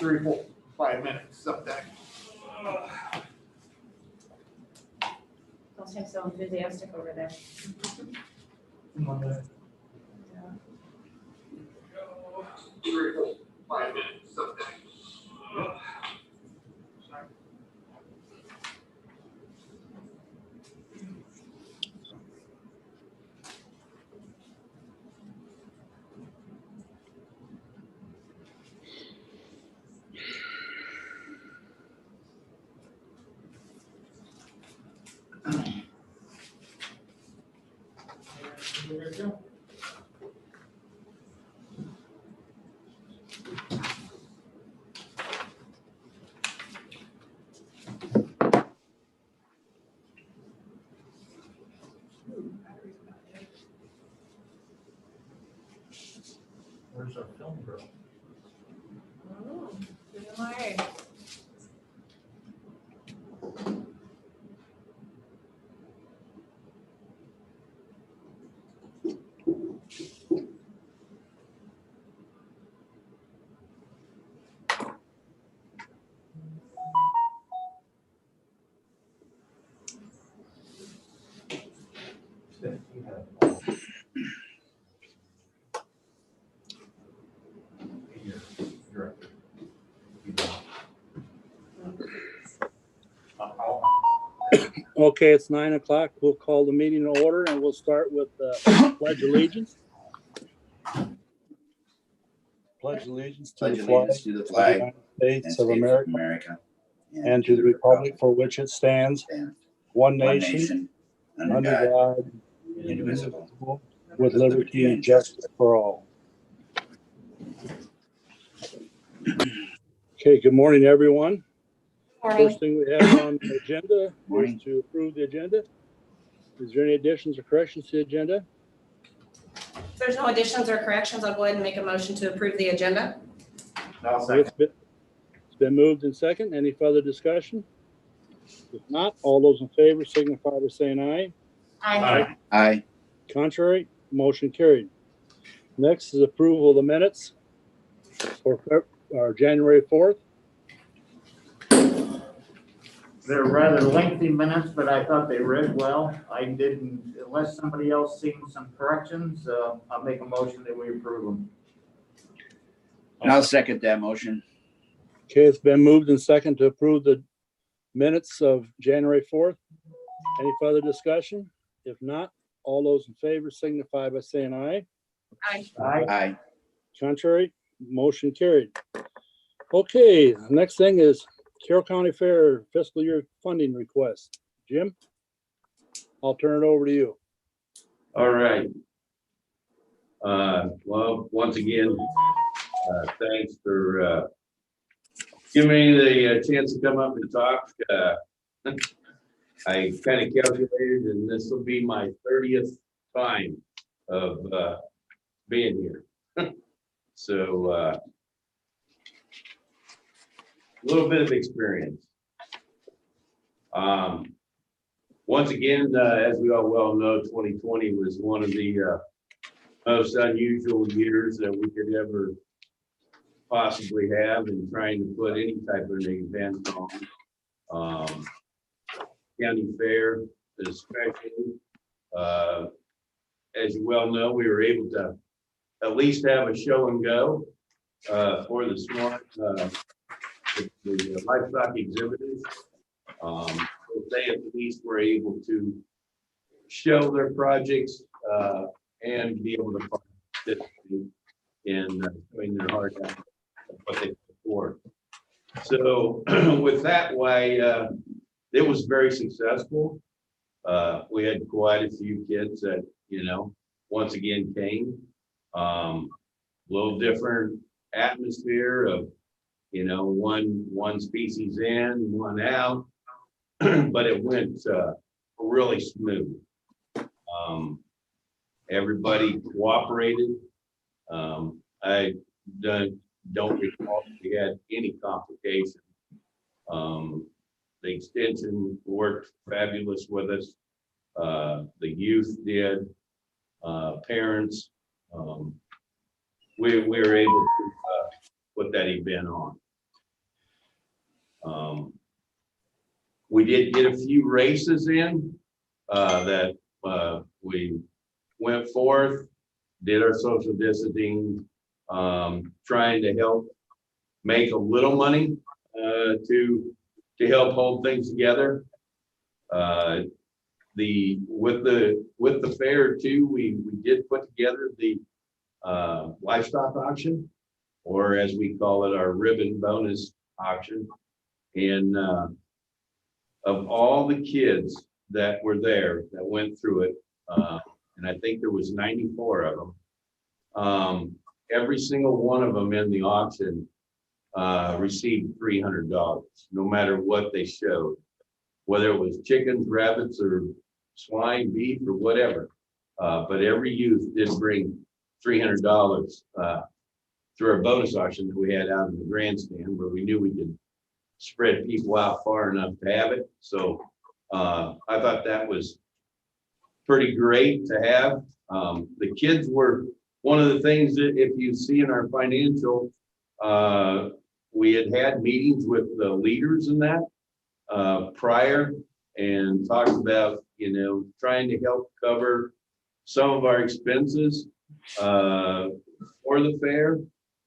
3, 4, 5 minutes sometime. Don't seem so enthusiastic over there. Monday. 3, 4, 5 minutes sometime. Where's our film girl? Okay, it's 9 o'clock. We'll call the meeting to order and we'll start with the pledge allegiance. Pledge allegiance to Pledge the allegiance to the of the flag United States of America and and to the republic for which it stands, one nation, under under God, God, indivisible, with liberty and justice for all. Okay, good morning, everyone. First thing we have on the agenda Morning. is to approve the agenda. Is there any additions or corrections to the agenda? If there's no additions or corrections, I'll go ahead and make a motion to approve the agenda. I'll second. It's been moved and second. Any further discussion? If not, all those in favor signify by saying aye. Aye. Aye. Contrary, motion carried. Next is approval of the minutes for January 4th. They're rather lengthy minutes, but I thought they read well. I didn't, unless somebody else seen some corrections, I'll make a motion that we approve them. And I'll second that motion. Okay, it's been moved and second to approve the minutes of January 4th. Any further discussion? If not, all those in favor signify by saying aye. Aye. Aye. Contrary, motion carried. Okay, the next thing is Carroll County Fair fiscal year funding request. Jim, I'll turn it over to you. All right. Well, once again, thanks for giving me the chance to come up and talk. I kind of calculated, and this will be my 30th time of being here. So a little bit of experience. Once again, as we all well know, 2020 was one of the most unusual years that we could ever possibly have in trying to put any type of an event on. County Fair, especially. As you well know, we were able to at least have a show and go for the smart the livestock exhibitors. They at least were able to show their projects and be able to participate in putting their heart out of what they support. So with that way, it was very successful. We had quite a few kids that, once again came. Little different atmosphere of, one species in, one out, but it went really smooth. Everybody cooperated. I don't recall if we had any complications. The extension worked fabulous with us. The youth did, parents. We were able to put that event on. We did get a few races in that we went forth, did our social distancing, trying to help make a little money to help hold things together. With the fair too, we did put together the livestock auction, or as we call it, our ribbon bonus auction. And of all the kids that were there that went through it, and I think there was 94 of them, every single one of them in the auction received $300, no matter what they showed, whether it was chickens, rabbits, or swine, beef, or whatever. But every youth did bring $300 through our bonus auction that we had out in the grandstand, where we knew we could spread people out far enough to have it. So I thought that was pretty great to have. The kids were one of the things that, if you see in our financial, we had meetings with the leaders in that prior, and talked about, trying to help cover some of our expenses for the fair.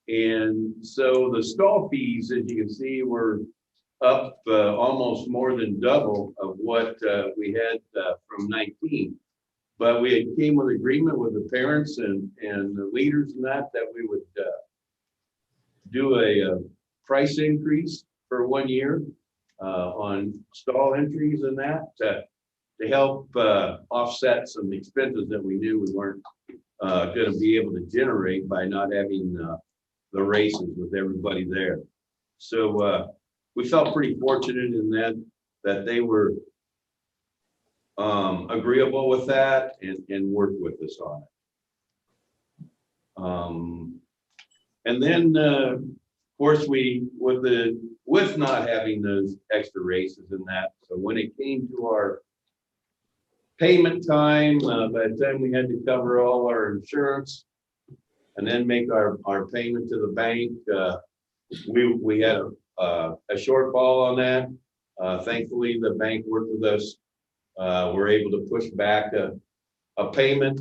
And so the stall fees, as you can see, were up almost more than double of what we had from 19. But we had came with agreement with the parents and the leaders and that we would do a price increase for 1 year on stall entries and that to help offset some expenses that we knew we weren't going to be able to generate by not having the races with everybody there. So we felt pretty fortunate in that they were agreeable with that and worked with us on it. And then, of course, with not having those extra races and that, so when it came to our payment time, by the time we had to cover all our insurance and then make our payment to the bank, we had a shortfall on that. Thankfully, the bank worked with us. We're able to push back a payment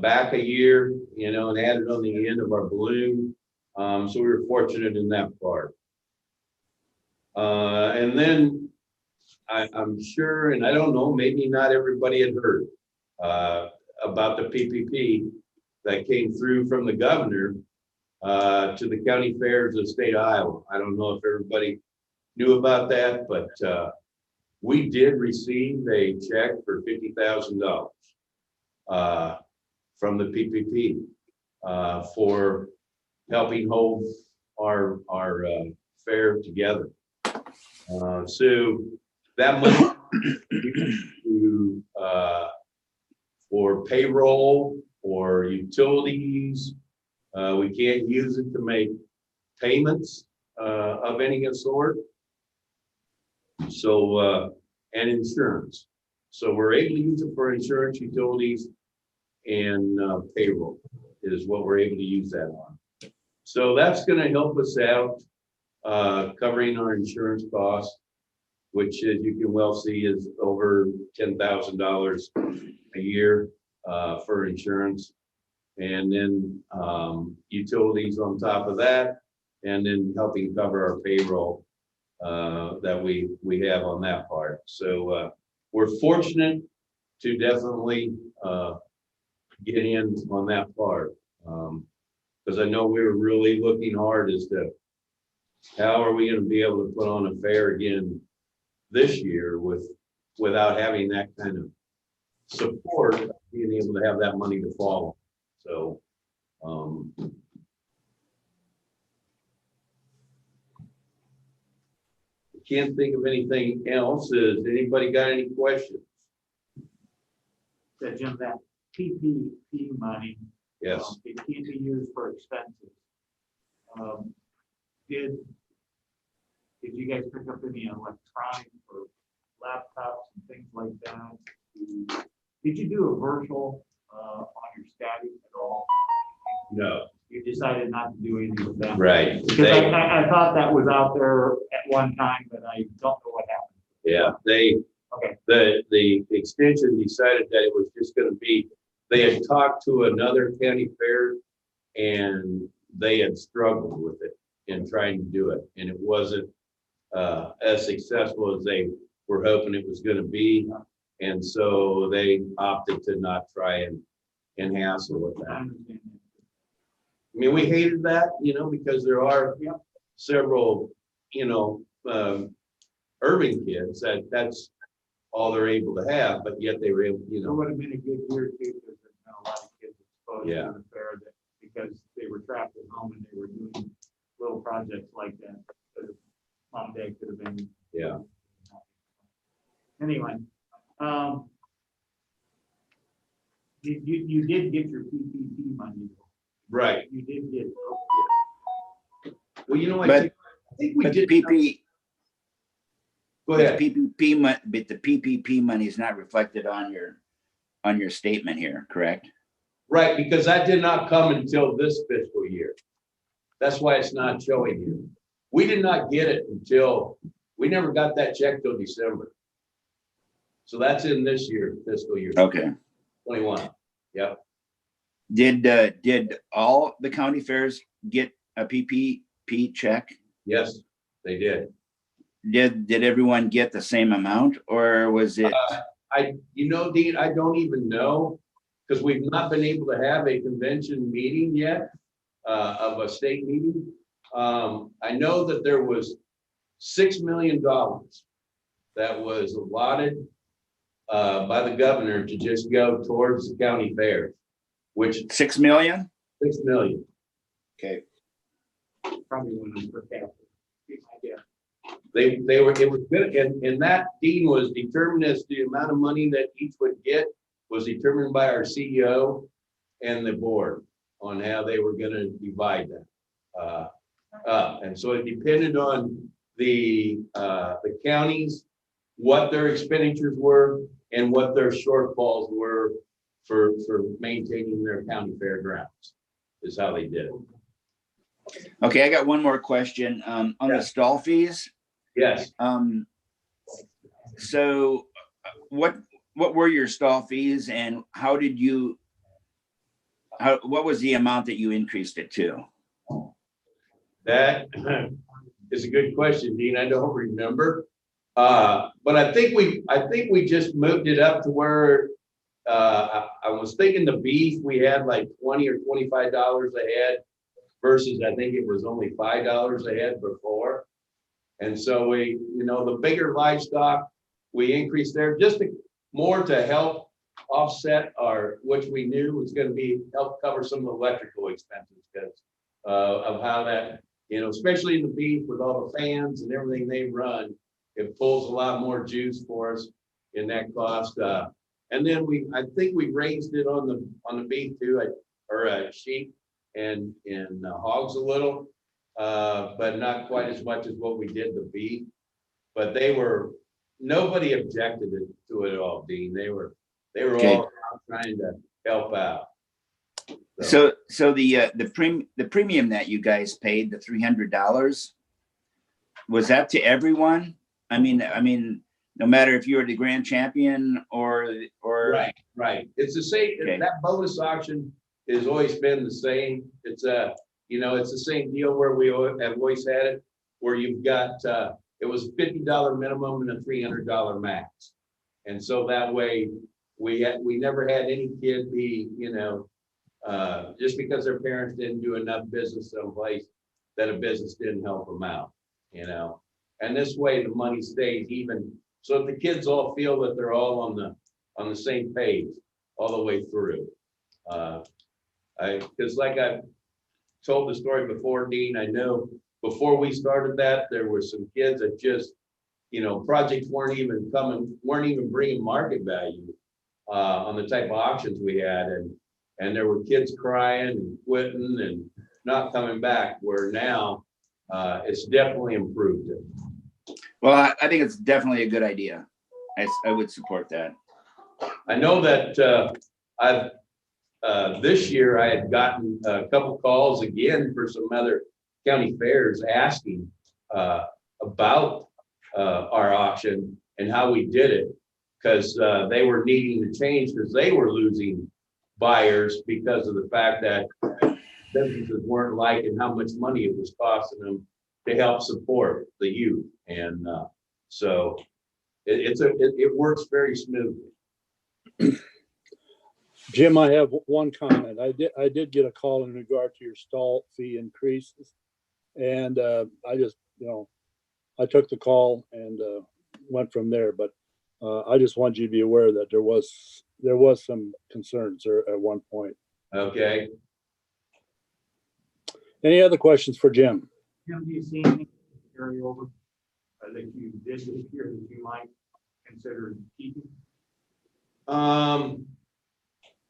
back a year, and add it on the end of our balloon. So we were fortunate in that part. And then I'm sure, and I don't know, maybe not everybody had heard about the PPP that came through from the governor to the county fairs of the state of Iowa. I don't know if everybody knew about that, but we did receive a check for $50,000 from the PPP for helping hold our fair together. So that money to for payroll or utilities, we can't use it to make payments of any sort. So and insurance. So we're able to use it for insurance, utilities, and payroll is what we're able to use that on. So that's going to help us out covering our insurance costs, which, as you can well see, is over $10,000 a year for insurance, and then utilities on top of that, and then helping cover our payroll that we have on that part. So we're fortunate to definitely get in on that part, because I know we were really looking hard as to how are we going to be able to put on a fair again this year without having that kind of support, being able to have that money to follow. So can't think of anything else. Has anybody got any questions? So Jim, that PPP money, Yes. it can't be used for expenses. Did you guys pick up any electronics or laptops and things like that? Did you do a virtual on your static at all? No. you decided not to do anything with them. Right. Because They, I thought that was out there at one time, but I don't know what happened. yeah, they, Okay. the extension decided that it was just gonna be, they had talked to another county fair and they had struggled with it in trying to do it. And it wasn't as successful as they were hoping it was gonna be. And so they opted to not try and hassle with I that. understand that. I mean, we hated that, because there are several, urban kids that's all they're able to have, but yet they were able, It would have been a good year too, because there's been a lot of kids exposed Yeah. to the fair that, because they were trapped at home and they were doing little projects like that. But mom and dad could have been. yeah. Anyway, you did get your PPP money, though. Right. You did get. Well, But- I think we But the did. PP, Go but ahead. the PPP money is not reflected on your statement here, correct? Right, because that did not come until this fiscal year. That's why it's not showing here. We did not get it until, we never got that check till December. So that's in this year, fiscal year Okay. 21. Yep. Did all the county fairs get a PPP check? Yes, they did. Did everyone get the same amount, or was it? Dean, I don't even know, because we've not been able to have a convention meeting yet, of a state meeting. I know that there was $6 million that was allotted by the governor to just go towards the county fair, which 6 million? 6 million. Okay. Probably one of them per capita. Yeah. They were, it was good, and that, Dean, was determined as the amount of money that each would get was determined by our CEO and the board on how they were gonna divide that. And so it depended on the counties, what their expenditures were and what their shortfalls were for maintaining their county fairgrounds, is how they did it. Okay, I got one more question. On Yeah. the stall fees. Yes, So what were your stall fees, and what was the amount that you increased it to? that is a good question, Dean. I don't remember. But I think we just moved it up to where, I was thinking the beef, we had like $20 or $25 a head versus I think it was only $5 a head before. And so we, the bigger livestock, we increased there more to help offset which we knew was going to help cover some of the electrical expenses because of how that, especially in the beef with all the fans and everything they run, it pulls a lot more juice for us in that cost. And then I think we raised it on the beef too, or sheep and hogs a little, but not quite as much as what we did the beef. But nobody objected to it at all, Dean. They were Okay. all trying to help out. So the premium that you guys paid, the $300, was that to everyone? I mean, no matter if you were the grand champion or. Right. It's the same, Okay. that bonus auction has always been the same. It's it's the same deal where we have always had it, where you've got, it was a $50 minimum and a $300 max. And so that way we never had any kid be, just because their parents didn't do enough business someplace that a business didn't help them out, and this way the money stays even. So if the kids all feel that they're all on the same page all the way through. Because like I told the story before, Dean, I know before we started that, there were some kids that just, projects weren't even bringing market value on the type of auctions we had. And there were kids crying and quitting and not coming back, where now it's definitely improved it. Well, I think it's definitely a good idea. I would support that. I know that This year I had gotten a couple calls again for some other county fairs asking about our auction and how we did it. Because they were needing to change because they were losing buyers because of the fact that businesses weren't liking how much money it was costing them to help support the youth. And so it works very smoothly. Jim, I have one comment. I did get a call in regard to your stall fee increases. And I just, I took the call and went from there, but I just want you to be aware that there was some concerns there at one point. Okay. Any other questions for Jim? Jim, do you see any carryover that you did this year that you might consider keeping?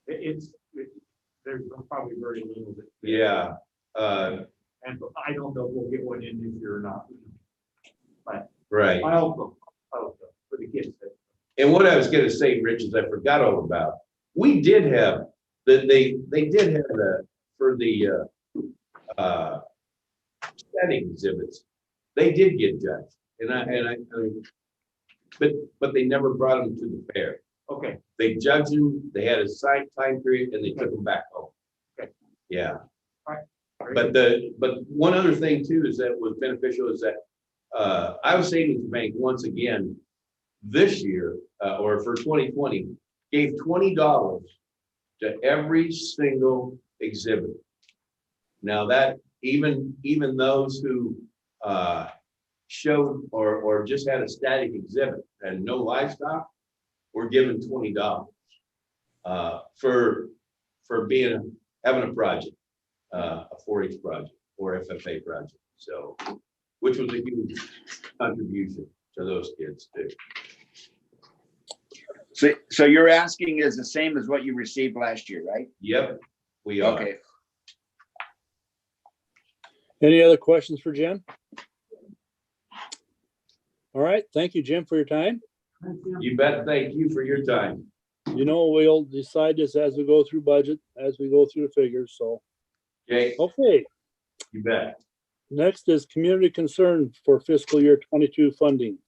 There's probably very little that. Yeah. And I don't know if we'll get one in this year or not. But Right. I hope so, for the kids. And what I was going to say, Rich, is I forgot all about. We did have they did have for the static exhibits. They did get judged, but they never brought them to the fair. Okay. They judged them. They had a side time period, and they took them back home. Okay. Yeah. All right. But one other thing too is that was beneficial is that Iowa Savings Bank once again this year or for 2020 gave $20 to every single exhibit. Now that even those who showed or just had a static exhibit and no livestock were given $20 for having a project, a 4-H project or FFA project. So, which was a huge contribution to those kids too. So you're asking is the same as what you received last year, right? Yep, we are. Okay. Any other questions for Jim? All right. Thank you, Jim, for your time. You bet. Thank you for your time. We'll decide this as we go through budget, as we go through the figures. So, Okay, okay. you bet. Next is community concern for fiscal year 22 funding.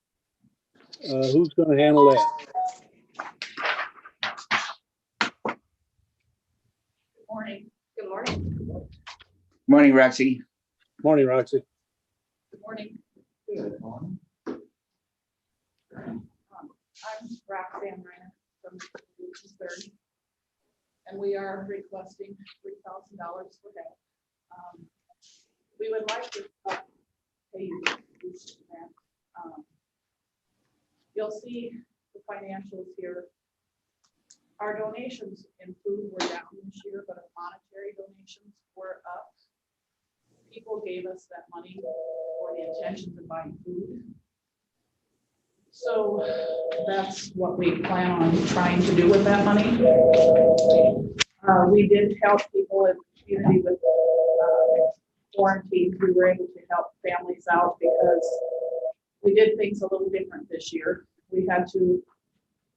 Who's going to handle that? Morning. Good morning. Morning, Roxy. Morning, Roxy. Good morning. Good morning. I'm Roxanne Reiner from the Third, and we are requesting $3,000 for that. We would like to pay you that. You'll see the financials here. Our donations in food were down this year, but our monetary donations were up. People gave us that money for the intention of buying food. So that's what we plan on trying to do with that money. We did help people in the community with quarantine. We were able to help families out because we did things a little different this year. We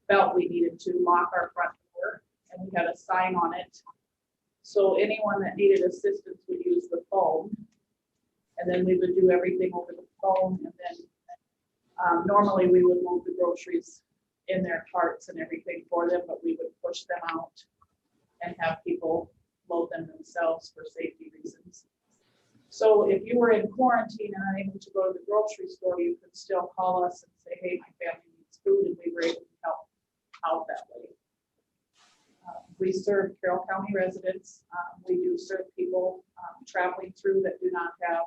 felt we needed to lock our front door, and we had a sign on it. So anyone that needed assistance would use the phone, and then we would do everything over the phone. And then normally we would move the groceries in their carts and everything for them, but we would push them out and have people load them themselves for safety reasons. So if you were in quarantine and unable to go to the grocery store, you could still call us and say, hey, my family needs food, and we were able to help out that way. We serve Carroll County residents. We do serve people traveling through that do not have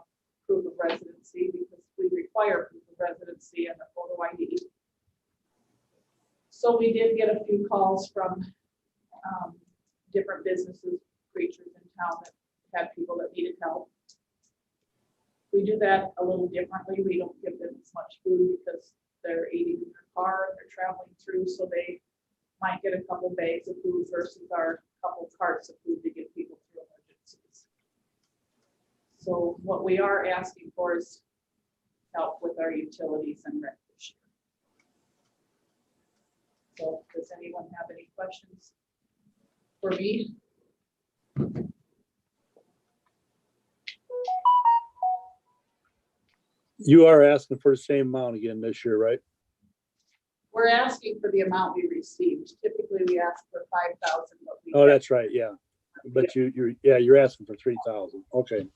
proof of residency, because we require proof of residency and a photo ID. So we did get a few calls from different businesses, preachers in town that had people that needed help. We do that a little differently. We don't give them as much food because they're eating in their car and they're traveling through, so they might get a couple bags of food versus our couple carts of food to get people through emergencies. So what we are asking for is help with our utilities and rent this year. So does anyone have any questions for me? You are asking for the same amount again this year, right? We're asking for the amount we received. Typically, we ask for 5,000, but we. Oh, that's right, yeah. But you're asking for 3,000. Okay.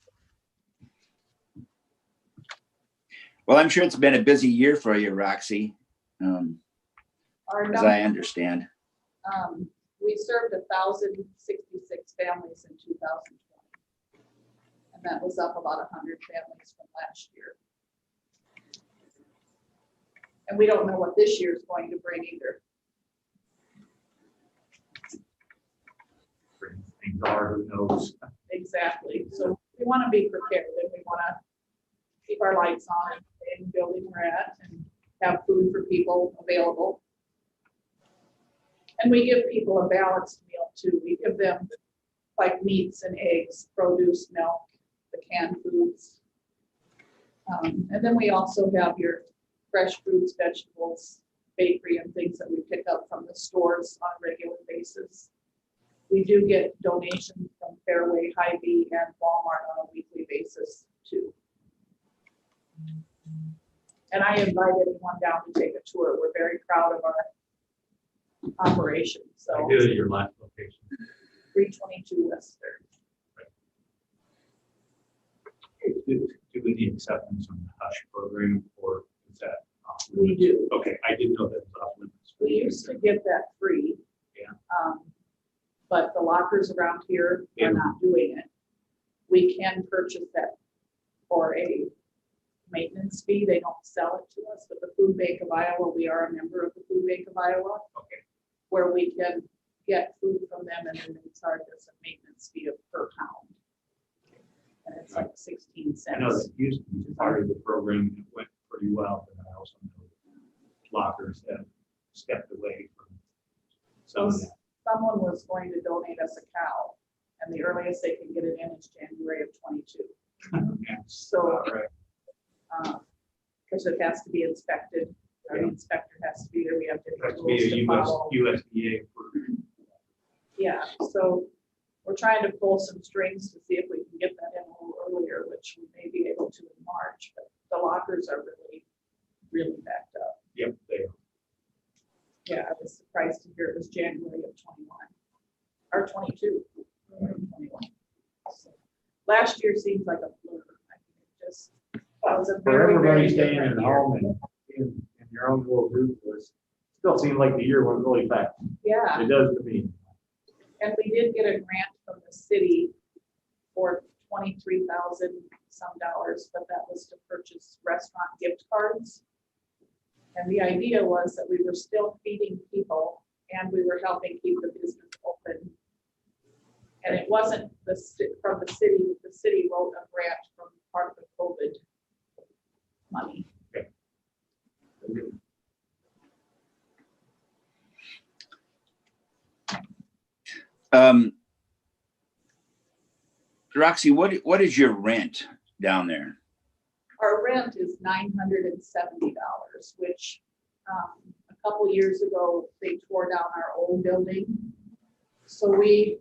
Well, I'm sure it's been a busy year for you, Roxy, Our as I understand. we served 1,066 families in 2020. And that was up about 100 families from last year. And we don't know what this year is going to bring either. Things are, who knows? Exactly. So we want to be prepared and we want to keep our lights on in the building we're at and have food for people available. And we give people a balanced meal too. We give them like meats and eggs, produce, milk, the canned foods. And then we also have your fresh fruits, vegetables, bakery, and things that we pick up from the stores on a regular basis. We do get donations from Fairway, Hy-Vee, and Walmart on a weekly basis too. And I invite everyone down to take a tour. We're very proud of our operation. So I did at your last location. 322 West 3rd. Do we need acceptance on the HUSH program, or is that off We limits? do. Okay, I didn't know that was off limits. We used to get that free. Yeah. But the lockers around here Yeah. are not doing it. We can purchase that for a maintenance fee. They don't sell it to us, but the Food Bank of Iowa, we are a member of the Food Bank of Iowa. Okay. Where we can get food from them and then they charge us a maintenance fee of per pound. And it's like 16 I know cents. that used to be part of the program, and it went pretty well, but I also know lockers have stepped away from some of that. Someone was going to donate us a cow and the earliest they can get it in is January of 22. Yeah, So, all right. because it has to be inspected, our Yeah. inspector has to be there, we have That's different be rules a to follow. USDA program. Yeah, so we're trying to pull some strings to see if we can get that in a little earlier, which we may be able to in March, but the lockers are really, really backed up. Yep, they are. Yeah, I was surprised to hear it was January of 21 or 22. or 21. So, last year seems like a blur. I mean, it just was a For very, very everybody staying different at year. home and in your own little group was, still seemed like the year went really fast. Yeah. It does to me. And we did get a grant from the city for 23,000 some dollars, but that was to purchase restaurant gift cards. And the idea was that we were still feeding people and we were helping keep the business open. And it wasn't from the city wrote a grant from part of the COVID money. Roxy, what is your rent down there? Our rent is $970, which a couple years ago, they tore down our old building. So we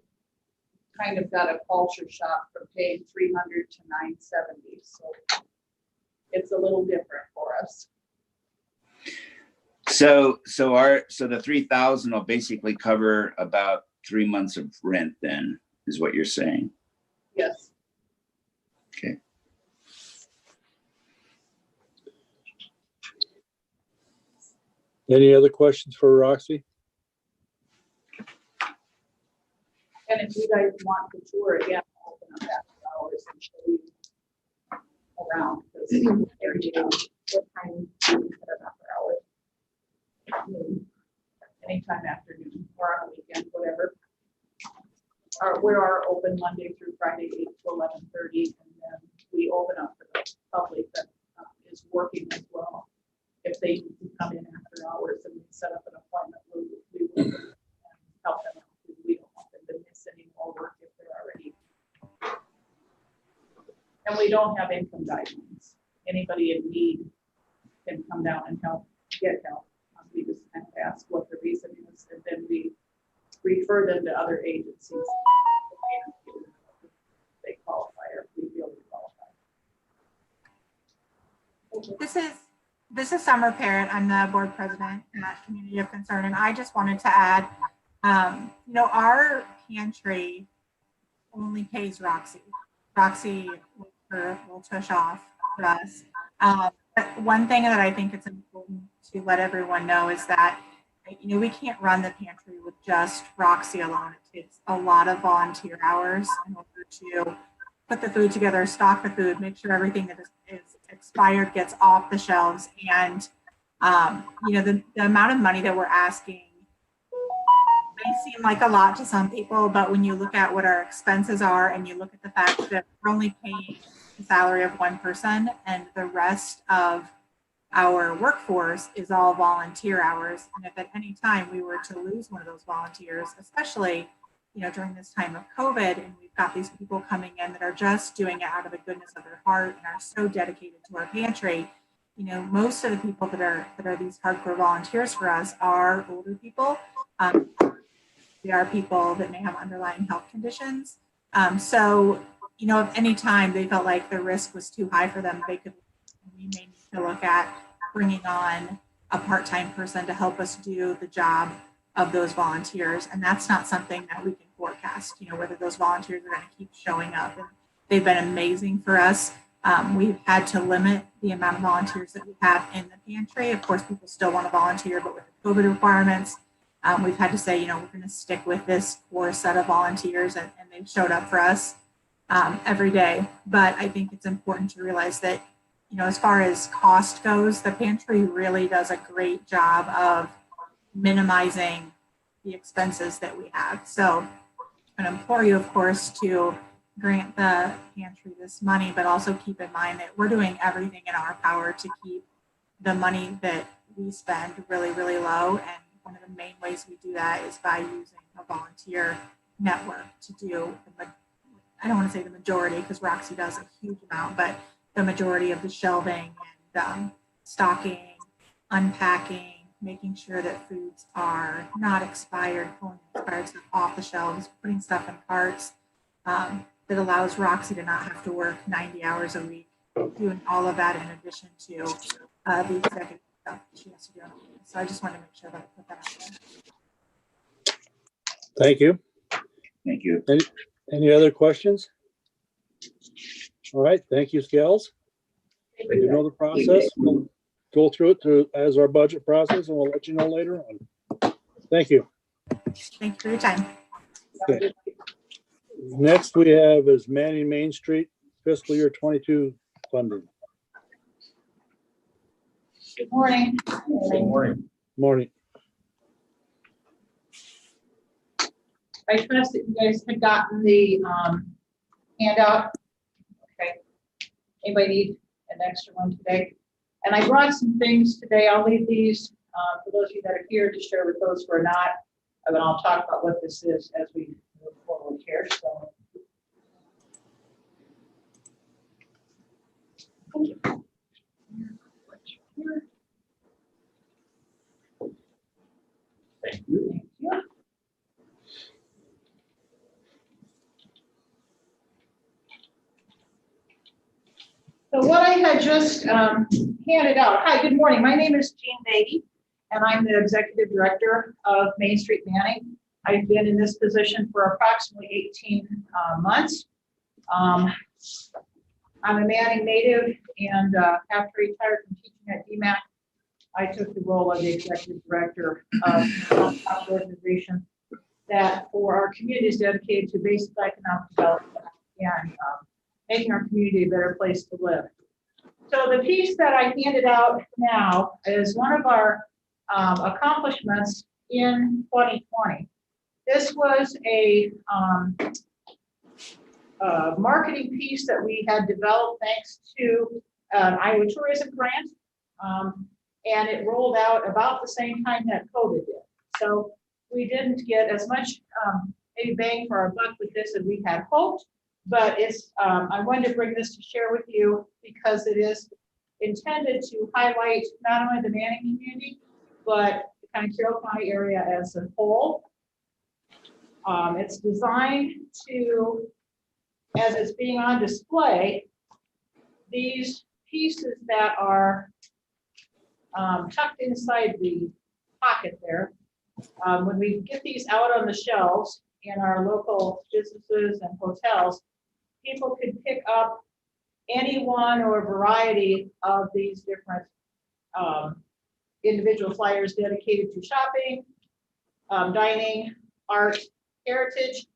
kind of got a culture shock from paying $300 to $970. So it's a little different for us. So the 3,000 will basically cover about 3 months of rent then, is what you're saying? Yes. Okay. Any other questions for Roxy? And if you guys want the tour again, I'll open up after hours and show you around because every day, what time do we put it after hours? Anytime afternoon or on a weekend, whatever. We are open Monday through Friday, 8 to 11:30, and then we open up for the public that is working as well. If they can come in after hours and we set up an appointment, we will help them out. We don't want them to miss any more work if they're already. And we don't have income guidelines. Anybody in need can come down and get help. We just kind of ask what the reason is, and then we refer them to other agencies. they qualify or if we feel we qualify. This is Summer Parrott. I'm the board president in that community of concern. And I just wanted to add, our pantry only pays Roxy. Roxy will tush off for us. But one thing that I think it's important to let everyone know is that, we can't run the pantry with just Roxy alone. It takes a lot of volunteer hours in order to put the food together, stock the food, make sure everything that is expired gets off the shelves. And, the amount of money that we're asking may seem like a lot to some people, but when you look at what our expenses are and you look at the fact that we're only paying the salary of one person and the rest of our workforce is all volunteer hours. And if at any time we were to lose one of those volunteers, especially, during this time of COVID, and we've got these people coming in that are just doing it out of the goodness of their heart and are so dedicated to our pantry, most of the people that are these hardcore volunteers for us are older people. They are people that may have underlying health conditions. So, if any time they felt like the risk was too high for them, we may need to look at bringing on a part-time person to help us do the job of those volunteers. And that's not something that we can forecast, whether those volunteers are going to keep showing up. And they've been amazing for us. We've had to limit the amount of volunteers that we have in the pantry. Of course, people still want to volunteer, but with the COVID requirements, we've had to say, we're going to stick with this core set of volunteers, and they've showed up for us every day. But I think it's important to realize that, as far as cost goes, the pantry really does a great job of minimizing the expenses that we have. So I'm going to implore you, of course, to grant the pantry this money, but also keep in mind that we're doing everything in our power to keep the money that we spend really, really low. And one of the main ways we do that is by using a volunteer network to do, I don't want to say the majority, because Roxy does a huge amount, but the majority of the shelving and stocking, unpacking, making sure that foods are not expired, pulling expired stuff off the shelves, putting stuff in carts, that allows Roxy to not have to work 90 hours a week, doing all of that in addition to the executive stuff she has to do. So I just want to make sure that I put that out there. Thank you. Thank you. Any other questions? All right, thank you, Scales. You know the process. We'll go through it as our budget process, and we'll let you know later on. Thank you. Thank you for your time. Okay. Next we have is Manning Main Street fiscal year 22 funding. Good morning. Good morning. Morning. I trust that you guys had gotten the handout. Okay. Anybody need an extra one today? And I brought some things today. I'll leave these for those of you that are here to share with those who are not. And then I'll talk about what this is as we move forward here. So. Thank you. Thank you. Thank you. So what I had just handed out. Hi, good morning. My name is Jean Beatty, and I'm the Executive Director of Main Street Manning. I've been in this position for approximately 18 months. I'm a Manning native, and after retired from teaching at DMAC, I took the role of the Executive Director of an organization that for our community is dedicated to basic economic development and making our community a better place to live. So the piece that I handed out now is one of our accomplishments in 2020. This was a marketing piece that we had developed thanks to Iowa Tourism Grant, and it rolled out about the same time that COVID did. So we didn't get as much maybe bang for our buck with this as we had hoped. But it's, I wanted to bring this to share with you because it is intended to highlight not only the Manning community, but the kind of Carroll County area as a whole. It's designed to as it's being on display, these pieces that are tucked inside the pocket there, when we get these out on the shelves in our local businesses and hotels, people could pick up any one or a variety of these different individual flyers dedicated to shopping, dining, art, heritage,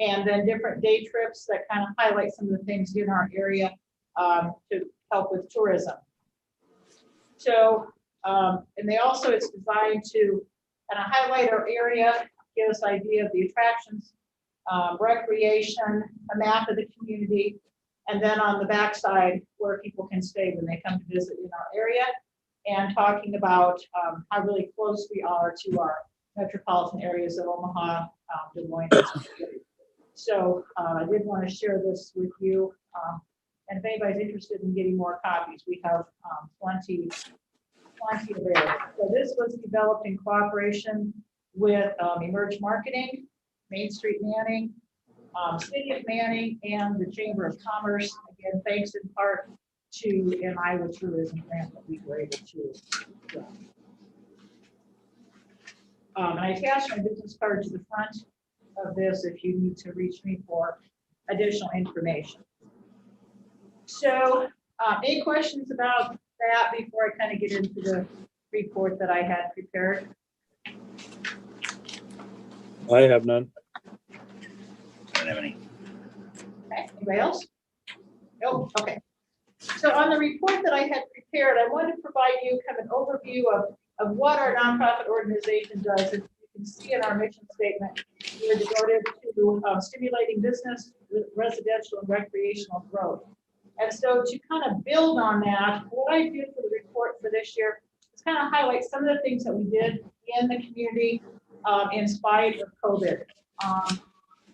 and then different day trips that kind of highlight some of the things in our area to help with tourism. So, and they also, it's designed to kind of highlight our area, give us an idea of the attractions, recreation, a map of the community, and then on the backside where people can stay when they come to visit in our area, and talking about how really close we are to our metropolitan areas of Omaha, Des Moines. So I did want to share this with you. And if anybody's interested in getting more copies, we have plenty available. So this was developed in cooperation with Emerge Marketing, Main Street Manning, City of Manning, and the Chamber of Commerce. Again, thanks in part to an Iowa tourism grant that we were able to. And I attached my business card to the front of this if you need to reach me for additional information. So any questions about that before I kind of get into the report that I had prepared? I have none. I don't have any. Okay, anybody else? Oh, okay. So on the report that I had prepared, I wanted to provide you kind of an overview of what our nonprofit organization does. As you can see in our mission statement, we're devoted to stimulating business, residential, and recreational growth. And so to kind of build on that, what I did for the report for this year is kind of highlight some of the things that we did in the community in spite of COVID,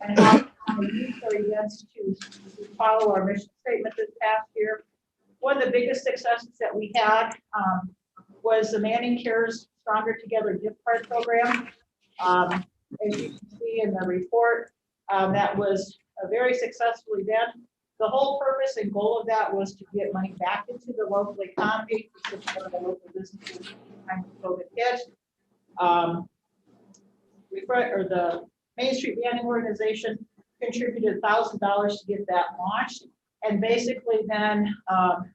and how we used our events to follow our mission statement this past year. One of the biggest successes that we had was the Manning Cares Stronger Together gift card program. As you can see in the report, that was a very successful event. The whole purpose and goal of that was to get money back into the local economy to support the local businesses at the time of COVID hit. The Main Street Manning organization contributed $1,000 to get that launched. And basically then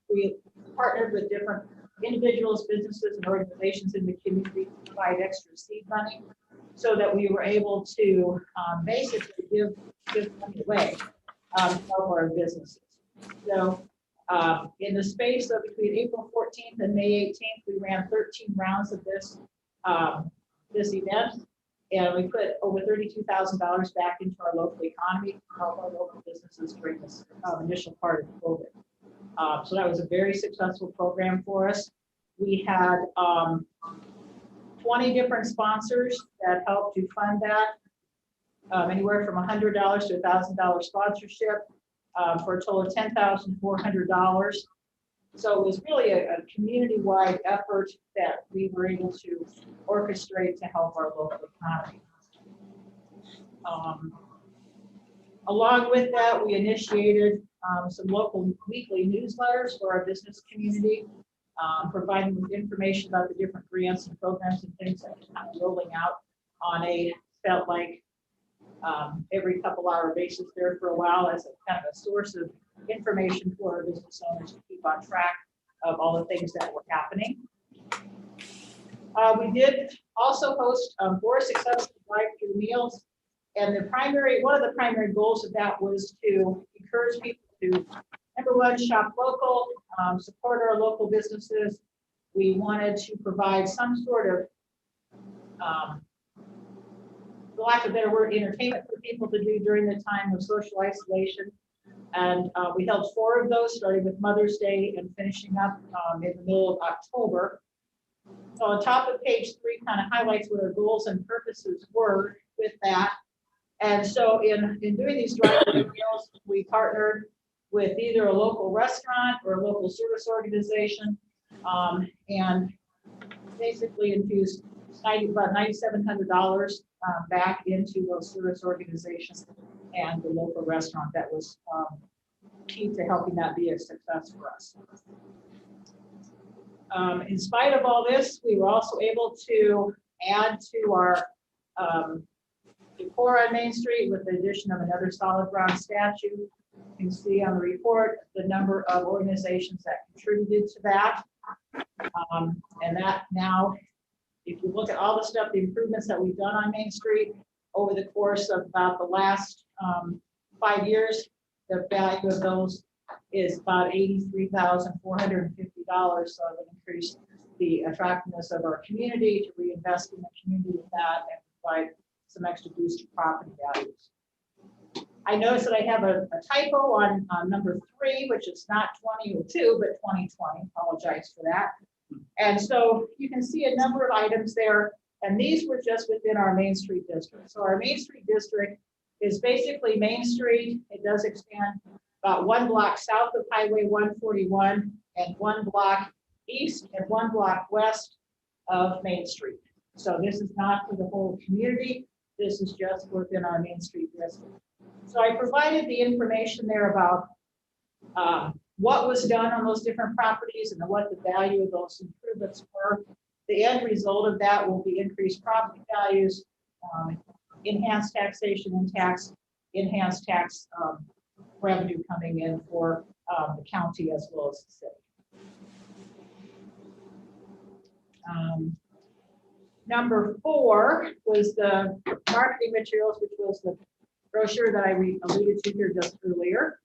we partnered with different individuals, businesses, and organizations in the community to provide extra seed money so that we were able to basically give money away to help our businesses. So in the space of between April 14th and May 18th, we ran 13 rounds of this event. And we put over $32,000 back into our local economy to help our local businesses during this initial part of COVID. So that was a very successful program for us. We had 20 different sponsors that helped to fund that, anywhere from $100 to $1,000 sponsorship for a total of $10,400. So it was really a community-wide effort that we were able to orchestrate to help our local economy. Along with that, we initiated some local weekly newsletters for our business community, providing them information about the different grants and programs and things that we're kind of rolling out on a, felt like every couple hour basis there for a while as a kind of a source of information for our business owners to keep on track of all the things that were happening. We did also host 4 successful drive-through meals, and one of the primary goals of that was to encourage people to, number one, shop local, support our local businesses. We wanted to provide some sort of, for lack of a better word, entertainment for people to do during the time of social isolation. And we held 4 of those, starting with Mother's Day and finishing up in the middle of October. So on top of page 3 kind of highlights what our goals and purposes were with that. And so in doing these drive-through meals, we partnered with either a local restaurant or a local service organization, and basically infused about $9,700 back into those service organizations and the local restaurant that was key to helping that be a success for us. In spite of all this, we were also able to add to our decor on Main Street with the addition of another solid bronze statue. You can see on the report the number of organizations that contributed to that. And that now, if you look at all the stuff, the improvements that we've done on Main Street over the course of about the last 5 years, the value of those is about $83,450. So it increased the attractiveness of our community to reinvest in the community with that and provide some extra boost to property values. I noticed that I have a typo on number 3, which is not 2002, but 2020. Apologize for that. And so you can see a number of items there, and these were just within our Main Street district. So our Main Street district is basically Main Street. It does expand about 1 block south of Highway 141 and 1 block east and 1 block west of Main Street. So this is not for the whole community. This is just within our Main Street district. So I provided the information there about what was done on those different properties and what the value of those improvements were. The end result of that will be increased property values, enhanced taxation and enhanced tax revenue coming in for the county as well as the city. Number 4 was the marketing materials, which was the brochure that I alluded to here just earlier.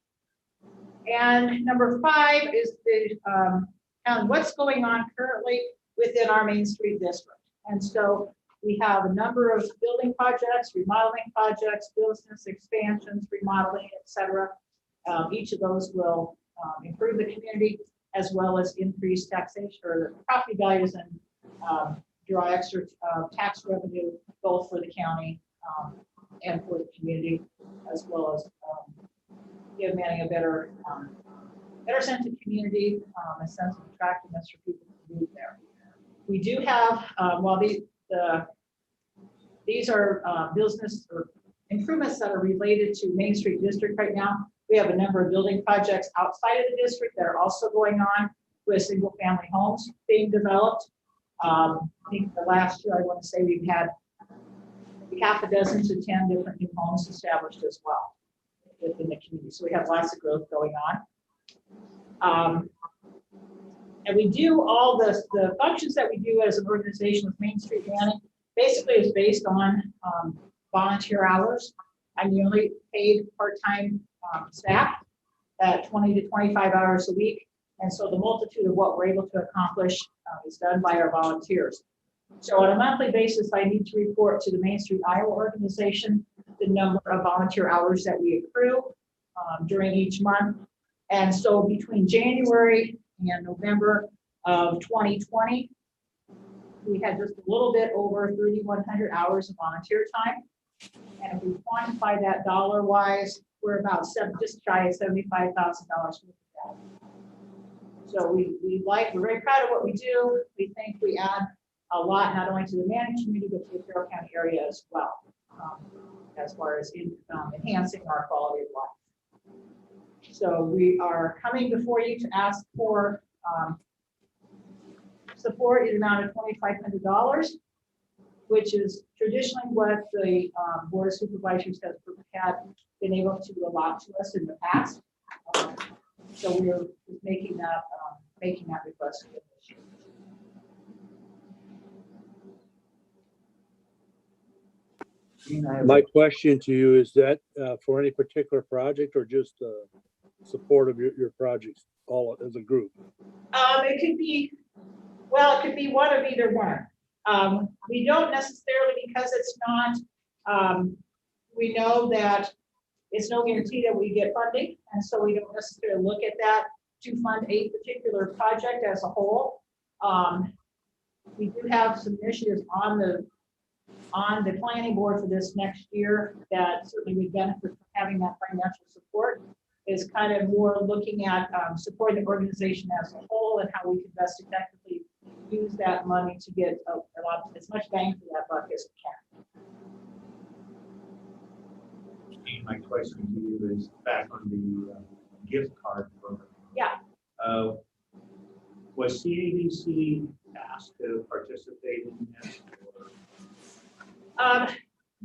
And number 5 is the what's going on currently within our Main Street district. And so we have a number of building projects, remodeling projects, business expansions, remodeling, etc. Each of those will improve the community as well as increase taxation or property values and draw extra tax revenue both for the county and for the community, as well as give Manning a better sense of community, a sense of attractiveness for people to move there. We do have, while these are business or improvements that are related to Main Street district right now, we have a number of building projects outside of the district that are also going on with single family homes being developed. I think the last year, I want to say we've had half a dozen to 10 different new homes established as well within the community. So we have lots of growth going on. And we do all the functions that we do as an organization with Main Street Manning basically is based on volunteer hours. I'm the only paid part-time staff at 20 to 25 hours a week. And so the multitude of what we're able to accomplish is done by our volunteers. So on a monthly basis, I need to report to the Main Street Iowa organization the number of volunteer hours that we accrue during each month. And so between January and November of 2020, we had just a little bit over 3,100 hours of volunteer time. And if we quantify that dollar-wise, we're about just shy of $75,000 worth of that. So we're very proud of what we do. We think we add a lot, not only to the Manning community, but to the Carroll County area as well, as far as enhancing our quality of life. So we are coming before you to ask for support in the amount of $2,500, which is traditionally what the Board of Supervisors has had been able to allot to us in the past. So we're making that request for this year. My question to you is that for any particular project or just support of your projects all as a group? It could be one of either one. We don't necessarily, because it's not, we know that it's no guarantee that we get funding, and so we don't necessarily look at that to fund a particular project as a whole. We do have some initiatives on the planning board for this next year that certainly would benefit from having that financial support. Is kind of more looking at supporting the organization as a whole and how we can best effectively use that money to get as much bang for that buck as we can. Christine, my question to you is back on the gift card program. Yeah. Was CADC asked to participate in this?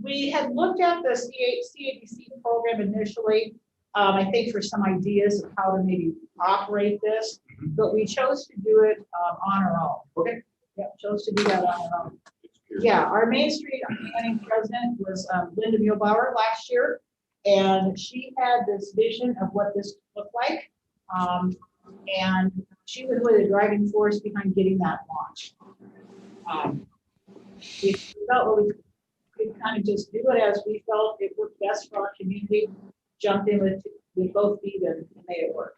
We had looked at the CADC program initially, I think for some ideas of how to maybe operate this, but we chose to do it on our own. Okay. Yeah, chose to do that on our own. Yeah, our Main Street planning president was Linda Muehlbauer last year, and she had this vision of what this looked like. And she was really the driving force behind getting that launched. We felt we could kind of just do it as we felt it worked best for our community, jumped in with both feet and made it work.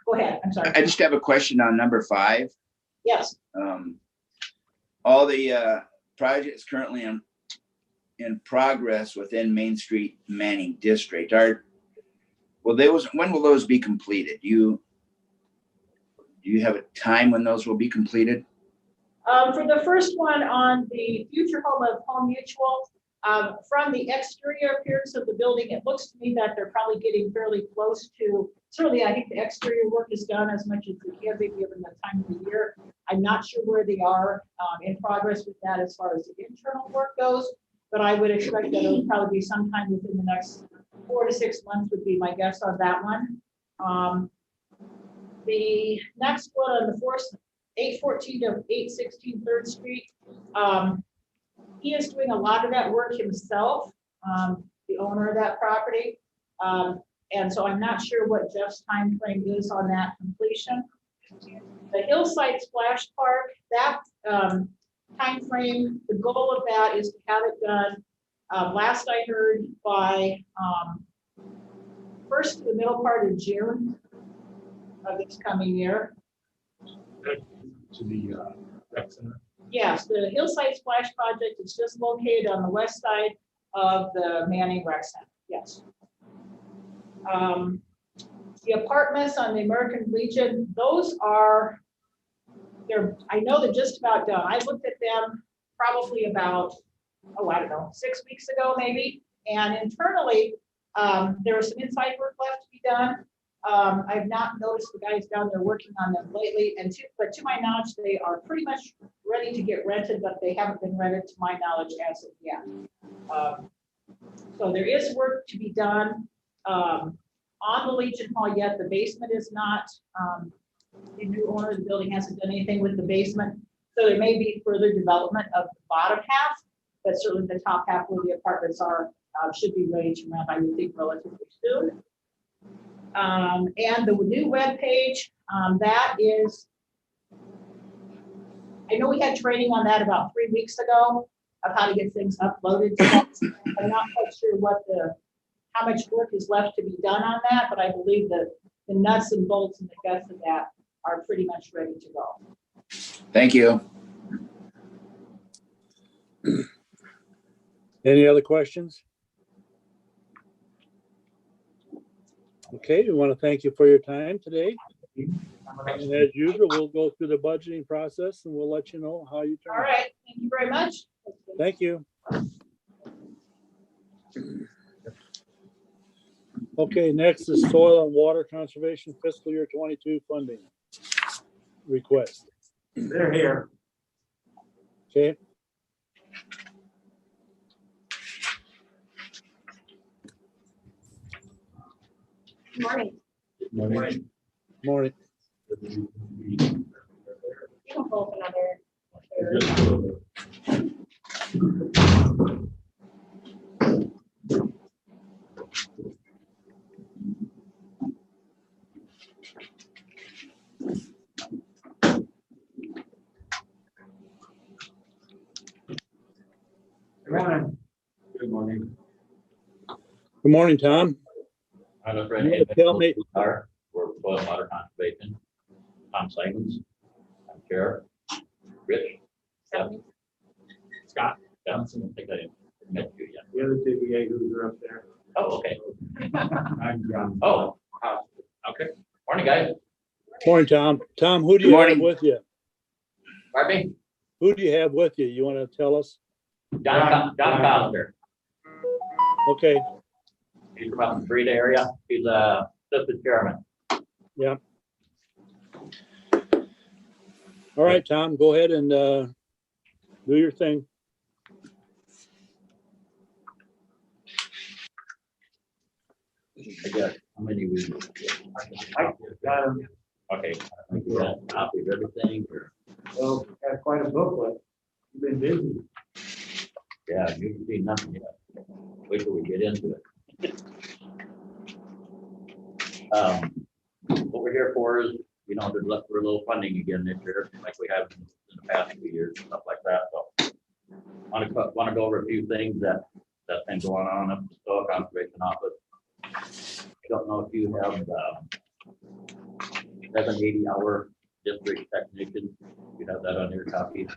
Go ahead, I'm sorry. I just have a question on number 5. Yes. All the projects currently in progress within Main Street Manning District when will those be completed? Do you have a time when those will be completed? For the first one on the future home of Home Mutual, from the exterior appearance of the building, it looks to me that they're probably getting fairly close to, certainly I think the exterior work is done as much as it can be given the time of the year. I'm not sure where they are in progress with that as far as the internal work goes, but I would expect that it'll probably be sometime within the next 4 to 6 months would be my guess on that one. The next one on the 814 to 816 3rd Street, he is doing a lot of that work himself, the owner of that property. And so I'm not sure what Jeff's time frame is on that completion. The Hillside Splash Park, that time frame, the goal of that is to have it done, last I heard, by first to the middle part of June of this coming year. To the rec center? Yes, the Hillside Splash Project is just located on the west side of the Manning Rec Center, yes. The apartments on the American Legion, those are, I know they're just about done. I looked at them probably about, I don't know, 6 weeks ago maybe. And internally, there was some inside work left to be done. I've not noticed the guys down there working on them lately, but to my knowledge, they are pretty much ready to get rented, but they haven't been rented to my knowledge as of yet. So there is work to be done on the Legion Hall yet. The basement is not, the new owner of the building hasn't done anything with the basement. So there may be further development of the bottom half, but certainly the top half where the apartments are should be ready to rent, I would think, relatively soon. And the new web page, that is, I know we had training on that about 3 weeks ago of how to get things uploaded. I'm not quite sure how much work is left to be done on that, but I believe that the nuts and bolts and the guts of that are pretty much ready to go. Thank you. Any other questions? Okay, we want to thank you for your time today. And as usual, we'll go through the budgeting process and we'll let you know how you turn. All right, thank you very much. Thank you. Okay, next is soil and water conservation fiscal year 22 funding request. They're here. Okay. Good morning. Morning. Morning. You can pull up another. Good morning. Good morning. Good morning, Tom. I'm a You friend. wanna tell me- We're soil and water conservation. Tom Simons. I'm Chair. Rich. Stephanie. Scott. Johnson. I think I met you yet. The other two Yahoos are up there. Oh, okay. I'm John. Oh, okay. Morning, guys. Morning, Tom. Tom, who do Good you have morning. with you? Pardon me? Who do you have with you? You want to tell us? Don Coster. Okay, He's from the Frida area. He's assistant chairman. all right, Tom, go ahead and do your thing. I guess, how many we? Okay. You got a copy of everything or? Well, got quite a booklet. You've been busy. Yeah, you can see nothing yet. Wait till we get into it. What we're here for is, you know, there's left for a little funding again this year, like we have in the past few years, stuff like that, so. Want to go over a few things that's been going on at the Soil Conservation Office. I don't know if you have 780-hour district technician, you have that on your copy.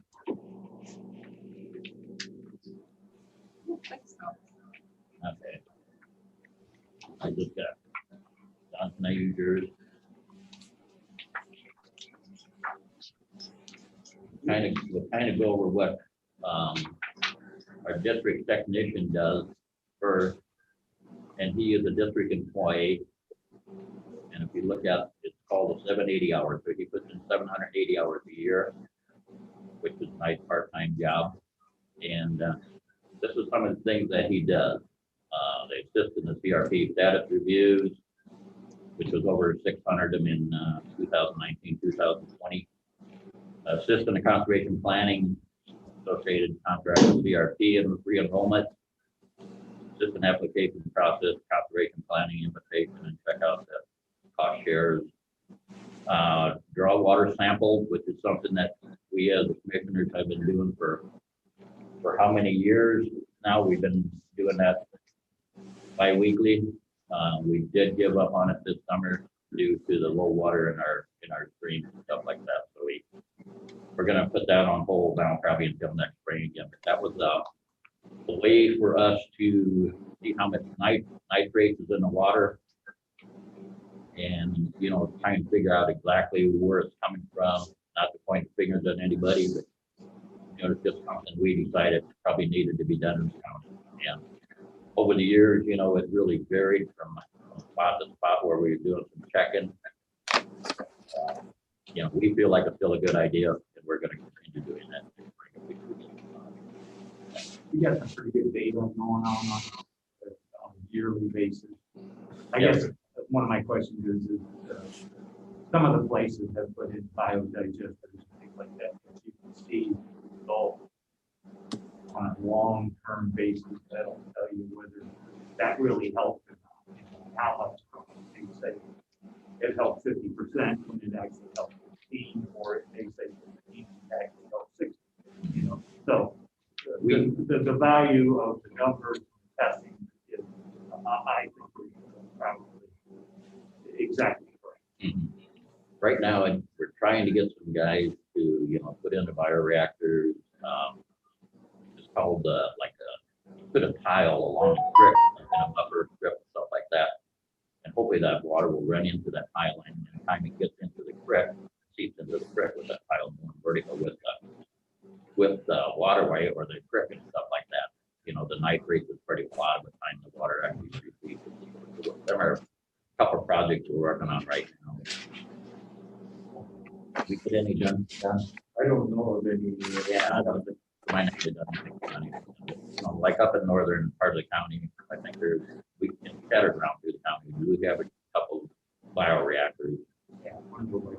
Okay. I just got, Don, can I use yours? We'll kind of go over what our district technician does first, and he is a district employee. And if you look at, it's called a 780 hours, so he puts in 780 hours a year, which is a nice part-time job. And this is some of the things that he does. They assist in the CRP status reviews, which was over 600 of them in 2019, 2020. Assist in the conservation planning, associated contract with CRP and re-enrollment. Assist in application process, conservation planning, invitation, and check out the cost shares. Draw water samples, which is something that we as the commissioners have been doing for how many years now. We've been doing that bi-weekly. We did give up on it this summer due to the low water in our streams and stuff like that. So we're gonna put that on hold now, probably until next spring again. But that was a way for us to see how much nitrates is in the water, and you know, trying to figure out exactly where it's coming from. Not to point fingers at anybody, but you know, it's just something we decided probably needed to be done in the county. And over the years, you know, it really varied from spot to spot where we were doing some checking. You know, we feel like it's still a good idea, and we're going to continue doing that. You got some pretty good data going on a yearly basis. I Yeah. guess one of my questions is some of the places have put in biodigesters and things like that. You can see results on a long-term basis. That'll tell you whether that really helped or not. You know, how much they say it helped 50% when it actually helped 15, or they say 15 actually helped 60. You know, so the value of the numbers testing is, I think, is probably exactly correct. Mhm. Right now, we're trying to get some guys to, you know, put in the bioreactors. It's called put a tile along the strip, and a buffer strip and stuff like that. And hopefully that water will run into that tile, and by the time it gets into the creek, seeps into the creek with that tile going vertical with the waterway or the creek and stuff like that. You know, the nitrates is pretty low by the time the water actually receives. There are a couple of projects we're working on right now. We put any done? I don't know of any. Yeah, I don't think mine actually doesn't make money. You know, like up in northern part of the county, I think we can scattered around through the county. We have a couple bioreactors. Yeah, one of them, like,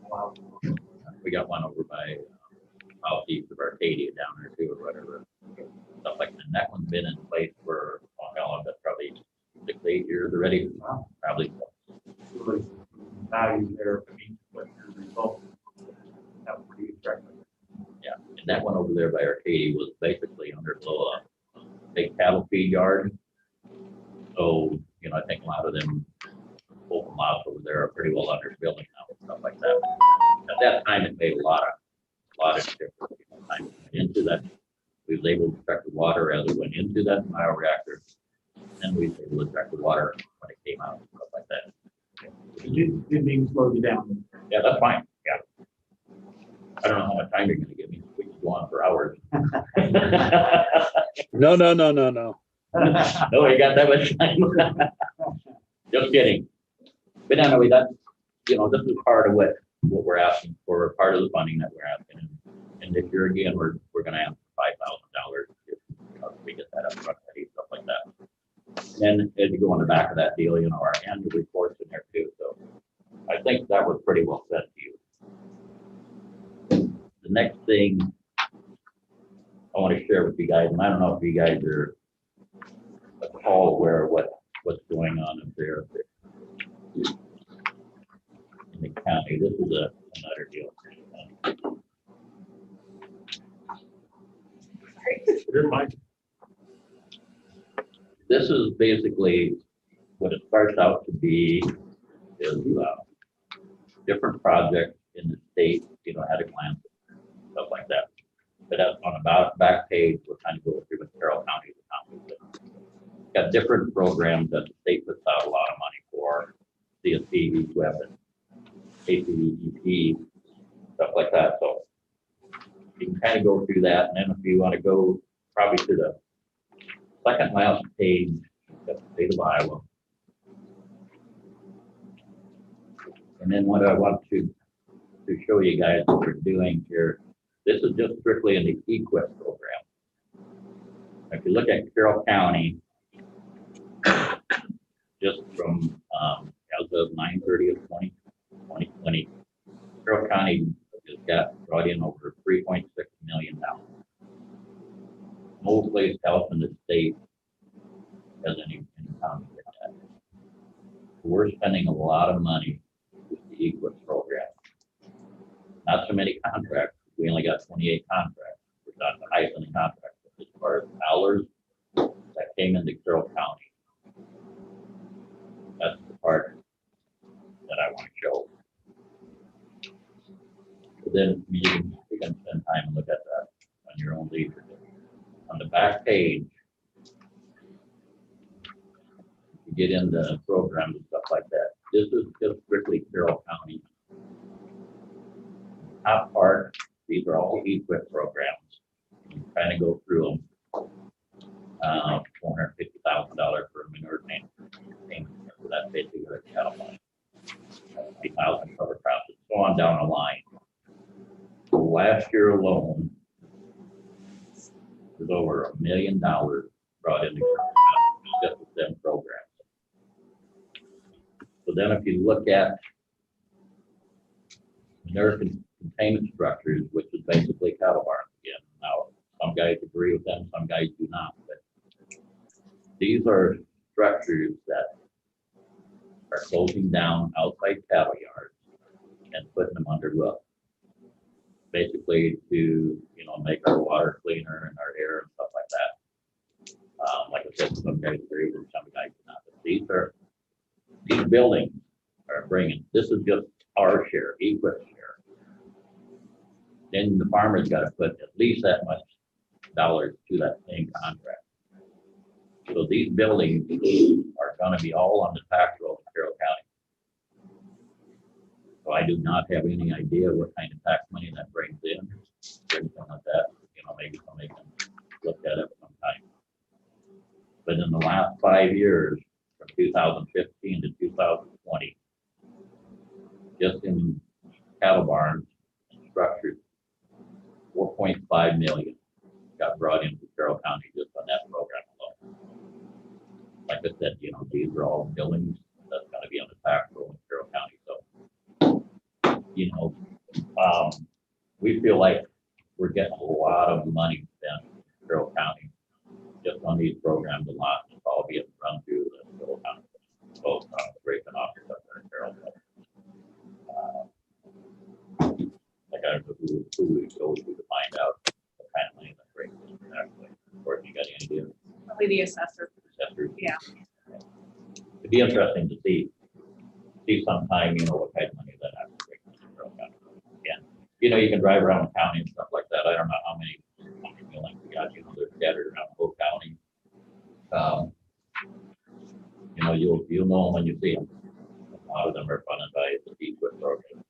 wow. We got one over by southeast of Arcadia down there too, or whatever. Stuff like that. And that one's been in place for that's probably 6 to 8 years already. Wow. Probably. Really value there. I mean, what your results have pretty attractive. Yeah, and that one over there by Arcadia was basically under a big cattle feed yard. So, you know, I think a lot of them open lots over there are pretty well under building now and stuff like that. At that time, it made a lot of difference. You know, time into that, we was able to extract the water as it went into that bioreactor, and we was able to extract the water when it came out and stuff like that. Didn't mean to slow you down. Yeah, that's fine, yeah. I don't know how much time you're gonna give me, we can go on for hours. No. No, you got that much time. Just kidding. But anyway, that's, this is part of what we're asking for, part of the funding that we're asking. And this year again, we're gonna ask $5,000 if we get that up front, stuff like that. And as you go on the back of that deal, our annual reports in there too. So I think that was pretty well said to you. The next thing I want to share with you guys, and I don't know if you guys are all aware of what's going on up there in the county. This is another deal. You're fine. This is basically what it starts out to be is different projects in the state, at a glance, stuff like that. But on about back page, we're kind of going through what Carroll County is accomplished. Got different programs that the state puts out a lot of money for, CST, weapons, ACEP, stuff like that. So you can kind of go through that, and then if you want to go probably to the second last page, that's the state of Iowa. And then what I want to show you guys what we're doing here, this is just strictly in the EQIP program. If you look at Carroll County, just from as of 9/30/2020, Carroll County just got brought in over $3.6 million. No place else in the state has any county like that. We're spending a lot of money with the EQIP program. Not so many contracts. We only got 28 contracts. We're not the highest in the contract. As far as dollars that came into Carroll County, that's the part that I want to show. So then you can spend time and look at that on your own leisure. On the back page, you get into programs and stuff like that. This is just strictly Carroll County. Top part, these are all EQIP programs. You kind of go through them. $450,000 for a manure payment. So that's basically what it's out of money. 50,000 cover crops, and so on down the line. So last year alone, there's over $1 million brought into just with them programs. So then if you look at manure containment structures, which is basically cattle barns again. Now, some guys agree with them, some guys do not. But these are structures that are closing down outside cattle yards and putting them under roof. Basically to, make our water cleaner and our air and stuff like that. Like I said, some guys agree with some guys do not. But these buildings are bringing, this is just our share, EQIP share. Then the farmer's got to put at least that much dollars to that same contract. So these buildings are going to be all on the tax roll in Carroll County. So I do not have any idea what kind of tax money that brings in, or anything like that. Maybe somebody can look that up sometime. But in the last 5 years, from 2015 to 2020, just in cattle barns and structures, 4.5 million got brought into Carroll County just on that program alone. Like I said, these are all buildings that's going to be on the tax roll in Carroll County. So, we feel like we're getting a lot of money spent in Carroll County just on these programs. A lot is all being run through the Carroll County, both racing officers up there in Carroll. Like I don't know who we go to find out what kind of money that's raising actually. Or if you got any idea? Probably the assessor. Assessor. Yeah. It'd be interesting to see sometime, what kind of money that actually brings in Carroll County. Yeah. You can drive around the county and stuff like that. I don't know how many buildings we got, they're scattered around the whole county. You'll know them when you see them. A lot of them are funded by the DQuit program.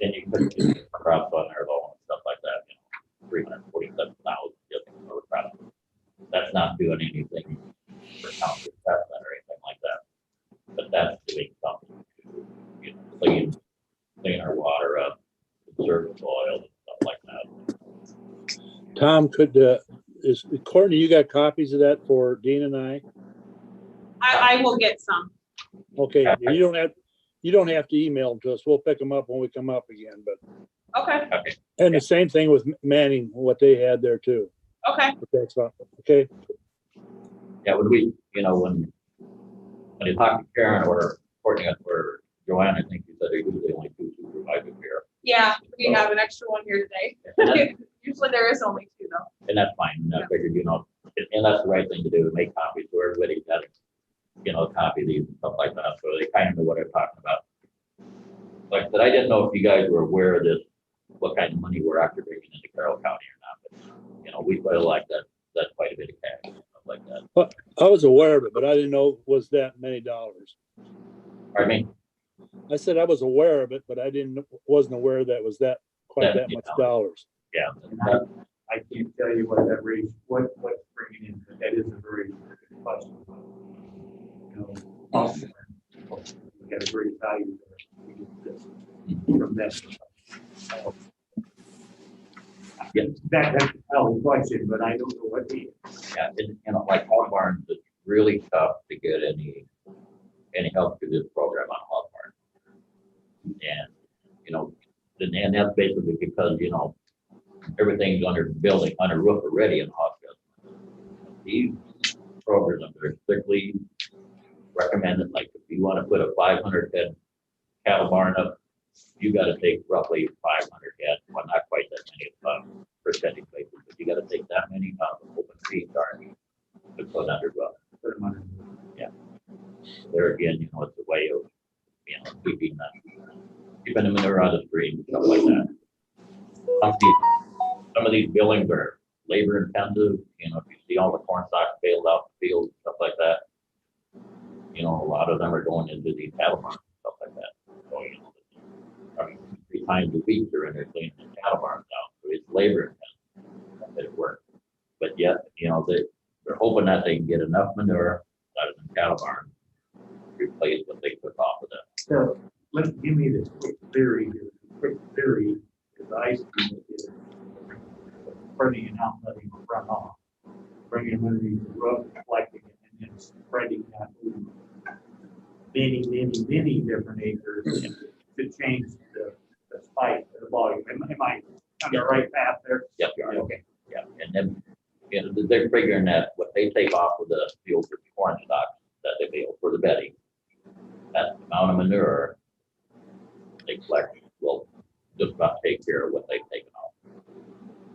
Then you could get crops on their loan and stuff like that, you know, 347,000 just for a product. That's not doing anything for county assessment or anything like that. But that's doing something to, you know, clean our water up, conserve soil and stuff like that. Tom, is Courtney, you got copies of that for Dean and I? I will get some. Okay, you don't have to email them to us. We'll pick them up when we come up again, but, Okay, and the same thing with Manning, what they had there too. okay. But that's fine. Okay, Yeah, when we, you know, when you talk to Karen or Courtney or Joanne, I think you said there's usually only 2 supervisors here. Yeah, we have an extra one here And today. Usually there is only 2 though. that's fine. And I figured, you know, and that's the right thing to do, to make copies so everybody got, you know, copy these and stuff like that. So they kind of know what I'm talking about. Like I said, I didn't know if you guys were aware of this, what kind of money we're actually bringing into Carroll County or not. But, you know, we feel like that's quite a bit of cash and stuff like that. I was aware of it, but I didn't know it was that many dollars. Pardon me? I said I was aware of it, but I wasn't aware that it was quite that much dollars. Yeah. I can't tell you what that raise, what's bringing in, but that is a very good question. You know, we got a great value there. We get this from that. Yeah. That's a valid question, but I don't know what the. Yeah, and, you know, like hog barns, it's really tough to get any help through this program on hog barns. And, you know, and that's basically because, you know, everything's under roof already in hospitals. These programs are strictly recommended, like if you want to put a 500 head cattle barn up, you got to take roughly 500 head, well, not quite that many percentage basis, but you got to take that many out of open feed charge to put under roof. Yeah. There again, you know, it's a way of, you know, keeping the manure out of the stream and stuff like that. Some of these buildings are labor intensive, you know, if you see all the corn stalks baled out the field, stuff like that. You know, a lot of them are going into these cattle barns, stuff like that. So, you know, I mean, 3 times a week they're in there cleaning the cattle barns out. So it's labor intensive that it works. But yet, you know, they're hoping that they can get enough manure out of the cattle barns to replace what they took off of them. So give me this quick theory here. Quick theory is I see it is spreading it out, letting it run off, bringing it underneath the roof, collecting it, and then spreading that over many different acres to change the spike, the volume. Am I on the right path there? Yep, you are, okay, yeah, and then, you know, they're figuring that what they take off of the field for corn stalks that they bale for the bedding, that amount of manure they collect will just about take care of what they've taken off.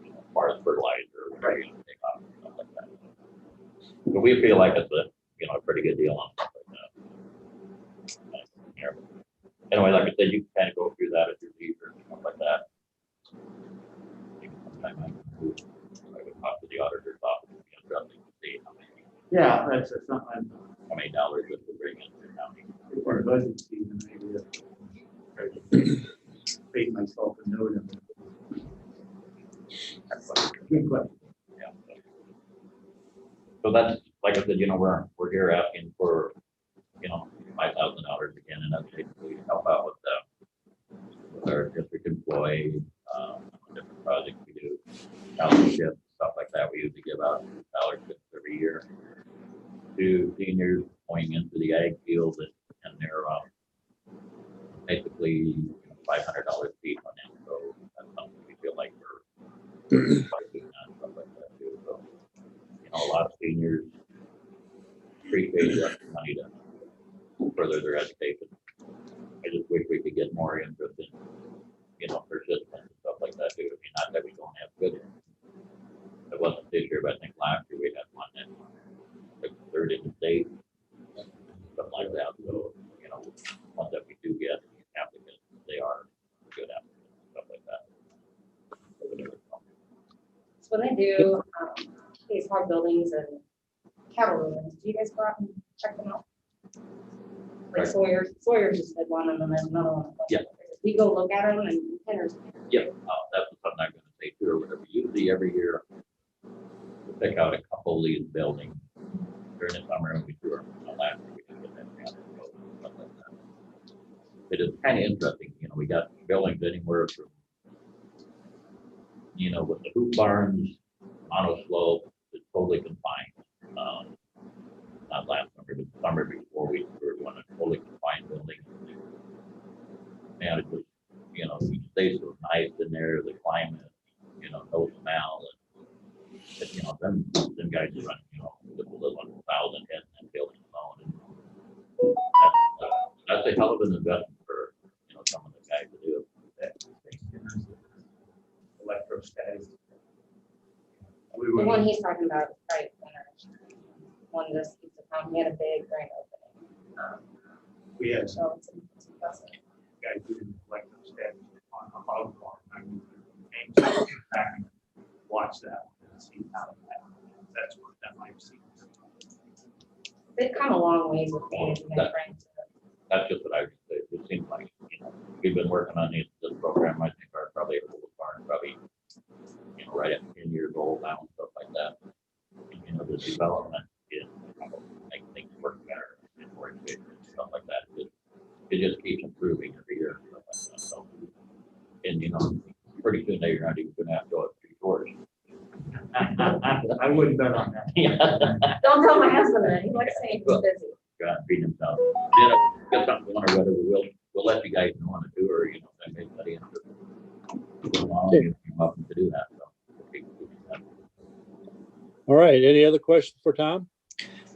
You know, as far as fertilizer, whatever you take off, stuff like that. So we feel like it's a, you know, a pretty good deal on stuff like that. Yeah. Anyway, like I said, you can kind of go through that at your leisure and stuff like that. Maybe sometime I would talk to the auditor's office, you know, to see Yeah, that's something. how many dollars it would bring in for the county. For budget season, maybe I paid myself a note of it. That's fine. Good question. Yeah. So that's, like I said, you know, we're here asking for, you know, $5,000 again, and that's basically to help out with our district employee, different projects we do, scholarships, stuff like that. We usually give out scholarships every year to seniors going into the ag field, and they're basically $500 feet on them. So that's something we feel like we're doing that, stuff like that too. So, you know, a lot of seniors appreciate the money to further their education. I just wish we could get more interest in, you know, participants and stuff like that too. I mean, not that we don't have good. It wasn't this year, but I think last year we had one that took 3rd in the state, something like that. So, you know, ones that we do get applicants, they are good applicants, stuff like that. So when they do these hog buildings and cattle ruins, do you guys go out and check them out? Like Sawyer just had one and then there's another one. Yeah. We go look at them and Kenner's. Yep, that's something I'm gonna say too, or whatever. Usually every year, we pick out a couple of these buildings during the summer and we do our last year. We can get that down and go, stuff like that. It is kind of interesting, you know, we got buildings anywhere from, you know, with the hoop barns on a slope, it's totally confined. Not last summer, but the summer before, we were doing a totally confined building. Man, it was, you know, each day so nice in there, the climate, you know, no smell. And, you know, them guys are running, you know, with a little 1,000 heads in that building alone. And that's a hell of an investment for, you know, some of the guys to do that. Electrostatic. We The would, one he's talking about is right center. One this keeps it from, he had a big grand opening. we had some So it's impressive. guys doing electrostatic on a hog farm. I mean, came back and watch that and see how that's what that I've seen. They've come a long ways with managing and trying to. That's just what I would say. It seems like, you know, we've been working on this program, I think, are probably a little far, probably, you know, right at 10 years old now and stuff like that. And, you know, the development is, you know, make things work better and more efficient and stuff like that. It just keeps improving every year. And stuff like that. So, and, you know, pretty soon you're not even gonna have to go up 3 doors. I wouldn't bet on that. Yeah. Don't tell my husband that, he likes saying he's busy. God, feed himself. You know, get something going or whatever, we'll let you guys know what to do, or, you know, if anybody interested. Come along, you're welcome to do that. So. All right. Any other questions for Tom?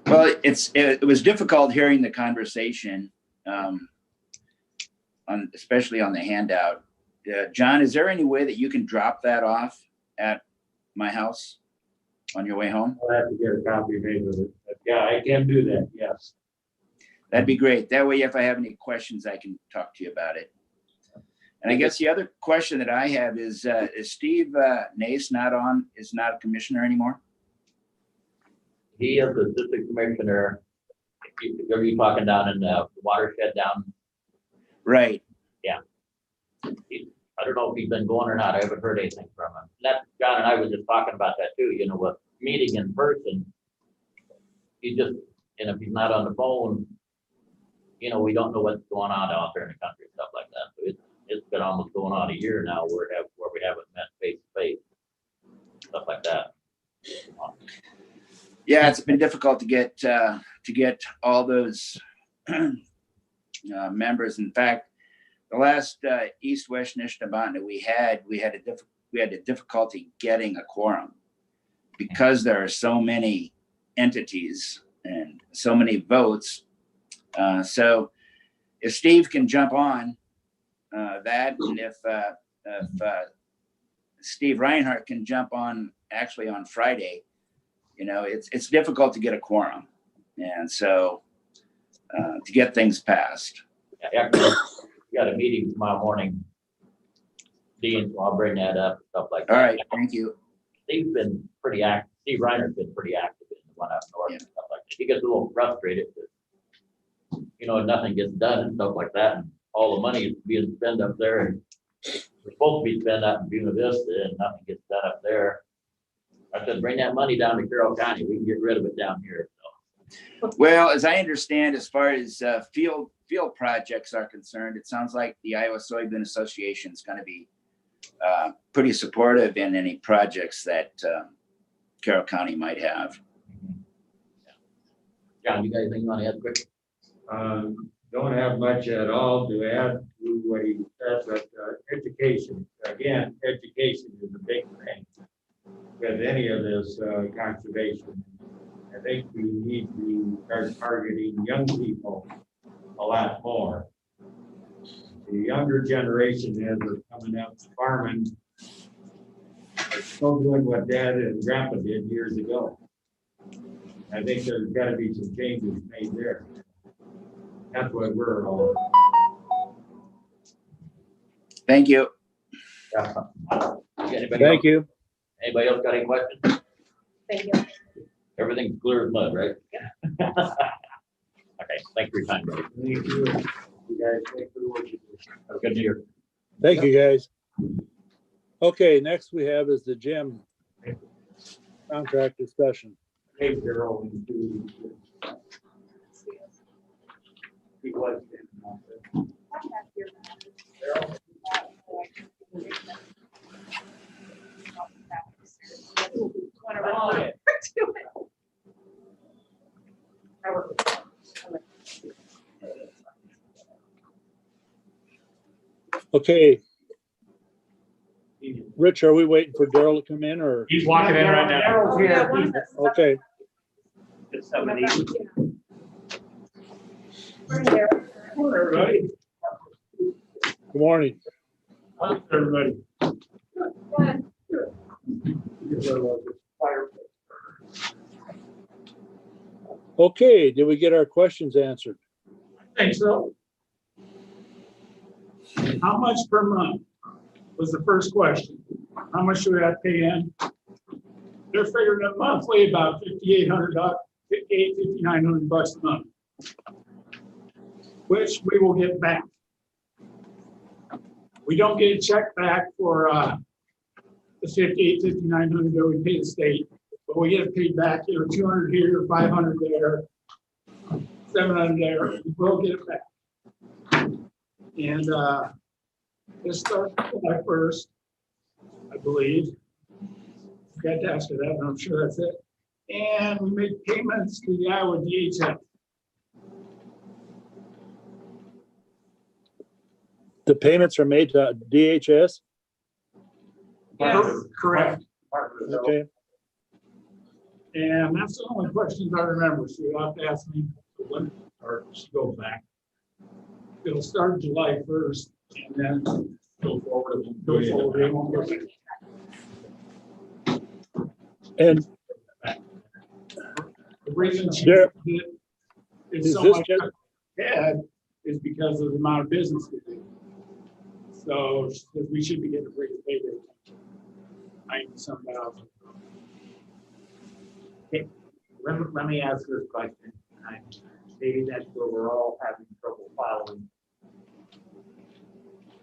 Well, it was difficult hearing the conversation, especially on the handout. John, is there any way that you can drop that off at my house on your way home? I'll have to get a copy made of it. But yeah, I can do that, yes. That'd be great. That way, if I have any questions, I can talk to you about it. And I guess the other question that I have is Steve Nace not a commissioner anymore? He is the district commissioner. Are you talking down in the watershed down? Right. I don't know if he's been going or not. I haven't heard anything from him. That John and I was just talking about that too, you know, with meeting in person. He just, and if he's not on the phone, you know, we don't know what's going on out there in the country and stuff like that. So it's been almost going on a year now where we haven't met face to face, stuff like that. Yeah, it's been difficult to get all those members. In fact, the last East-West Nishnabont that we had a difficulty getting a quorum because there are so many entities and so many votes. So if Steve can jump on that, and if Steve Reinhardt can jump on actually on Friday, you know, it's difficult to get a quorum, and so to get things passed. Yeah, we got a meeting tomorrow morning, Dean, so I'll bring that up, stuff like that. All right, thank you. Steve's been pretty active. Steve Reiner's been pretty active in the one up north and stuff like that. He gets a little frustrated because, you know, nothing gets done and stuff like that. And all the money is being spent up there, and we're supposed to be spent out in Buena Vista, and nothing gets done up there. I said, bring that money down to Carroll County. We can get rid of it down here. So. Well, as I understand, as far as field projects are concerned, it sounds like the Iowa Soybean Association is going to be pretty supportive in any projects that Carroll County might have. John, you got anything you want to add quick? Don't have much at all to add to what he said, but education, again, education is a big thing with any of this conservation. I think we need to start targeting young people a lot more. The younger generation as they're coming up farming, are still doing what Dad and Grandpa did years ago. I think there's got to be some changes made there. That's what we're all. Thank you. Yeah. Thank you. Anybody else got any questions? Thank you. Everything's clear as mud, right? Yeah. I Okay, thanks for your time, guys. Thank you. You guys, thank you for the work you do. Have a good year. Thank you, guys. Okay, next we have is the gym contract discussion. Hey, Carroll, and to- he was in. Okay, Rich, are we waiting for Daryl to come in or? He's walking in right now. Daryl's Oh, yeah, here. one of the- Okay, It's some of these. We're there. Hello, everybody. good morning. How's everybody? Good. Okay, did we get our questions answered? I think so. How much per month was the first question. How much do we have to pay in? They're figuring it monthly about $5,800, $5,900 a month, which we will get back. We don't get a check back for the $5,800, $5,900 that we pay the state, but we get it paid back, 200 here, 500 there, 700 there, we will get it back. And this starts July 1st, I believe. Got to ask her that, and I'm sure that's it. And we make payments to the Iowa DHS. The payments are made to DHS? Yes, correct. Okay, And that's the only questions I remember. So you'll have to ask me when, or she goes back. It'll start July 1st and then go forward. It won't go back. and The reason she There- did is is so this much just- ahead is because of the amount of business we do. So she said we should be getting a pretty pay rate. 90-some thousand. Let me ask this question. Maybe that's where we're all having trouble following.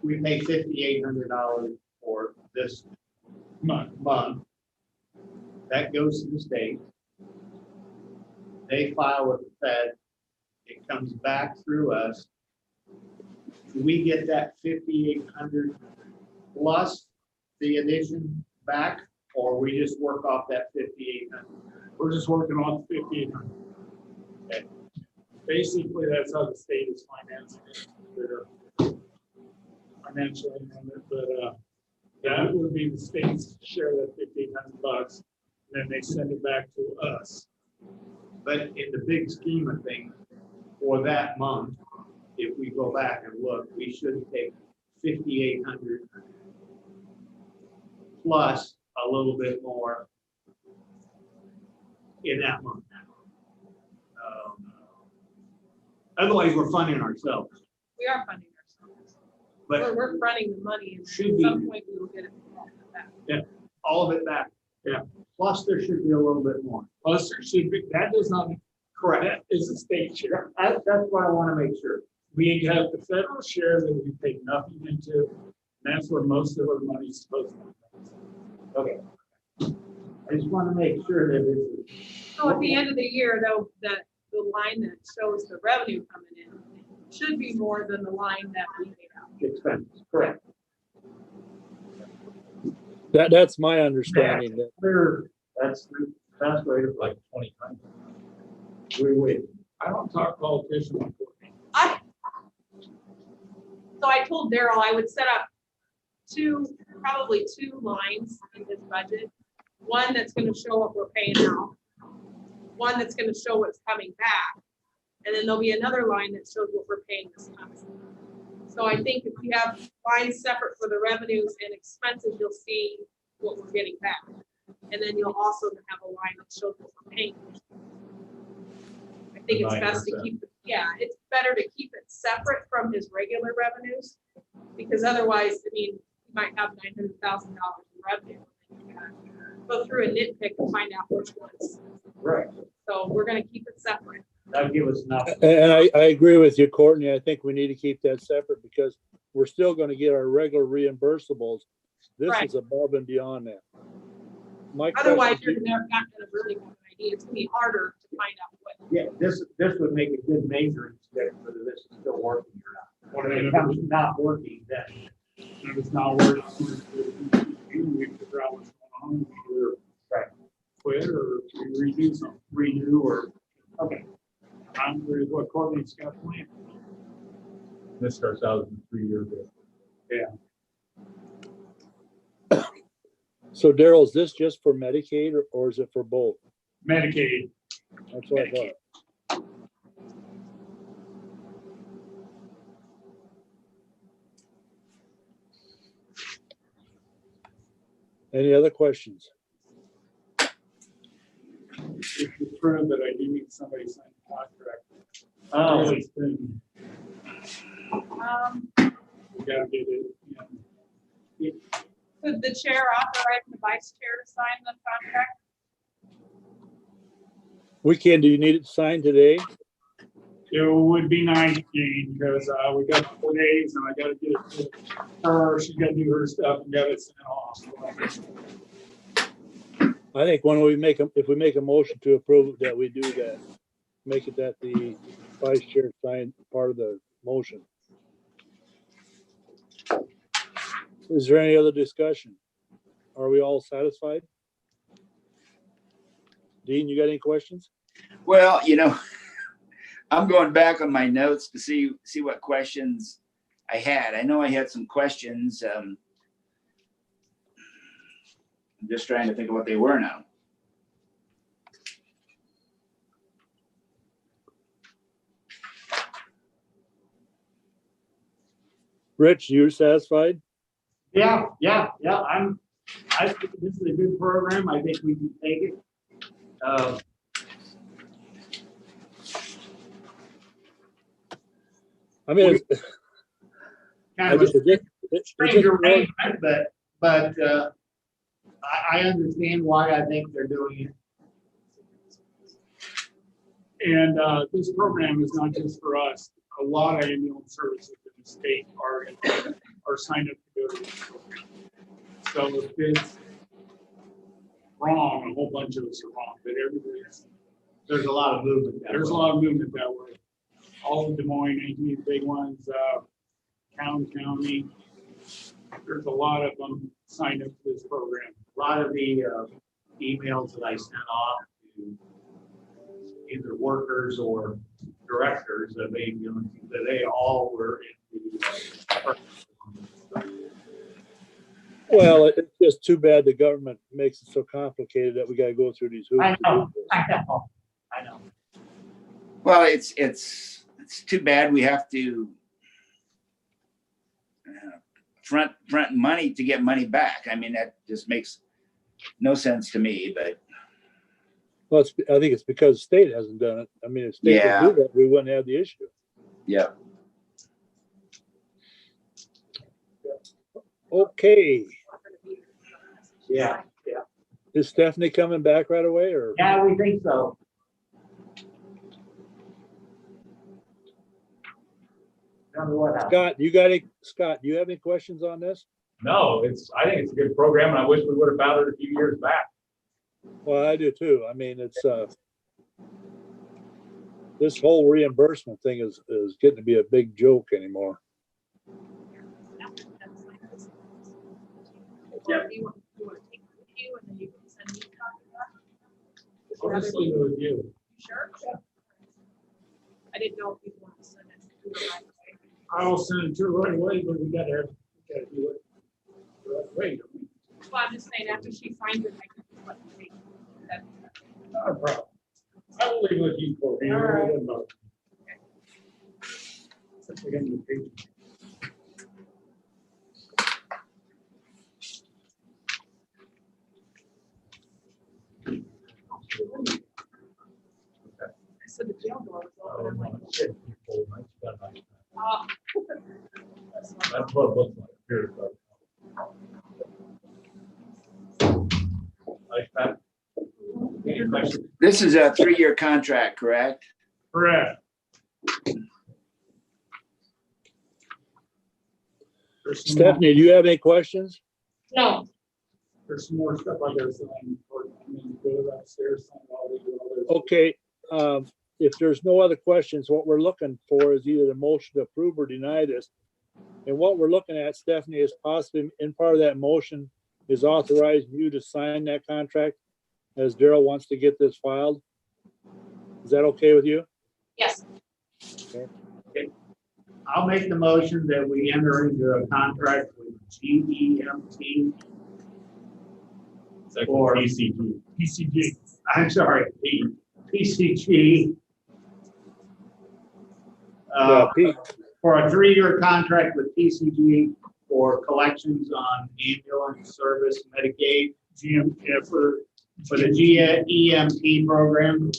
We pay $5,800 for this month. That goes to the state. They file with the Fed. It comes back through us. Do we get that 5,800 plus the addition back, or we just work off that 5,800? We're just working on 5,800. Okay. Basically, that's how the state is financing it. They're financially, but that would be the state's share of that $5,800. And then they send it back to us. But in the big scheme of things, for that month, if we go back and look, we should take 5,800 plus a little bit more in that month. Otherwise, we're funding ourselves, We are funding ourselves. but We're fronting the money and Should at some be. point we will get it back. all of it back. Yeah. Plus, there should be a little bit more. Plus, there should be, that does not, correct, that is the state share. That's what I want to make sure. We have the federal share that we pay nothing into, and that's where most of our money is supposed to be. Okay. I just want to make sure that it's. So at the end of the year, though, that the line that shows the revenue coming in should be more than the line that we paid out. Expenses, correct. that's my understanding. That That's the best way to play. 20 times. We. I don't talk politicians. So I told Daryl I would set up probably two lines in his budget. One that's gonna show what we're paying now. One that's gonna show what's coming back. And then there'll be another line that shows what we're paying this time. So I think if you have lines separate for the revenues and expenses, you'll see what we're getting back. And then you'll also have a line that shows what we're paying. I think it's best to 9%. keep, it's better to keep it separate from his regular revenues. Because otherwise, I mean, you might have $900,000 in revenue. You gotta go through a nitpick and find out which ones. Right. So we're gonna keep it separate. That'd give us enough. And I agree with you, Courtney. I think we need to keep that separate because we're still gonna get our regular reimbursables. This Right. is above and beyond that. My Otherwise, question, you're never not gonna really have an idea. It's gonna be harder to find out what. Yeah, this would make a good measuring stick whether this is still working or not. When it becomes not working, then If it's not working, we figure out what's going on, we either Right. quit or we redo something. renew or, okay. I'm agree with what Courtney's got planned. This starts out as a 3-year bid. so Daryl, is this just for Medicaid or is it for both? Medicaid, That's what I thought. Any other questions? if you prove that I do need somebody to sign the contract. Oh, Really soon, we gotta get it, you know. Could the chair authorize the vice chair to sign the contract? We can, do you need it signed today? It would be nice, Gene, because we got 4 days and I gotta get it to her, she's gotta do her stuff and get it sent off. I think when we make if we make a motion to approve it, that we do that, make it that the vice chair sign part of the motion. Is there any other discussion? Are we all satisfied? Dean, you got any questions? Well, I'm going back on my notes to see what questions I had. I know I had some questions. I'm just trying to think of what they were now. Rich, you satisfied? yeah. I think this is a good program. I think we can take it. I mean, it's, Kind of a it's strange just- arrangement, but I understand why I think they're doing it. And this program is not just for us. A lot of ambulance services in the state are signed up to go to this program. So if it's wrong, a whole bunch of us are wrong, but everybody's, There's a lot of movement. there's a lot of movement that way. All of Des Moines, any of these big ones, County, there's a lot of them signed up for this program. A lot of the emails that I sent off to either workers or directors of ambulances, that they all were in the. Well, it's just too bad the government makes it so complicated that we gotta go through these hoops. I to do know, this. I know. Well, it's too bad we have to front money to get money back. I mean, that just makes no sense to me, but Well, I think it's because the state hasn't done it. I mean, if state Yeah. would do that, we wouldn't have the issue. yeah. Okay, Yeah, is Stephanie coming back right away or? yeah, we think so. Tell me what happened. Scott, do you have any questions on this? No, I think it's a good program and I wish we would have found it a few years back. Well, I do too. I mean, it's, this whole reimbursement thing is getting to be a big joke anymore. Or do you want to take it with you and then you can send me a copy back? I'll just leave it with you. You sure? I didn't know if you wanted to send it to her right away. I'll send it to her right away, but we gotta do it. Wait, Well, I'm just saying, after she signs it, I can just let you take that. not a problem. I will leave it with you, Courtney. All right. Since we're getting the page. I said the jail door was open. I'm like, That's oh. what it looks like. Here, Like that. Any questions? This is a 3-year contract, correct? Correct. There's some more- Stephanie, do you have any questions? No, There's some more stuff I gotta sign. Go upstairs, sign all these others. Okay, if there's no other questions, what we're looking for is either the motion to approve or deny this. And what we're looking at, Stephanie, is possibly in part of that motion is authorizing you to sign that contract as Daryl wants to get this filed. Is that okay with you? Yes, I'll make the motion that we enter into a contract with GEMT. Or PCG. PCG. I'm sorry, PCG. Pete, For a 3-year contract with PCG for collections on ambulance service, Medicaid, Yeah, for the GEMT program.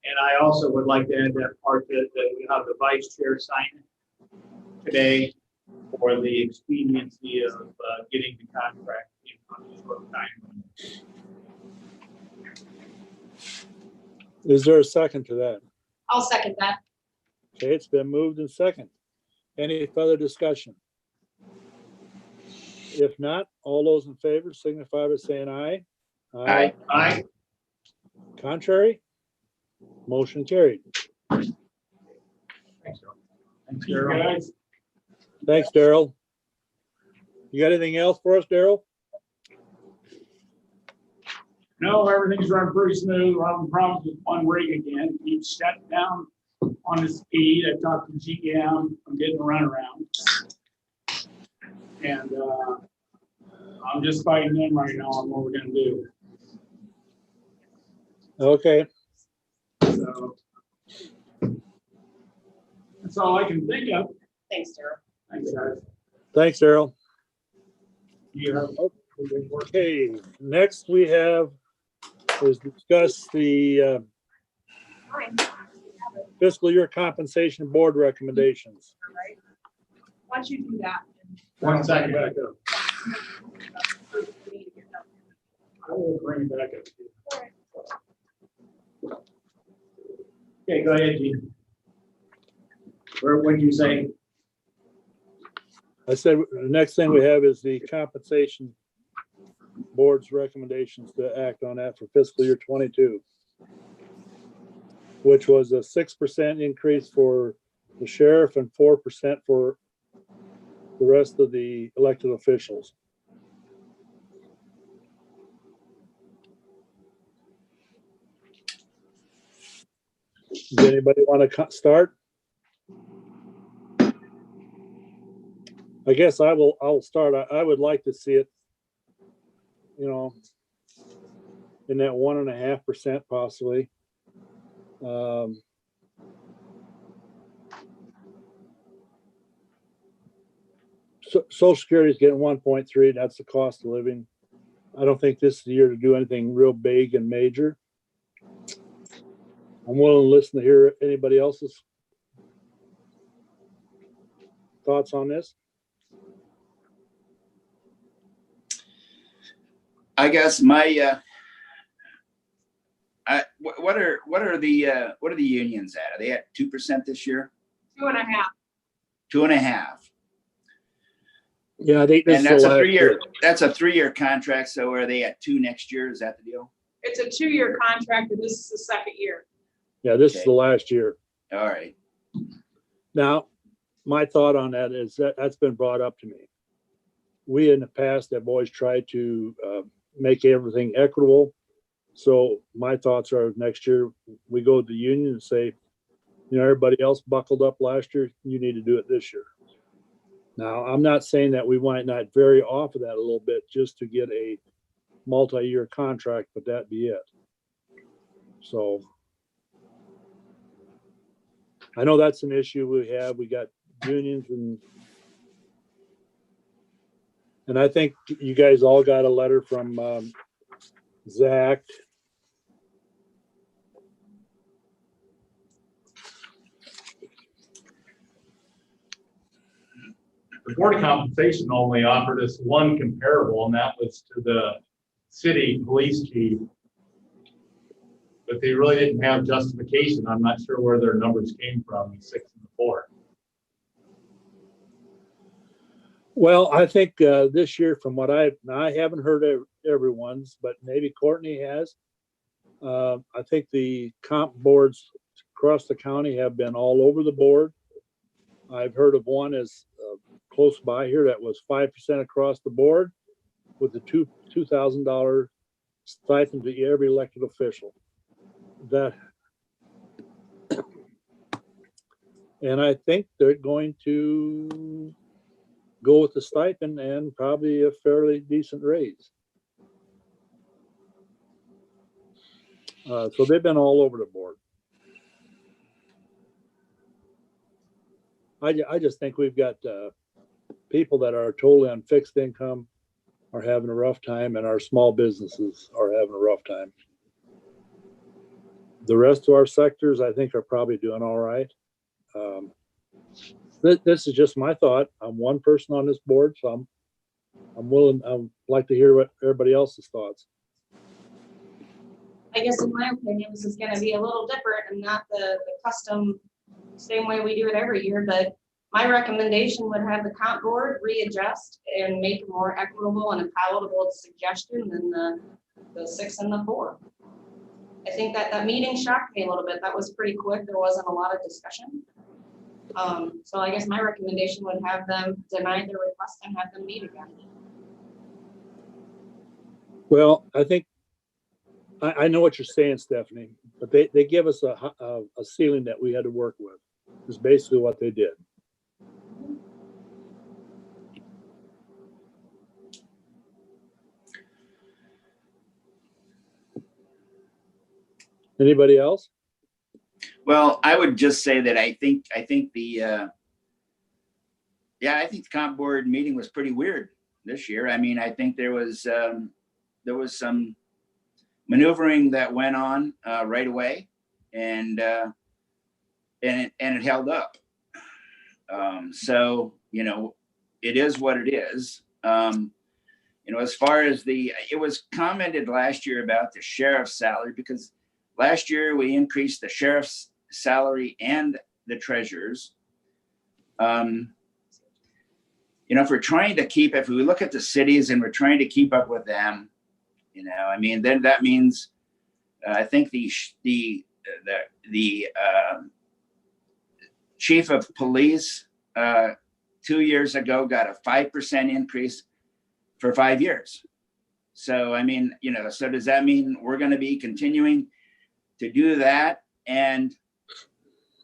And I also would like to add that part that we have the vice chair sign it today for the expediency of getting the contract in on a short time. is there a second to that? I'll second that. Okay, it's been moved and second. Any further discussion? If not, all those in favor signify by saying aye. Aye. Aye. Contrary? Motion carried. Thanks, you Daryl. guys. Thanks, Daryl. You got anything else for us, Daryl? No, everything's running pretty smooth. We're having problems with one rig again. Keeps shutting down on the speed. I talked to GM. I'm getting a runaround. And I'm just fighting in right now on what we're gonna do. Okay, So that's all I can think of. Thanks, Daryl. Thanks, guys. thanks, Daryl. You have. Okay, next we have is discuss the Fine. fiscal year compensation board recommendations. All right. Why don't you do that? 1 second. Back up. I will bring it back up. Okay, go ahead, Gene. What did you say? I said, the next thing we have is the compensation board's recommendations to act on that for fiscal year 22, which was a 6% increase for the sheriff and 4% for the rest of the elected officials. Does anybody want to start? I guess I'll start. I would like to see it, you know, in that 1.5% possibly. Social Security is getting 1.3. That's the cost of living. I don't think this is the year to do anything real big and major. I'm willing to listen to hear anybody else's thoughts on this. I guess my, what are the unions at? Are they at 2% this year? 2.5. 2.5. Yeah, I think this And is that's the a last 3-year, year. that's a 3-year contract. So are they at 2 next year? Is that the deal? It's a 2-year contract, and this is the second year. Yeah, this is Okay. the last year. All right. Now, my thought on that is that's been brought up to me. We in the past have always tried to make everything equitable. So my thoughts are next year we go to the union and say, you know, everybody else buckled up last year, you need to do it this year. Now, I'm not saying that we might not vary off of that a little bit just to get a multi-year contract, but that be it. So I know that's an issue we have. We got unions and I think you guys all got a letter from Zach. The Board of Compensation only offered us one comparable, and that was to the city police chief. But they really didn't have justification. I'm not sure where their numbers came from, the 6 and the 4. Well, I think this year, from what I haven't heard everyone's, but maybe Courtney has. I think the comp boards across the county have been all over the board. I've heard of one as close by here that was 5% across the board with the $2,000 stipend to every elected official. And I think they're going to go with the stipend and probably a fairly decent raise. So they've been all over the board. I just think we've got people that are totally on fixed income are having a rough time, and our small businesses are having a rough time. The rest of our sectors, I think, are probably doing all right. This is just my thought. I'm one person on this board, so I'd like to hear what everybody else's thoughts. I guess in my opinion, this is gonna be a little different and not the custom, same way we do it every year, but my recommendation would have the comp board readjust and make a more equitable and a palatable suggestion than the 6 and the 4. I think that meeting shocked me a little bit. That was pretty quick. There wasn't a lot of discussion. So I guess my recommendation would have them deny their request and have them meet again. Well, I think I know what you're saying, Stephanie, but they give us a ceiling that we had to work with. Is basically what they did. Anybody else? Well, I would just say that I think the comp board meeting was pretty weird this year. I mean, I think there was some maneuvering that went on right away, and it held up. So, you know, it is what it is. You know, as far as it was commented last year about the sheriff's salary, because last year we increased the sheriff's salary and the treasurer's. You know, if we look at the cities and we're trying to keep up with them, you know, I mean, then that means I think the chief of police 2 years ago got a 5% increase for 5 years. So, I mean, you know, so does that mean we're going to be continuing to do that and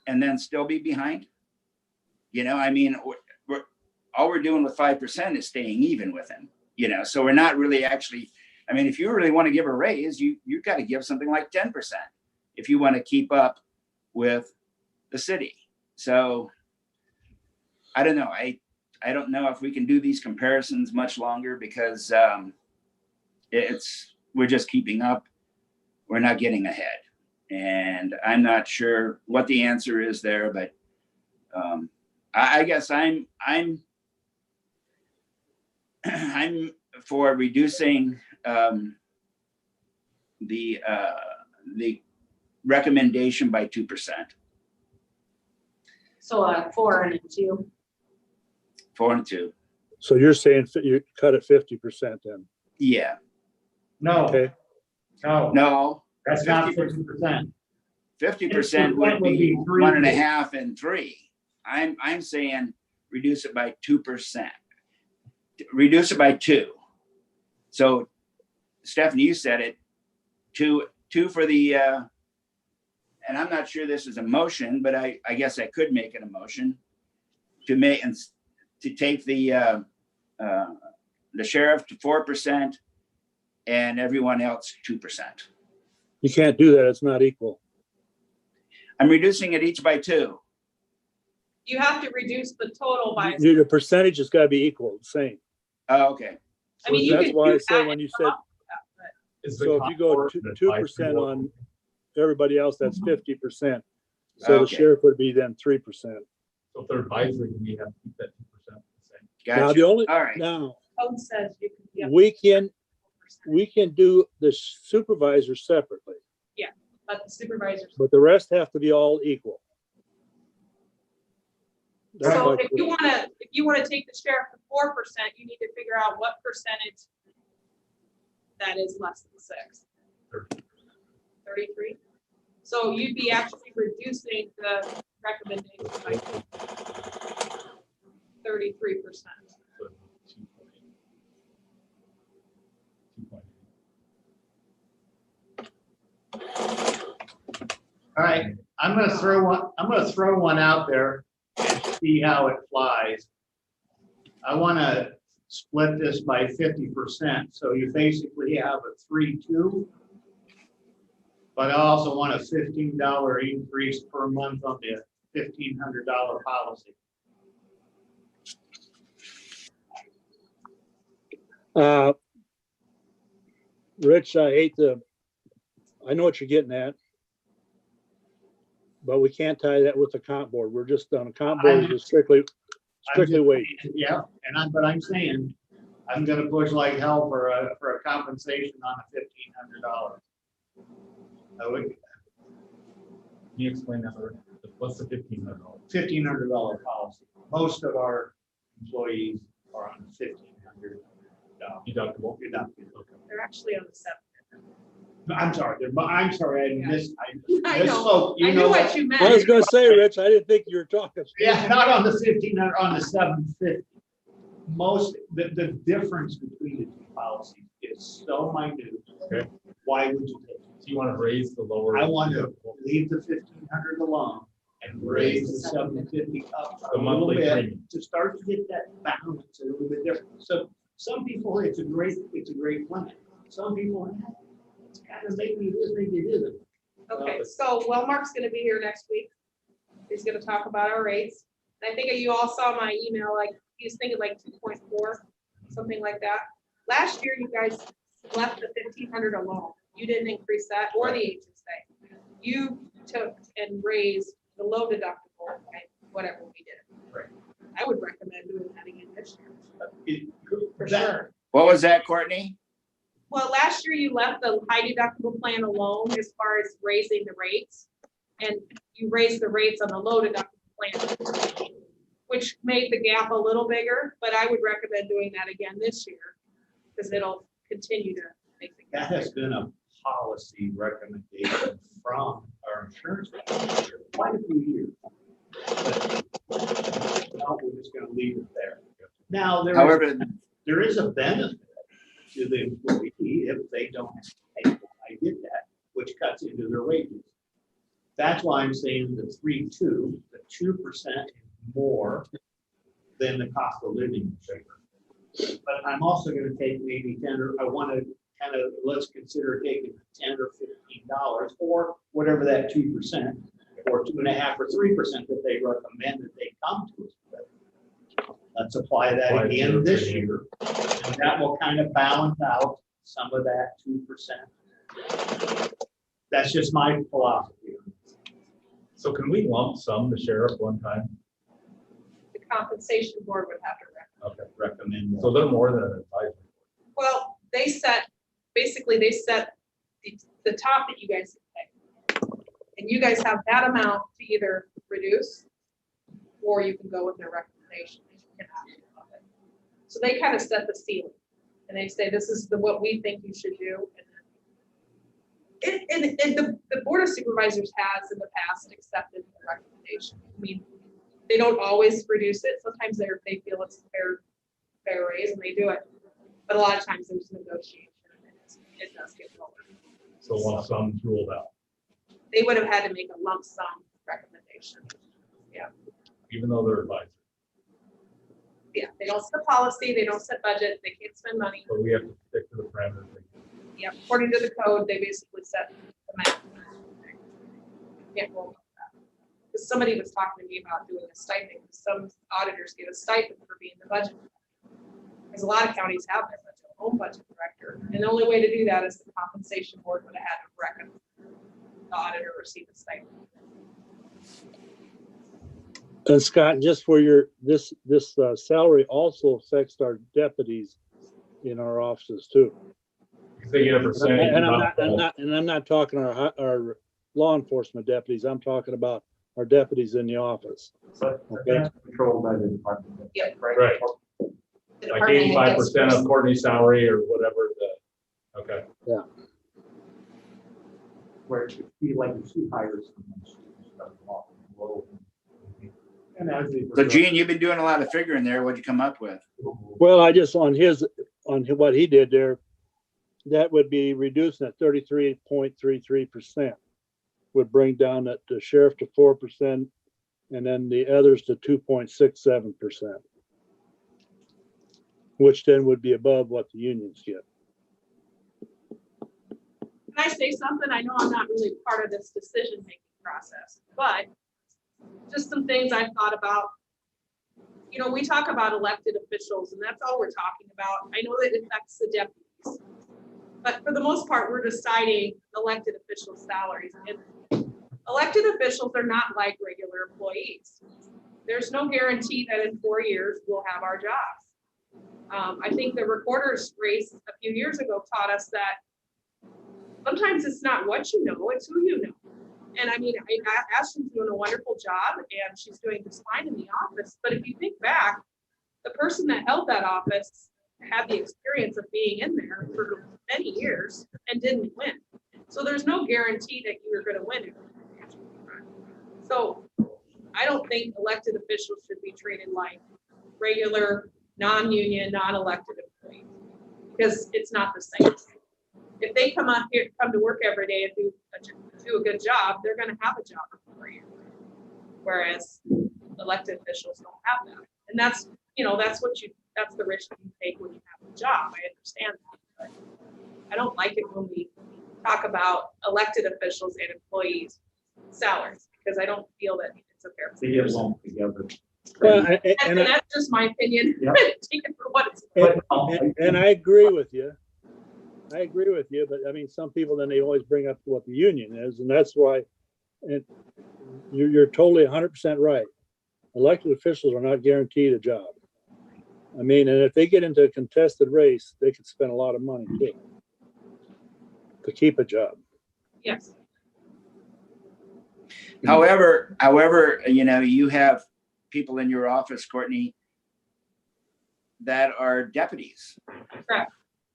then still be behind? You know, I mean, all we're doing with 5% is staying even with them, you know, so we're not really actually, I mean, if you really want to give a raise, you've got to give something like 10% if you want to keep up with the city. So I don't know. I don't know if we can do these comparisons much longer because we're just keeping up. We're not getting ahead. And I'm not sure what the answer is there, but I guess I'm for reducing the recommendation by 2%. So 4 and a 2. 4 and 2. So you're saying you cut it 50% then? Yeah. No, Okay. No. that's not 50%. 50% would be 1.5 and 3. I'm saying reduce it by 2%. Reduce it by 2. So, Stephanie, you said it. 2 for the. And I'm not sure this is a motion, but I guess I could make it a motion to take the sheriff to 4% and everyone else 2%. You can't do that. It's not equal. I'm reducing it each by 2. You have to reduce the total by. The percentage has got to be equal, same. Oh, okay. I mean, you That's can why I do said that when you and said, up that, so if you go 2% on everybody else, that's 50%. So the Okay. sheriff would be then 3%. So if they're advisory, we have to keep that 2% the same. Now, Gotcha. the only, All right. now, code says you can be up we can do the supervisor separately. Yeah. but the supervisors. but the rest have to be all equal. That's So like- if you wanna take the sheriff to 4%, you need to figure out what percentage that is less than 6. 33. So you'd be actually reducing the recommendation by 33%. All right, I'm gonna throw one out there and see how it flies. I wanna split this by 50%, so you basically have a 3-2. But I also want a $15 increase per month on the $1,500 policy. Rich, I know what you're getting at. But we can't tie that with the comp board. We're just on a comp board, is just strictly wage. Yeah, but I'm saying, I'm gonna push like hell for a compensation on a $1,500. Can you explain that? What's the $1,500? $1,500 policy. Most of our employees are on $1,500 Deductible? deductible. They're actually on the 7. I'm sorry, I missed. I know, misspoke. I knew what you I was meant. gonna say, Rich, I didn't think you were talking. Yeah, not on the 1,500, on the 750. The difference between the two policies is so minute. Okay. Why would you take it? So you want to raise the lower? I want to leave the 1,500 alone and raise the 750 up a The little monthly bit premium. to start to get that balance a little bit different. So some people, it's a great plan. Some people, it's kind of make me this, make me do that. Okay, so Wellmark's gonna be here next week. He's gonna talk about our rates. And I think you all saw my email, like, he was thinking like 2.4, something like that. Last year, you guys left the 1,500 alone. You didn't increase that or the HSA. You took and raised the low deductible, and whatever we did. Right. I would recommend doing that again this year, for That- sure. What was that, Courtney? Well, last year you left the high deductible plan alone as far as raising the rates. And you raised the rates on the low deductible plan, which made the gap a little bigger, but I would recommend doing that again this year because it'll continue to make the That gap. has been a policy recommendation from our insurance company for quite a few years. But now we're just gonna leave it there. Now, However, there is a benefit to the employee if they don't pay. I get that, which cuts into their wages. That's why I'm saying the 3.2, the 2% more than the cost of living figure. But I'm also gonna take maybe 10, or I wanna kind of, let's consider taking $10 or $15 or whatever that 2% or 2.5 or 3% that they recommend that they come to us with. Let's apply that again this year. And that will kind of balance out some of that 2%. That's just my philosophy. So can we lump sum the sheriff one time? The compensation board would have to recommend. Okay. Recommend. So they're more than an advisor. Well, they set the top that you guys can pay. And you guys have that amount to either reduce or you can go with their recommendation. So they kind of set the ceiling and they say, this is what we think you should do. And the Board of Supervisors has in the past accepted the recommendation. I mean, they don't always reduce it. Sometimes they feel it's a fair raise and they do it. But a lot of times there's negotiation and it does get lower. So lump sum ruled out, They would have had to make a lump sum recommendation. even though they're advisors. Yeah, they don't set policy, they don't set budget, they can't spend money. But we have to stick to the parameters. Yeah, according to the code, they basically set the max. Can't roll with that. Because somebody was talking to me about doing a stipend, some auditors get a stipend for being the budget. Because a lot of counties have their own budget director, and the only way to do that is the compensation board would have had to recommend the auditor receive a stipend. And Scott, just for this salary also affects our deputies in our offices too. If they get a percentage. And I'm not talking our law enforcement deputies. I'm talking about our deputies in the office. But Okay. that's controlled by the department. Yep. Right. The Like department head gets 85% of first. Courtney's salary or whatever the, okay. Where if she, like, if she hires someone, she starts off low. And as they. So Gene, you've been doing a lot of figuring there. What'd you come up with? Well, I just, on what he did there, that would be reducing at 33.33%. Would bring down the sheriff to 4% and then the others to 2.67%. Which then would be above what the unions get. Can I say something? I know I'm not really part of this decision-making process, but just some things I've thought about. You know, we talk about elected officials and that's all we're talking about. I know that it affects the deputies. But for the most part, we're deciding elected official salaries. And elected officials are not like regular employees. There's no guarantee that in 4 years we'll have our jobs. I think the recorder's race a few years ago taught us that sometimes it's not what you know, it's who you know. And I mean, Ashton's doing a wonderful job and she's doing just fine in the office. But if you think back, the person that held that office had the experience of being in there for many years and didn't win. So there's no guarantee that you're going to win it. So I don't think elected officials should be treated like regular, non-union, non-elected employees because it's not the same. If they come to work every day and do a good job, they're going to have a job for you. Whereas elected officials don't have that. And that's, you know, that's the risk you take when you have a job. I understand that, but I don't like it when we talk about elected officials and employees' salaries because I don't feel that it's a fair They get comparison. lumped together. Well, And that's just my opinion. Yeah. Take it for what it's and I agree with you. I agree with you, but I mean, some people then they always bring up what the union is, and that's why. And you're totally 100% right. Elected officials are not guaranteed a job. I mean, and if they get into a contested race, they could spend a lot of money too to keep a job. Yes. However, you know, you have people in your office, Courtney, that are deputies. Correct.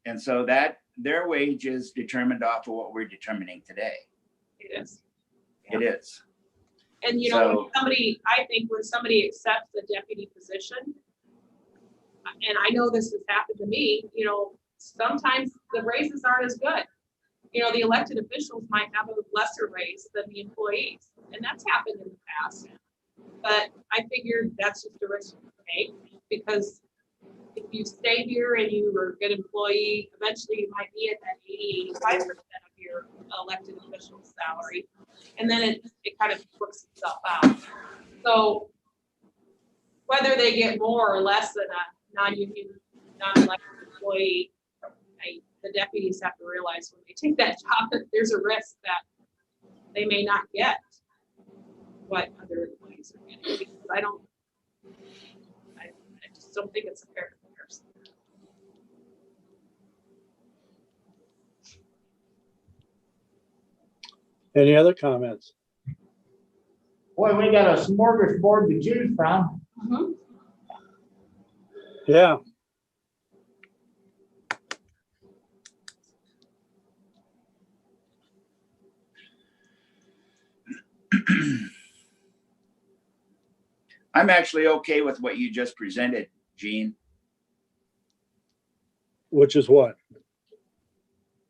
And so that their wage is determined off of what we're determining today. It is. It is. And you know, when So- I think when somebody accepts the deputy position, and I know this has happened to me, you know, sometimes the raises aren't as good. You know, the elected officials might have a lesser raise than the employees, and that's happened in the past. But I figured that's just a risk to take because if you stay here and you were a good employee, eventually you might be at that 80-85% of your elected official's salary. And then it kind of works itself out. So whether they get more or less than a non-union, non-elected employee, the deputies have to realize when they take that job that there's a risk that they may not get what other employees are getting. Because I just don't think it's a fair comparison. Any other comments? Boy, we got a smorgasbord to choose from. Mhm. Yeah. I'm actually okay with what you just presented, Gene. Which is what?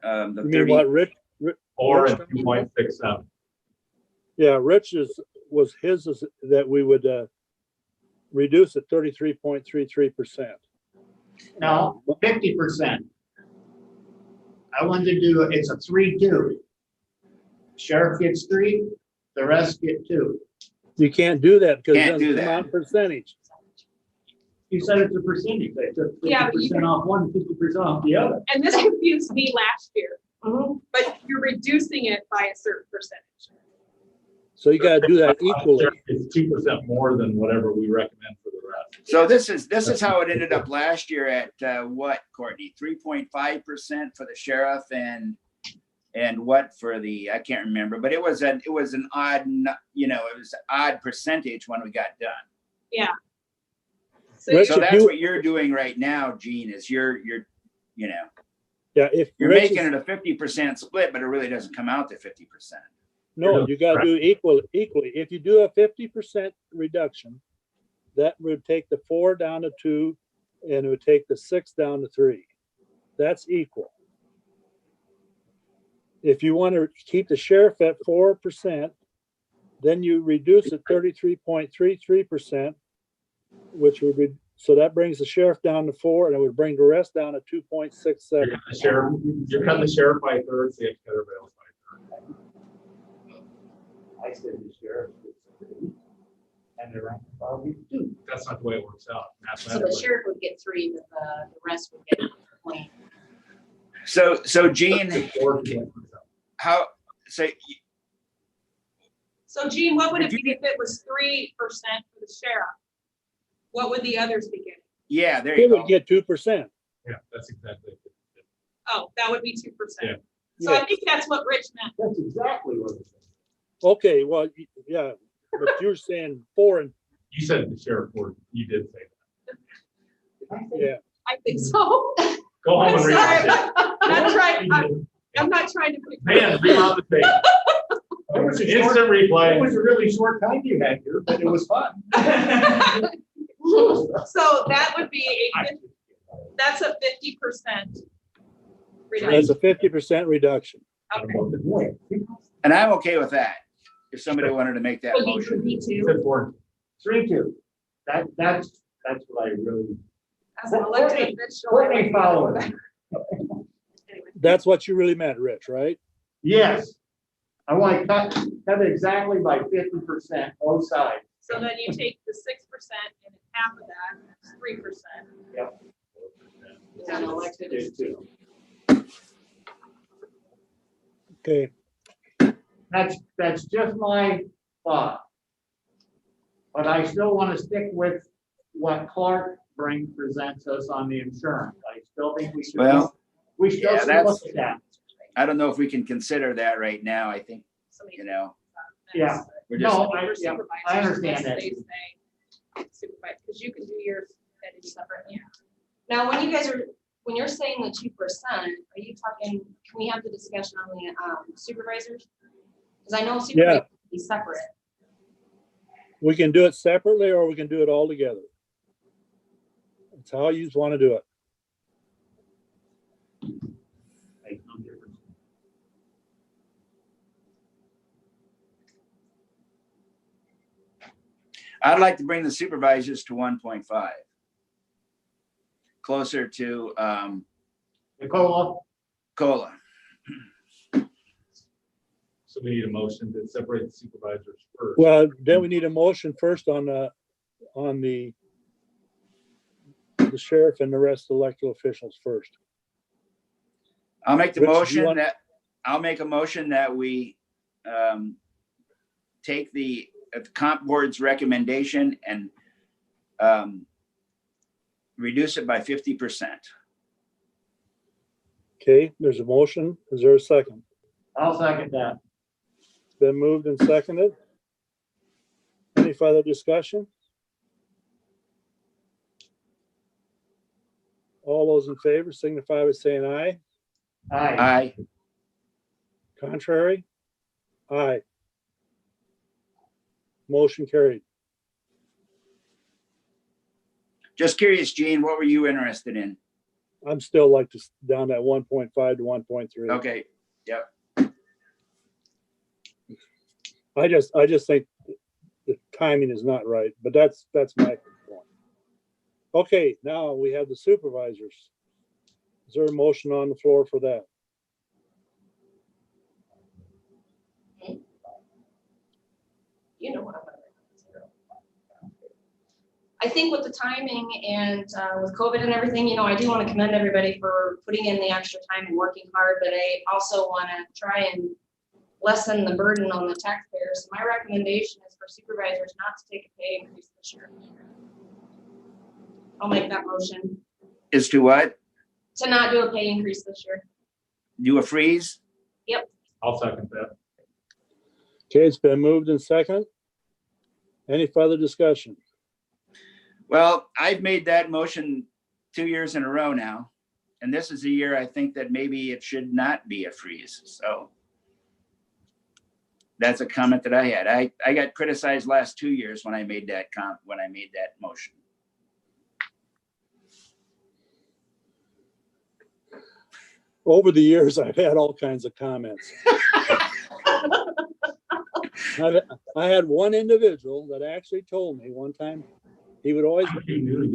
The You mean 30, what, Rich? Or Rich- at 2.67. Yeah, Rich's was his is that we would reduce at 33.33%. No, 50%. I wanted to do, it's a 3-2. Sheriff gets 3, the rest get 2. You can't do that because it Can't do doesn't come that. out in percentage. You said it's a percentage. They took Yeah, but you 50% off one, 50% off the other. And this confused me last year, but you're reducing it by a certain percentage. So you gotta do that equally. It's 2% more than whatever we recommend for the rest. So this is how it ended up last year at what, Courtney? 3.5% for the sheriff and and what for the, I can't remember, but it was an odd, it was odd percentage when we got done. Yeah. Rich, So if that's you- what you're doing right now, Gene, is you're Yeah, if you're Rich making is- it a 50% split, but it really doesn't come out to 50%. No, you gotta do equally. If you do a 50% reduction, that would take the 4 down to 2, and it would take the 6 down to 3. That's equal. If you want to keep the sheriff at 4%, then you reduce it 33.33%, which would be, so that brings the sheriff down to 4, and it would bring the rest down to 2.67. You're cutting the sheriff by a third, so you have to cut everybody else by a third. I said the sheriff gets 3, and the rank and file gets 2. That's not the way it works out. So the mathematically. sheriff would get 3, but the rest would get 20. So Gene, So Gene, what would it If you be if it was 3% for the sheriff? What would the others be getting? yeah, there He you go. would get 2%. Yeah, that's exactly. Oh, that would be 2%. Yeah. So I think that's what Rich meant. That's exactly what it said. Okay, well, yeah, but you're saying 4 and, You said the sheriff board, you did say that. yeah. I think so. Go home I'm and read sorry. it. I'm not trying to. Man, be on the tape. It was a Instant short- It replay. was a really short time you had here, but it was fun. So that would be that's a 50% That's reduction. a 50% reduction. Okay. And I'm okay with that. If somebody wanted to make that Would be motion. would be 2. Said board. 3-2. That's what I really. As an elected official. Courtney followed. Anyway. That's what you really meant, Rich, right? Yes. I want to cut it exactly by 50%, both sides. So then you take the 6% and half of that is 3%. Yep. Is that elected? It's 2. Okay, That's just my thought. But I still want to stick with what Clark presents us on the insurance. I still think we should. Well, We still yeah, should that's- look at that. I don't know if we can consider that right now. I think, Yeah. we're just, No, I understand that. Because you can do yours at a separate, yeah. Now, when you're saying the 2%, are you talking, can we have the discussion on the supervisors? Because I know supervisors can be separate. we can do it separately or we can do it all together. It's how you want to do it. Makes no difference. I'd like to bring the supervisors to 1.5. Closer to Nicola, COLA. So we need a motion to separate the supervisors first. Well, then we need a motion first on the sheriff and the rest of the elected officials first. I'll make the Rich, do you motion want- I'll make a motion that we take the comp board's recommendation and reduce it by 50%. Okay, there's a motion. Is there a second? I'll second that. It's been moved and seconded. Any further discussion? All those in favor signify by saying aye. Aye. Aye. Contrary? Aye. Motion carried. Just curious, Gene, what were you interested in? I'm still like to down at 1.5 to 1.3. Okay, yep. I just think the timing is not right, but that's my point. Okay, now we have the supervisors. Is there a motion on the floor for that? You know what I'm gonna do. I think with the timing and with COVID and everything, I do want to commend everybody for putting in the extra time and working hard, but I also want to try and lessen the burden on the taxpayers. So my recommendation is for supervisors not to take a pay increase this year. I'll make that motion Is to what? to not do a pay increase this year. Do a freeze? I'll second that. Okay, it's been moved and second. Any further discussion? Well, I've made that motion 2 years in a row now. And this is a year I think that maybe it should not be a freeze. So that's a comment that I had. I got criticized last 2 years when I made that motion. Over the years, I've had all kinds of comments. I had one individual that actually told me one time, he would always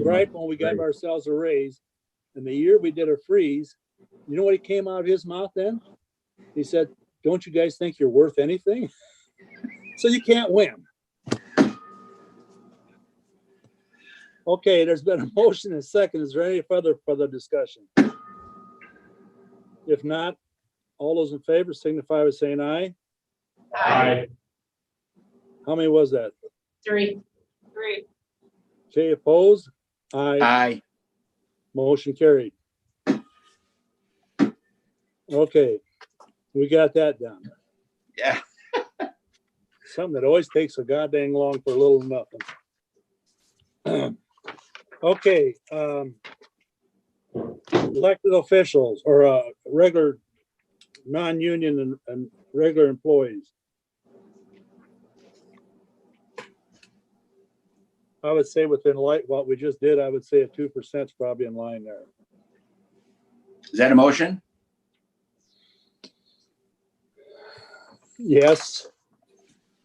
gripe when we gave ourselves a raise. And the year we did a freeze, you know what came out of his mouth then? He said, "Don't you guys think you're worth anything?" So you can't win. Okay, there's been a motion and a second. Is there any further discussion? If not, all those in favor signify by saying aye. Aye. How many was that? 3. Okay, opposed? Aye. Aye. Motion carried. Okay, we got that done. Yeah. Something that always takes so goddamn long for a little nothing. Okay, elected officials or regular non-union and regular employees. I would say within what we just did, I would say a 2% is probably in line there. Is that a motion? Yes.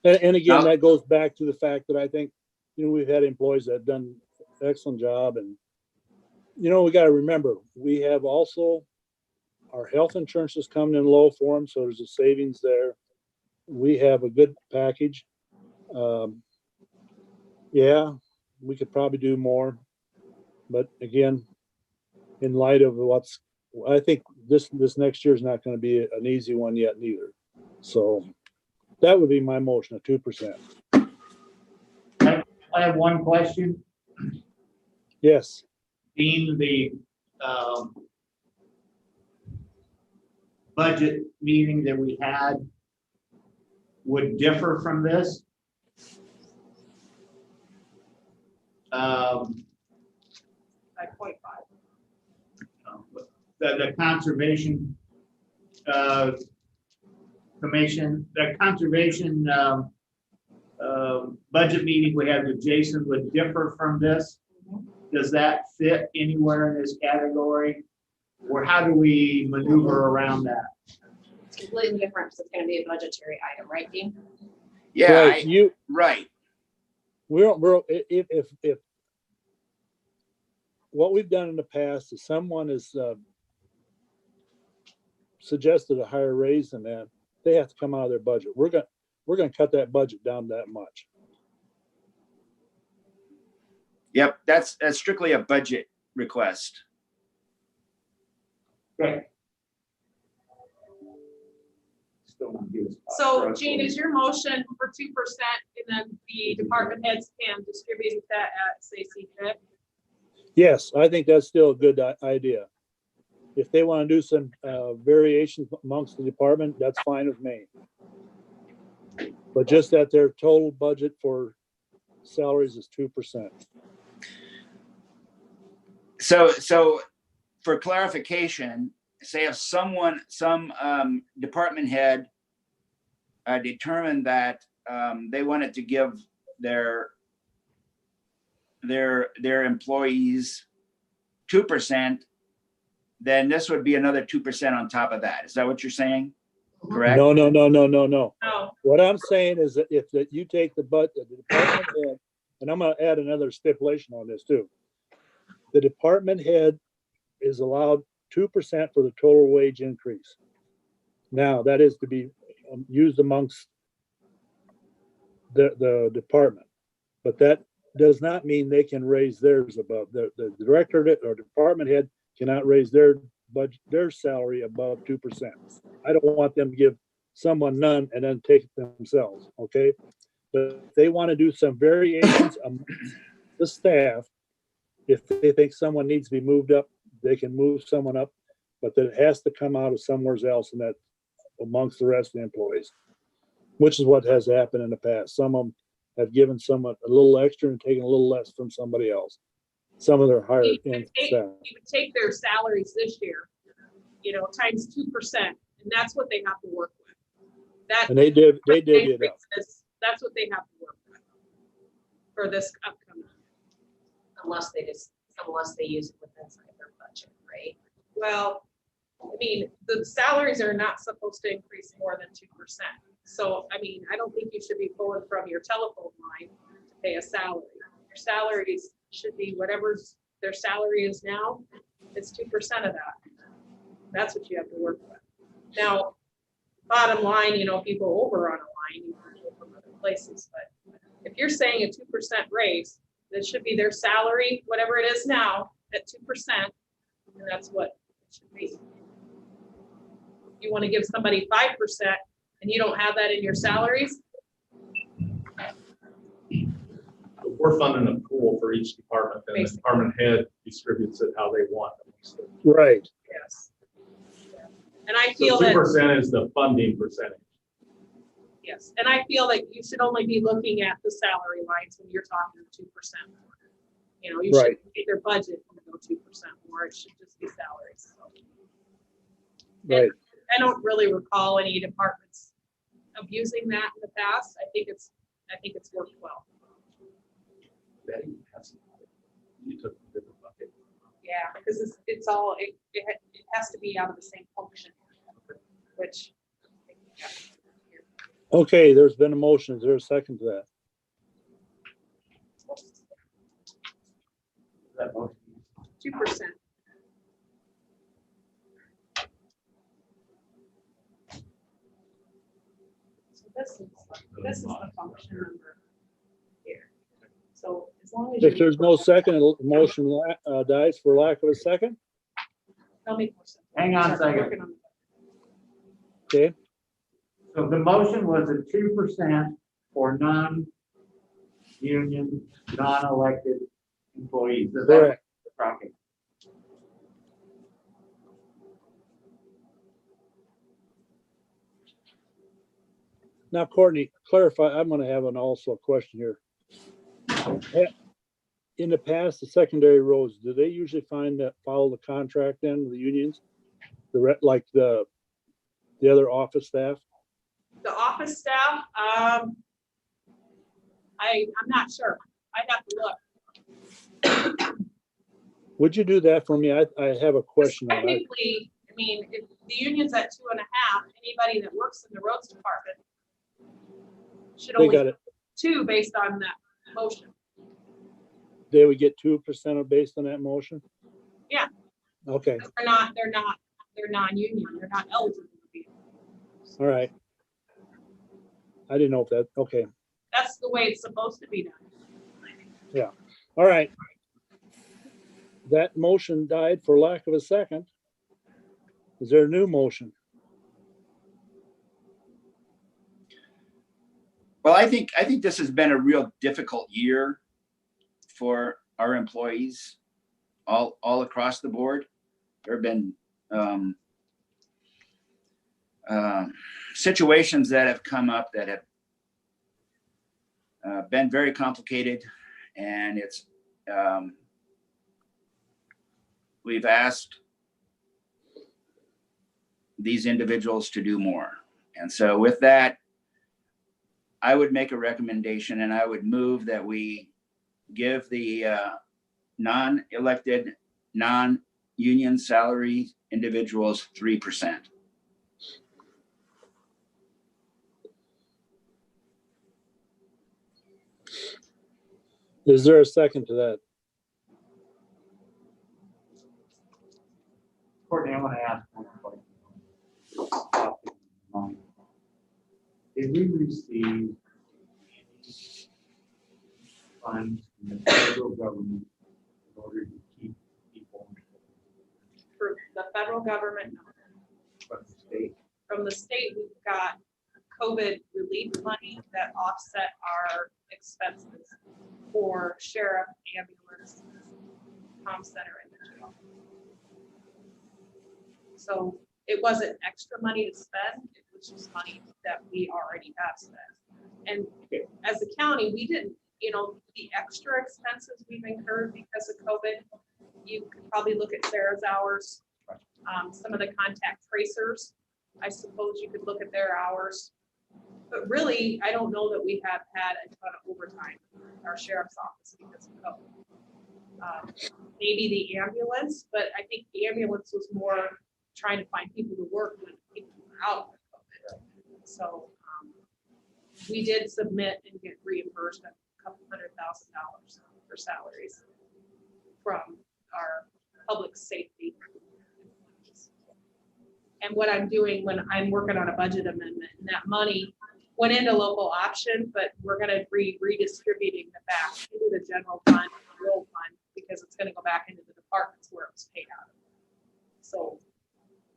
And again, Now- that goes back to the fact that I think, we've had employees that have done an excellent job, and, we got to remember, we have also our health insurance is coming in low for them. So there's a savings there. We have a good package. Yeah, we could probably do more, but again, in light of I think this next year is not going to be an easy one yet neither. So that would be my motion, of 2%. I have one question. Yes. Being the budget meeting that we had would differ from this. 5.5. The conservation commission, the conservation budget meeting we had with Jason would differ from this. Does that fit anywhere in this category? Or how do we maneuver around that? It's completely different because it's going to be a budgetary item, right, Dean? Yeah, Right, right. if what we've done in the past is someone has suggested a higher raise than that, they have to come out of their budget. We're going to cut that budget down that much. Yep, that's strictly a budget request. Okay. So Gene, is your motion for 2% and then the department heads can distribute that as they see fit? Yes, I think that's still a good idea. If they want to do some variations amongst the department, that's fine with me. But just that their total budget for salaries is 2%. So for clarification, say if some department head determined that they wanted to give their employees 2%, then this would be another 2% on top of that. Is that what you're saying? Correct? No. No. What I'm saying is that if you take the department head, and I'm going to add another stipulation on this too. The department head is allowed 2% for the total wage increase. Now, that is to be used amongst the department, but that does not mean they can raise theirs above. The director or department head cannot raise their budget, their salary above 2%. I don't want them to give someone none and then take it themselves, okay? But if they want to do some variations amongst the staff, if they think someone needs to be moved up, they can move someone up, but that it has to come out of somewhere else, and that amongst the rest of the employees, which is what has happened in the past. Some of them have given someone a little extra and taken a little less from somebody else. Some of their hired in staff. You would take their salaries this year, times 2%, and that's what they have to work with. That And they divvy it up. That's what they have to work with for this upcoming. Unless they use it within their budget, right? Well, I mean, the salaries are not supposed to increase more than 2%. So, I mean, I don't think you should be pulling from your telephone line to pay a salary. Your salaries should be whatever their salary is now, it's 2% of that. That's what you have to work with. Now, bottom line, if you go over on a line, you can go from other places, but if you're saying a 2% raise, that should be their salary, whatever it is now, at 2%, and that's what it should be. You want to give somebody 5% and you don't have that in your salaries? We're funding a pool for each department, and the Basically. department head distributes it how they want. Right. Yes. And I So feel that, 2% is the funding percentage. yes, and I feel that you should only be looking at the salary lines when you're talking 2%. You Right. should take their budget and go 2% more. It should just be salaries. So. Right. I don't really recall any departments abusing that in the past. I think it's worked well. Betty, you took the different bucket. Yeah, because it's all, it has to be out of the same function, which. Yeah. Okay, there's been a motion. Is there a second to that? That motion. 2%. So this is the function number here. So as long as. If there's no second, the motion dies for lack of a second. That'll make more sense. Hang on a Start second. working on it. Okay, So the motion was a 2% for non-union, non-elected employees. Is that correct. right? Now, Courtney, clarify, I'm gonna have also a question here. In the past, the secondary roads, do they usually follow the contract then, the unions? Like the other office staff? The office staff, I'm not sure. I'd have to look. Would you do that for me? I have a question on that. Technically, I mean, if the union's at 2.5, anybody that works in the roads department should They only got it. 2 based on that motion. They would get 2% based on that motion? Yeah. Okay, They're non-union. They're not eligible to be. all right. I didn't know if that, okay, That's the way it's supposed to be done. all right. That motion died for lack of a second. Is there a new motion? Well, I think this has been a real difficult year for our employees all across the board. There have been situations that have come up that have been very complicated, and it's we've asked these individuals to do more. And so with that, I would make a recommendation, and I would move that we give the non-elected, non-union salary individuals 3%. Is there a second to that? Courtney, I want to ask one question. Did we receive funds from the federal government in order to keep people For the federal government, no. from the state? From the state, we've got COVID relief money that offset our expenses for sheriff, ambulance, comm center, and the jail. So it wasn't extra money to spend. It was was just money that we already have spent. And as a county, we didn't, the extra expenses we've incurred because of COVID, you could probably look at Sarah's hours, some of the contact tracers. I suppose you could look at their hours. But really, I don't know that we have had a ton of overtime in our sheriff's office because of COVID. Maybe the ambulance, but I think the ambulance was more trying to find people to work when people were out of COVID. So we did submit and get reimbursed a couple $100,000 for salaries from our public safety. And what I'm doing when I'm working on a budget amendment, and that money went into local option, but we're gonna be redistributing it back into the general fund, rural fund, because it's gonna go back into the departments where it was paid out of. So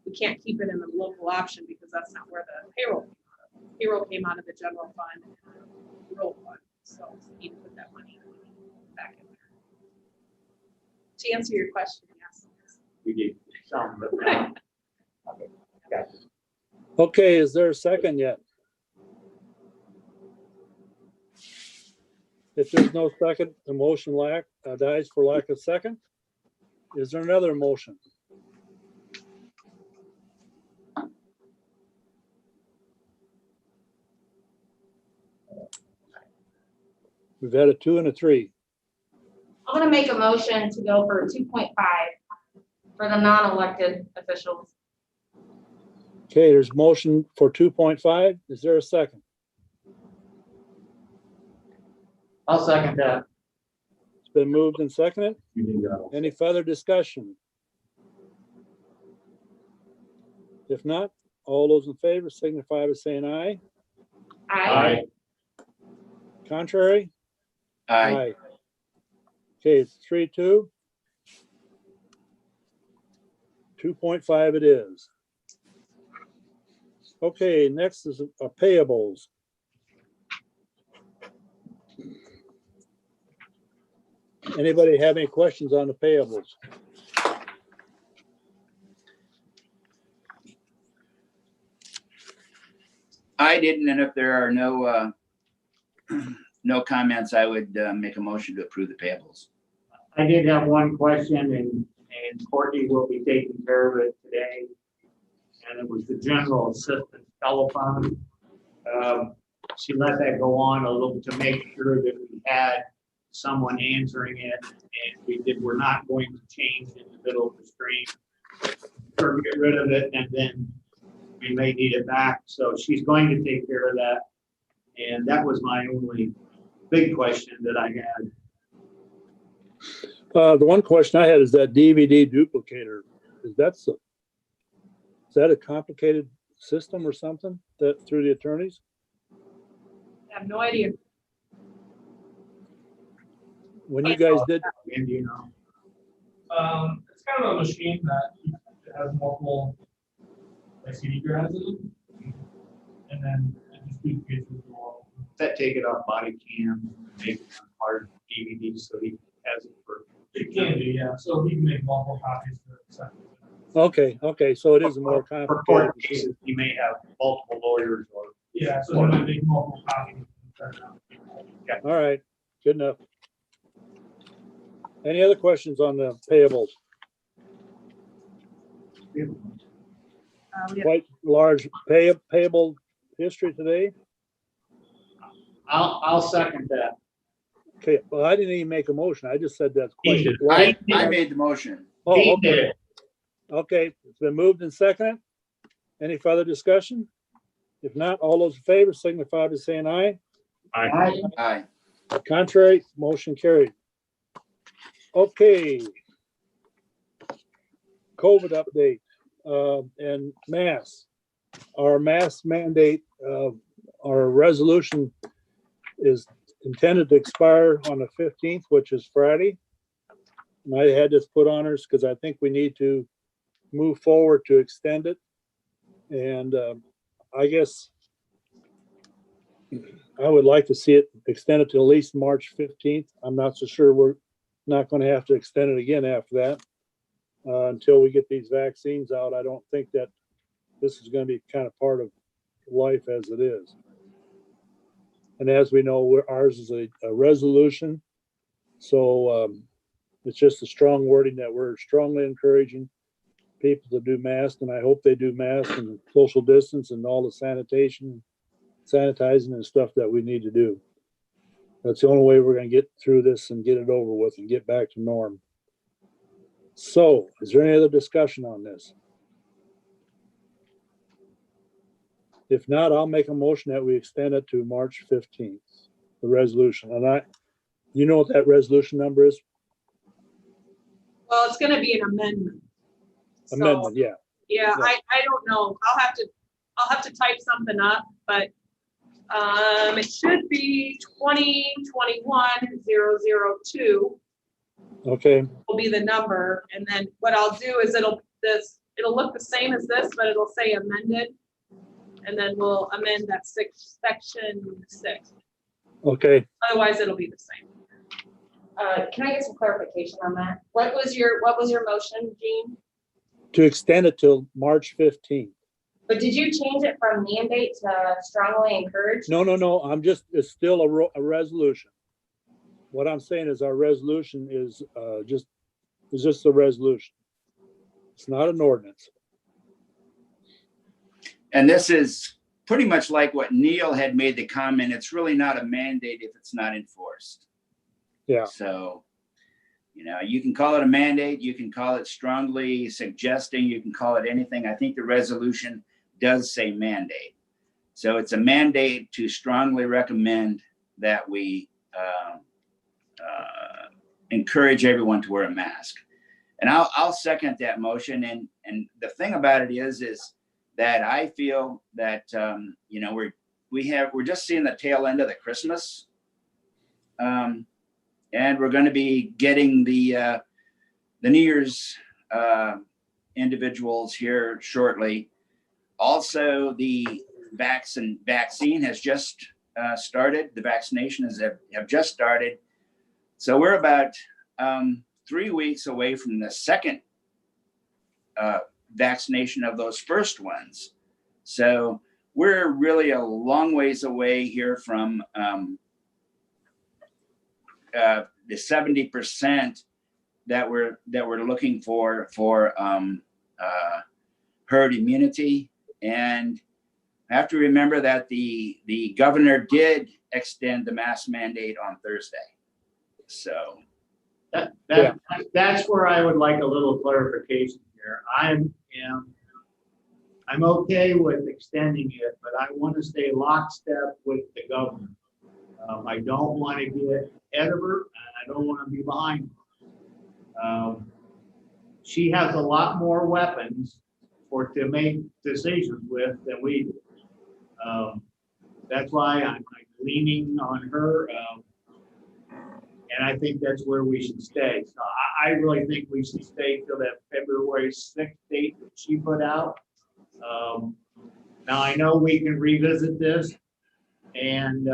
we can't keep it in the local option because that's not where the payroll came out of. Payroll came out of the general fund, and rural fund. So we need to put that money back in there. To answer your question, yes. We did some, but now. Okay, got it. Okay, is there a second yet? If there's no second, the motion dies for lack of second. Is there another motion? We've had a 2 and a 3. I'm gonna make a motion to go for 2.5 for the non-elected officials. Okay, there's motion for 2.5. Is there a second? I'll second that. It's been moved and seconded. Any further discussion? If not, all those in favor signify by saying aye. I Contrary? Aye. Okay, it's 3-2. 2.5 it is. Okay, next is payables. Anybody have any questions on the payables? I didn't, and if there are no, no comments, I would make a motion to approve the payables. I did have one question, and Courtney will be taking care of it today. And it was the general assistant telephone. She let that go on a little to make sure that we had someone answering it, and we're not going to change in the middle of the stream or get rid of it, and then we may need it back. So she's going to take care of that. And that was my only big question that I had. The one question I had is that DVD duplicator. Is that a complicated system or something that through the attorneys? I have no idea. When you guys did, And you know, It's kind of a machine that has multiple like CD drives in it, and then it just duplicates with the wall. that take it off body cam, make it on hard DVD so he has it for. It can be, yeah. So he can make multiple copies for second. okay, so it is more For complicated. court cases, he may have multiple lawyers or. Yeah, so he might make multiple copies. All right, good enough. Any other questions on the payables? We have Quite large payable history today. I'll second that. Okay, well, I didn't even make a motion. I just said that's quite. did. large. I made the motion. Oh, He okay. did. Okay, it's been moved and seconded. Any further discussion? If not, all those in favor signify by saying aye. Aye. Contrary, motion carried. Okay. COVID update and mask. Our mask mandate, our resolution is intended to expire on the 15th, which is Friday. And I had this put on us because I think we need to move forward to extend it. And I guess I would like to see it extended to at least March 15th. I'm not so sure we're not going to have to extend it again after that until we get these vaccines out. I don't think that this is going to be kind of part of life as it is. And as we know, ours is a resolution. So it's just a strong wording that we're strongly encouraging people to do masks, and I hope they do masks and social distance and all the sanitizing and stuff that we need to do. That's the only way we're going to get through this and get it over with and get back to norm. So, is there any other discussion on this? If not, I'll make a motion that we extend it to March 15th, the resolution. And you know what that resolution number is? Well, it's gonna be an amendment. So, Amendment, yeah. Yeah, I don't know. I'll have to type something up, but it should be 2021-002 Okay, will be the number. And then what I'll do is it'll look the same as this, but it'll say amended. And then we'll amend that section 6. okay. Otherwise, it'll be the same. Can I get some clarification on that? What was your motion, Gene? To extend it till March 15th. But did you change it from mandate to strongly encourage? No. It's still a resolution. What I'm saying is our resolution is just a resolution. It's not an ordinance. And this is pretty much like what Neil had made the comment. It's really not a mandate if it's not enforced. Yeah. So, you can call it a mandate, you can call it strongly suggesting, you can call it anything. I think the resolution does say mandate. So it's a mandate to strongly recommend that we encourage everyone to wear a mask. And I'll second that motion. And the thing about it is that I feel that we're just seeing the tail end of the Christmas. And we're going to be getting the New Year's individuals here shortly. Also, the vaccine has just started. The vaccinations have just started. So we're about 3 weeks away from the second vaccination of those first ones. So we're really a long ways away here from the 70% that we're looking for herd immunity. And I have to remember that the governor did extend the mask mandate on Thursday. So that's where I would like a little clarification here. I'm okay with extending it, but I want to stay lockstep with the governor. I don't want to get ahead of her, and I don't want to be behind her. She has a lot more weapons to make decisions with than we do. That's why I'm leaning on her, and I think that's where we should stay. So I really think we should stay till that February 6th date that she put out. Now I know we can revisit this and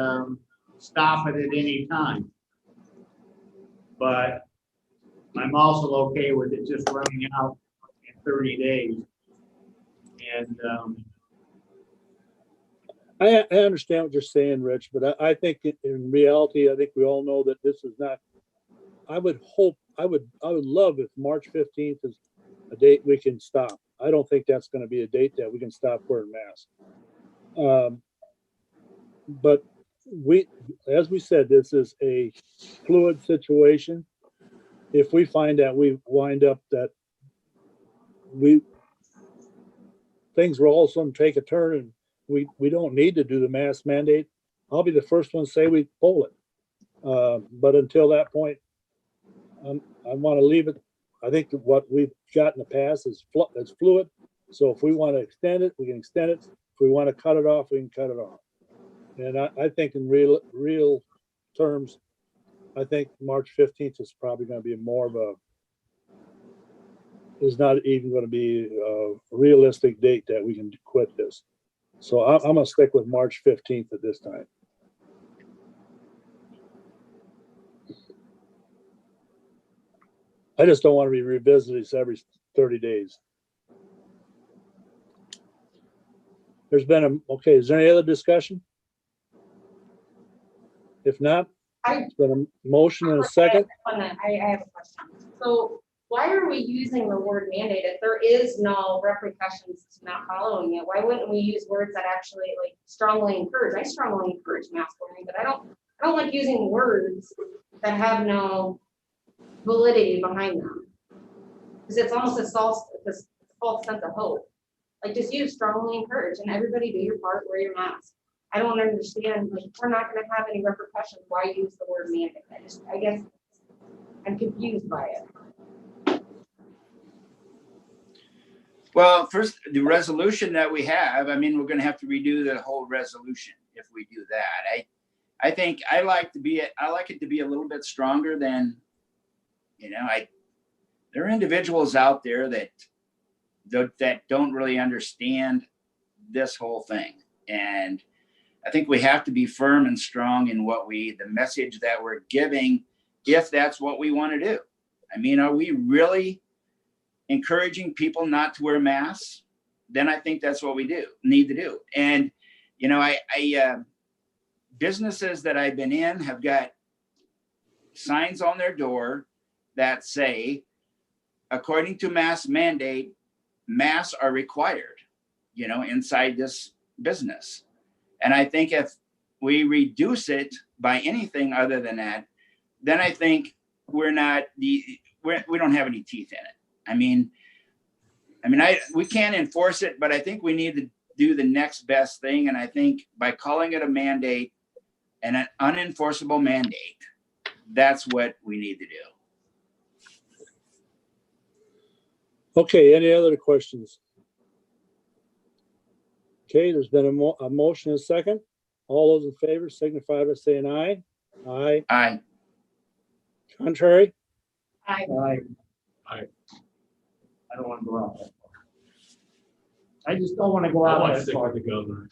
stop it at any time, but I'm also okay with it just running out in 30 days. And I understand what you're saying, Rich, but I think in reality, I think we all know that this is not. I would love if March 15th is a date we can stop. I don't think that's going to be a date that we can stop wearing masks. But as we said, this is a fluid situation. If we find that we wind up that things will all of a sudden take a turn and we don't need to do the mask mandate, I'll be the first one to say we pull it. But until that point, I want to leave it. I think that what we've got in the past is fluid. So if we want to extend it, we can extend it. If we want to cut it off, we can cut it off. And I think in real terms, I think March 15th is probably going to be more of is not even going to be a realistic date that we can quit this. So I'm going to stick with March 15th at this time. I just don't want to be revisiting this every 30 days. Okay, is there any other discussion? If not, it's been a motion and a second. I have a question. So why are we using the word mandate if there is no repercussions to not following it? Why wouldn't we use words that actually like strongly encourage? I strongly encourage mask wearing, but I don't like using words that have no validity behind them. Because it's almost a false sense of hope. Like just use strongly encourage and everybody do your part, wear your mask. I don't understand, like, if we're not gonna have any repercussions, why use the word mandate? I guess I'm confused by it. Well, first, the resolution that we have, I mean, we're gonna have to redo the whole resolution if we do that. I think I like it to be a little bit stronger than, there are individuals out there that don't really understand this whole thing. And I think we have to be firm and strong in the message that we're giving, if that's what we want to do. I mean, are we really encouraging people not to wear masks? Then I think that's what we need to do. And, businesses that I've been in have got signs on their door that say, according to mask mandate, masks are required, inside this business. And I think if we reduce it by anything other than that, then I think we don't have any teeth in it. We can't enforce it, but I think we need to do the next best thing. And I think by calling it a mandate and an unenforceable mandate, that's what we need to do. Okay, any other questions? Okay, there's been a motion and a second. All those in favor signify by saying aye. Aye. Aye. Contrary? I I don't want to go out that far. I just don't want to go I out want to that stick far. with the governor.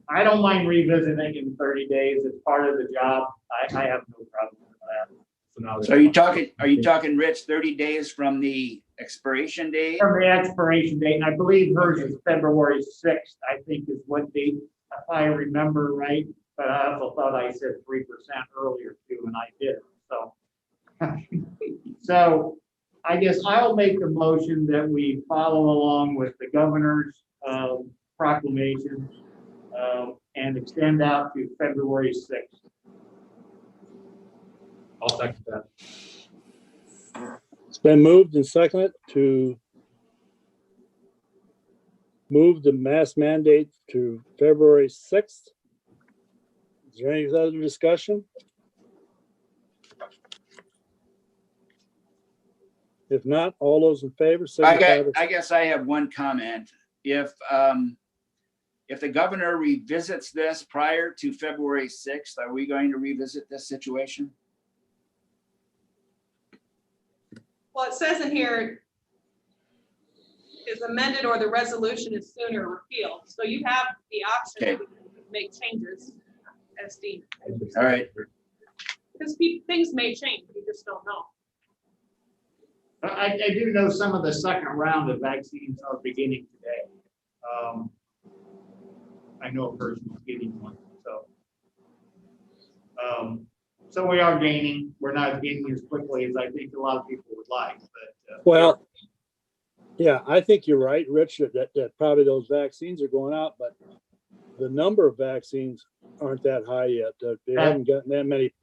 I don't mind revisiting in 30 days. It's part of the job. I have no problem with that. So now So are you talking, Rich, 30 days from the expiration date? From the expiration date, and I believe hers is February 6th, I think is what date, if I remember right. But I also thought I said 3% earlier too, and I did. So I guess I'll make the motion that we follow along with the governor's proclamation and extend out to February 6th. I'll second that. It's been moved and seconded to move the mask mandate to February 6th. Is there any other discussion? If not, all those in favor signify by I guess I have one comment. If the governor revisits this prior to February 6th, are we going to revisit this situation? Well, it says in here is amended or the resolution is sooner repealed. So you have the option to make changes as deemed. All right. Because things may change, you just don't know. I do know some of the second round of vaccines are beginning today. I know a person who's getting one, so we are gaining. We're not gaining as quickly as I think a lot of people would like, but well, yeah, I think you're right, Rich, that probably those vaccines are going out, but the number of vaccines aren't that high yet. They haven't gotten that many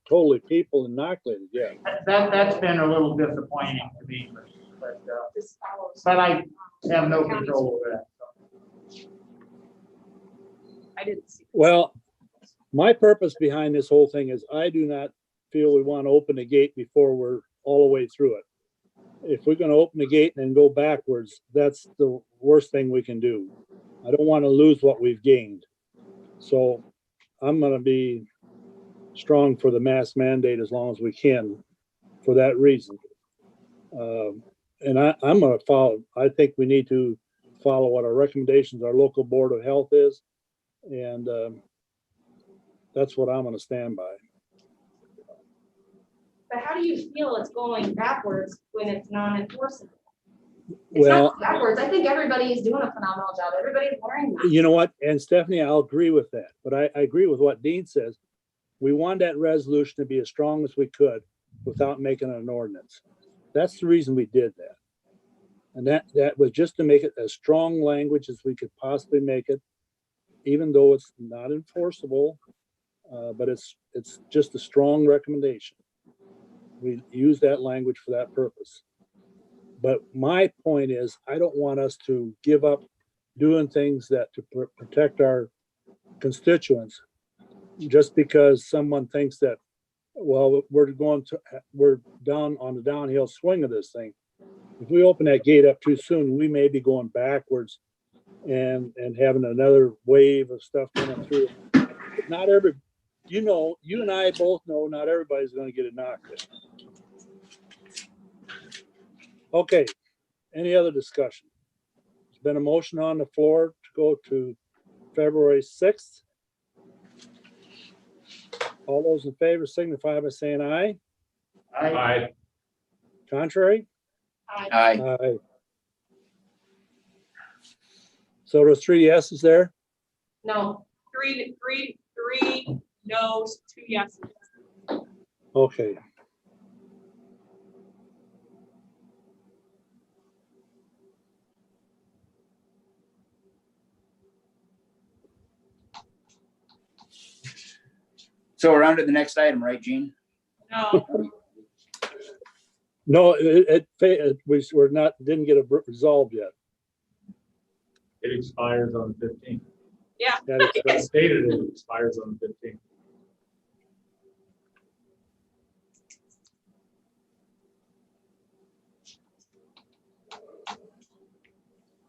people inoculated yet. that's been a little disappointing to me, but I have no control over that. So. I didn't see. Well, my purpose behind this whole thing is I do not feel we want to open the gate before we're all the way through it. If we're going to open the gate and then go backwards, that's the worst thing we can do. I don't want to lose what we've gained. So I'm going to be strong for the mask mandate as long as we can for that reason. And I'm going to follow. I think we need to follow what our recommendations, our local board of health is. And that's what I'm going to stand by. But how do you feel it's going backwards when it's non-enforceable? It's Well, not backwards. I think everybody is doing a phenomenal job. Everybody's wearing that. you know what? And Stephanie, I'll agree with that, but I agree with what Dean says. We want that resolution to be as strong as we could without making an ordinance. That's the reason we did that. And that was just to make it as strong language as we could possibly make it, even though it's not enforceable, but it's just a strong recommendation. We use that language for that purpose. But my point is, I don't want us to give up doing things that to protect our constituents just because someone thinks that, well, we're down on the downhill swing of this thing. If we open that gate up too soon, we may be going backwards and having another wave of stuff coming through. Not every, you and I both know not everybody's going to get it knocked in. Okay, any other discussion? There's been a motion on the floor to go to February 6th. All those in favor signify by saying aye. Aye. Contrary? Aye. Aye. So there's 3 yeses there? No, Three no's, 2 yeses. Okay. So we're on to the next item, right, Gene? No, No, didn't get it resolved yet. It expires on the 15th. yeah. That is- It's stated it expires on the 15th.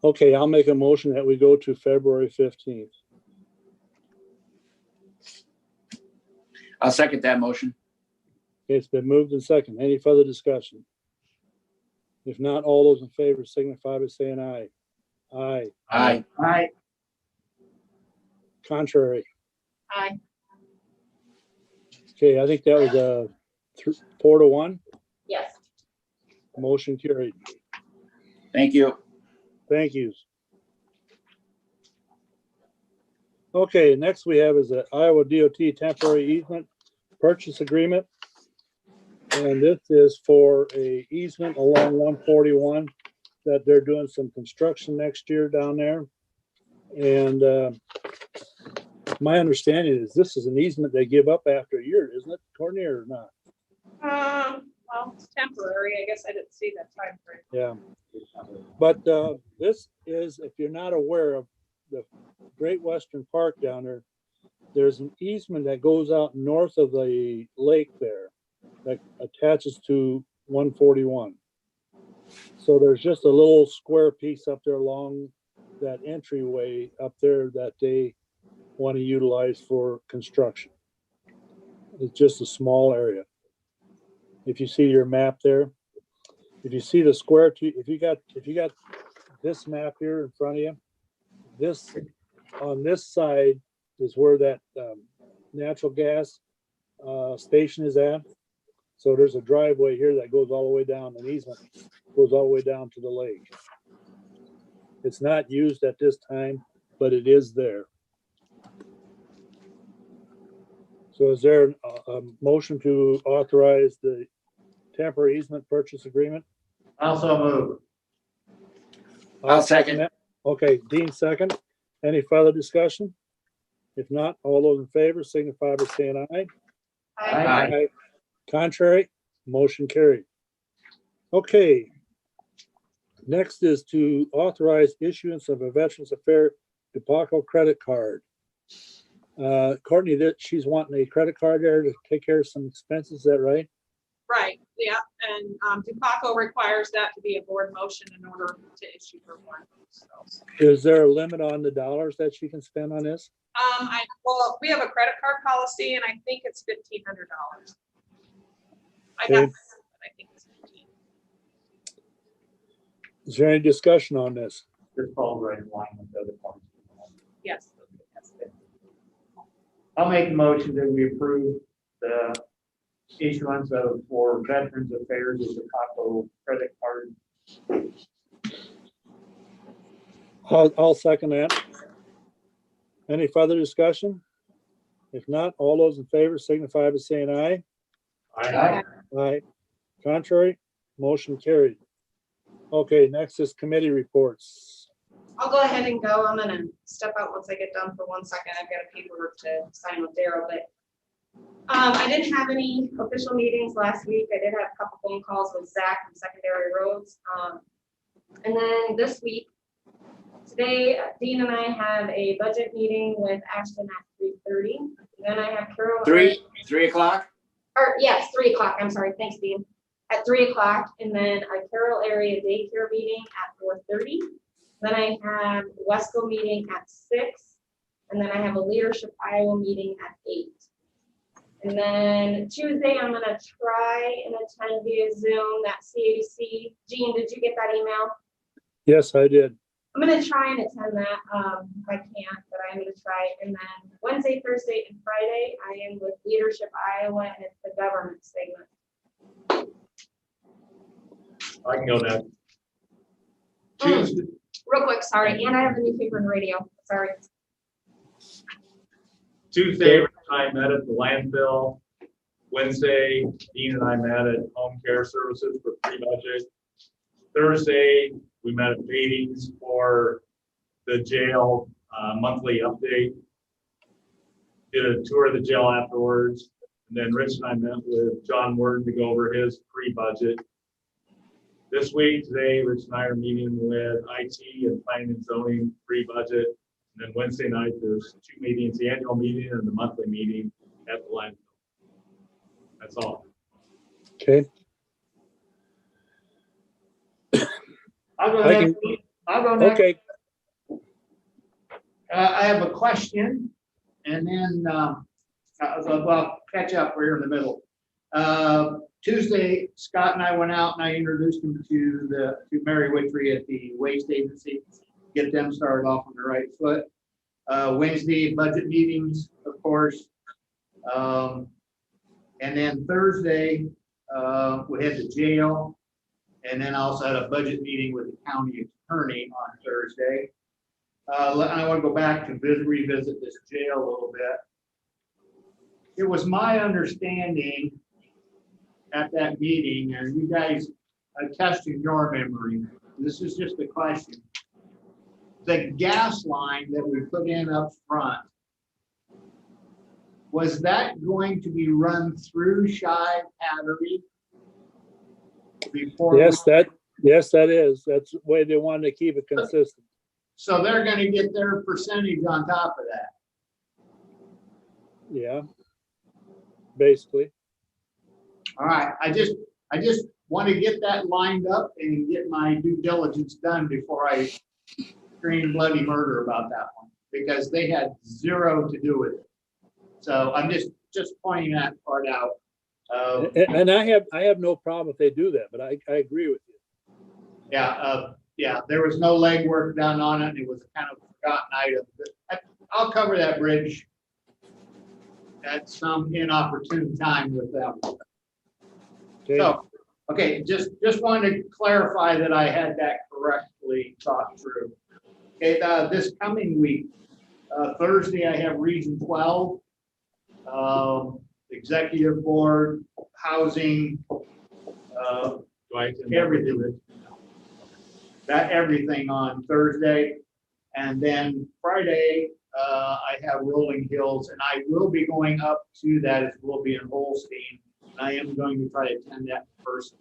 Okay, I'll make a motion that we go to February 15th. I'll second that motion. Okay, it's been moved and second. Any further discussion? If not, all those in favor signify by saying aye. Aye. Aye. Aye. Contrary. aye. Okay, I think that was 4-1. Yes. Motion carried. Thank you. Thank you. Okay, next we have is the Iowa DOT temporary easement purchase agreement. And this is for a easement along 141 that they're doing some construction next year down there. And my understanding is this is an easement they give up after a year, isn't it, Courtney, or not? Well, it's temporary. I guess I didn't see that time frame. Yeah. But this is, if you're not aware of the Great Western Park down there, there's an easement that goes out north of the lake there that attaches to 141. So there's just a little square piece up there along that entryway up there that they want to utilize for construction. It's just a small area. If you see your map there, if you see the square, if you got this map here in front of you, this on this side is where that natural gas station is at. So there's a driveway here that goes all the way down, an easement goes all the way down to the lake. It's not used at this time, but it is there. So is there a motion to authorize the temporary easement purchase agreement? Also move. I'll second. that. Okay, Dean second. Any further discussion? If not, all those in favor signify by saying aye. Aye. Contrary, motion carried. Okay. Next is to authorize issuance of a Veterans Affairs DePaco credit card. Courtney, she's wanting a credit card there to take care of some expenses, is that right? Right, yeah, and DePaco requires that to be a board motion in order to issue her one. So, Is there a limit on the dollars that she can spend on this? well, we have a credit card policy, and I think it's $1,500. I got, Okay. I think it's 15. Is there any discussion on this? This falls right in line with the other parts. Yes. I'll make a motion that we approve the issuance of for Veterans Affairs of the DePaco credit card. I'll second that. Any further discussion? If not, all those in favor signify by saying aye. Aye. Aye. Contrary, motion carried. Okay, next is committee reports. I'll go ahead and go. I'm gonna step out once I get done for 1 second. I've got a paperwork to sign with Daryl, but I didn't have any official meetings last week. I did have a couple phone calls with Zach from Secondary Roads. And then this week, today, Dean and I have a budget meeting with Ashton at 3:30. Then I have Carroll. 3 o'clock? Or yes, 3 o'clock. I'm sorry. Thanks, Dean. At 3 o'clock, and then a Carroll area daycare meeting at 4:30. Then I have Wesco meeting at 6, and then I have a Leadership Iowa meeting at 8. And then Tuesday, I'm gonna try and attend via Zoom that CAC. Jean, did you get that email? Yes, I did. I'm gonna try and attend that, if I can't, but I'm gonna try. And then Wednesday, Thursday, and Friday, I am with Leadership Iowa, and it's the government segment. I can go next. Tuesday, Real quick, sorry, and I have the newspaper and radio, sorry. Tuesday, Rich and I met at the landfill. Wednesday, Dean and I met at Home Care Services for pre-budget. Thursday, we met at meetings for the jail monthly update. Did a tour of the jail afterwards. And then Rich and I met with John Worden to go over his pre-budget. This week, today, Rich and I are meeting with IT and planning and zoning pre-budget. And then Wednesday night, there's 2 meetings, the annual meeting and the monthly meeting at the landfill. That's all. Okay. I'll go I next. can- I'll go next. Okay, I have a question and then, I'll catch up. We're in the middle. Tuesday, Scott and I went out and I introduced him to Mary Witry at the waste agency, get them started off on the right foot. Wednesday, budget meetings, of course. And then Thursday, we had the jail. And then I also had a budget meeting with the county attorney on Thursday. I want to go back to revisit this jail a little bit. It was my understanding at that meeting, and you guys are testing your memory. This is just a question. The gas line that we put in up front, was that going to be run through Shive Hattery? Before yes, that is. That's the way they wanted to keep it consistent. So they're gonna get their percentage on top of that. Yeah. Basically. All right, I just want to get that lined up and get my due diligence done before I scream bloody murder about that one, because they had zero to do with it. So I'm just pointing that part out. And I have no problem if they do that, but I agree with you. Yeah, there was no legwork done on it. It was kind of a forgotten item. I'll cover that bridge at some inopportune time with them. Okay. So, okay, just wanted to clarify that I had that correctly thought through. Okay, this coming week, Thursday, I have Region 12, Executive Board, Housing, everything. Everything on Thursday. And then Friday, I have Rolling Hills, and I will be going up to that. It will be in Holstein. I am going to try to attend that in person.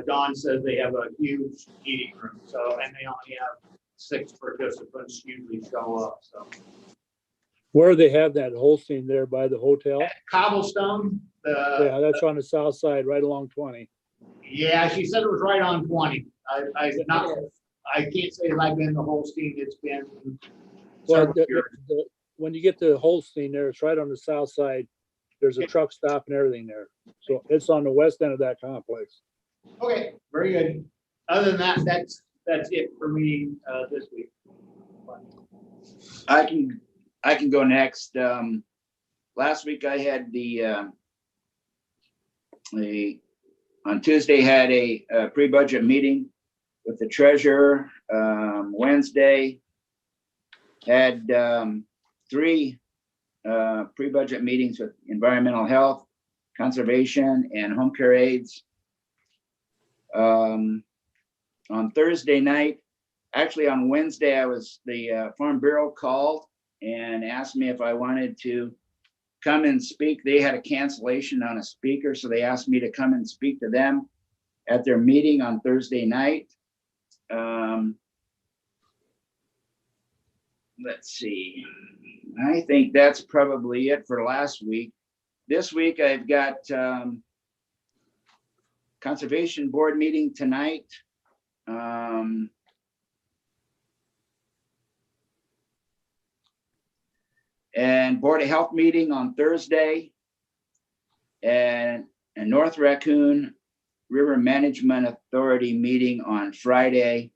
Don says they have a huge meeting room, so, and they only have 6 participants usually show up, so. Where they have that Holstein there by the hotel? Cobblestone. Yeah, that's on the south side, right along 20. Yeah, she said it was right on 20. I can't say that I've been to Holstein. It's been Well, several years. when you get to Holstein there, it's right on the south side. There's a truck stop and everything there. So it's on the west end of that complex. Okay, very good. Other than that, that's it for me this week. I can go next. Last week I had on Tuesday had a pre-budget meeting with the treasurer, Wednesday. Had, 3, pre-budget meetings with environmental health, conservation, and home care aides. On Thursday night, actually on Wednesday, the Farm Bureau called and asked me if I wanted to come and speak. They had a cancellation on a speaker, so they asked me to come and speak to them at their meeting on Thursday night. Let's see. I think that's probably it for last week. This week I've got Conservation Board meeting tonight. And Board of Health meeting on Thursday. And North Raccoon River Management Authority meeting on Friday.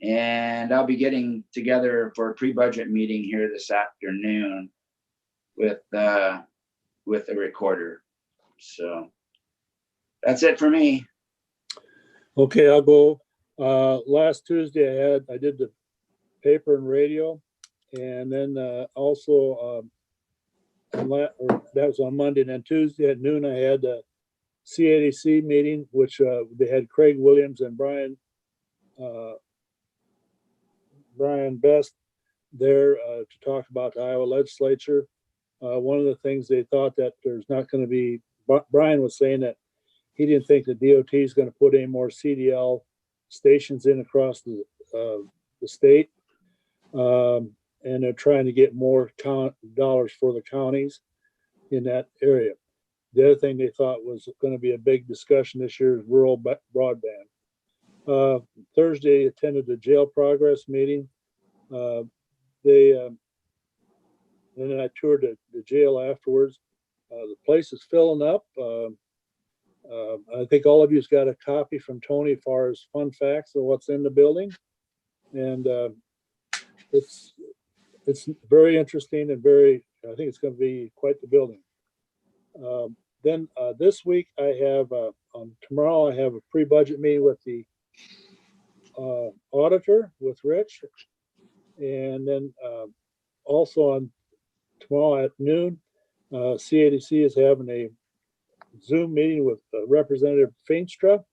And I'll be getting together for a pre-budget meeting here this afternoon with the recorder. So that's it for me. Okay, I'll go. Last Tuesday I did the paper and radio, and then also that was on Monday, and then Tuesday at noon I had a CADC meeting, which they had Craig Williams and Brian Best there to talk about the Iowa legislature. One of the things they thought that there's not going to be, Brian was saying that he didn't think the DOT is going to put any more CDL stations in across the state. And they're trying to get more dollars for the counties in that area. The other thing they thought was going to be a big discussion this year is rural broadband. Thursday attended the jail progress meeting. And then I toured the jail afterwards. The place is filling up. I think all of you's got a copy from Tony as far as fun facts of what's in the building. And it's very interesting and I think it's going to be quite the building. Then this week I have, tomorrow I have a pre-budget meeting with the auditor, with Rich. And then also on tomorrow at noon, CADC is having a Zoom meeting with Representative Feenstra,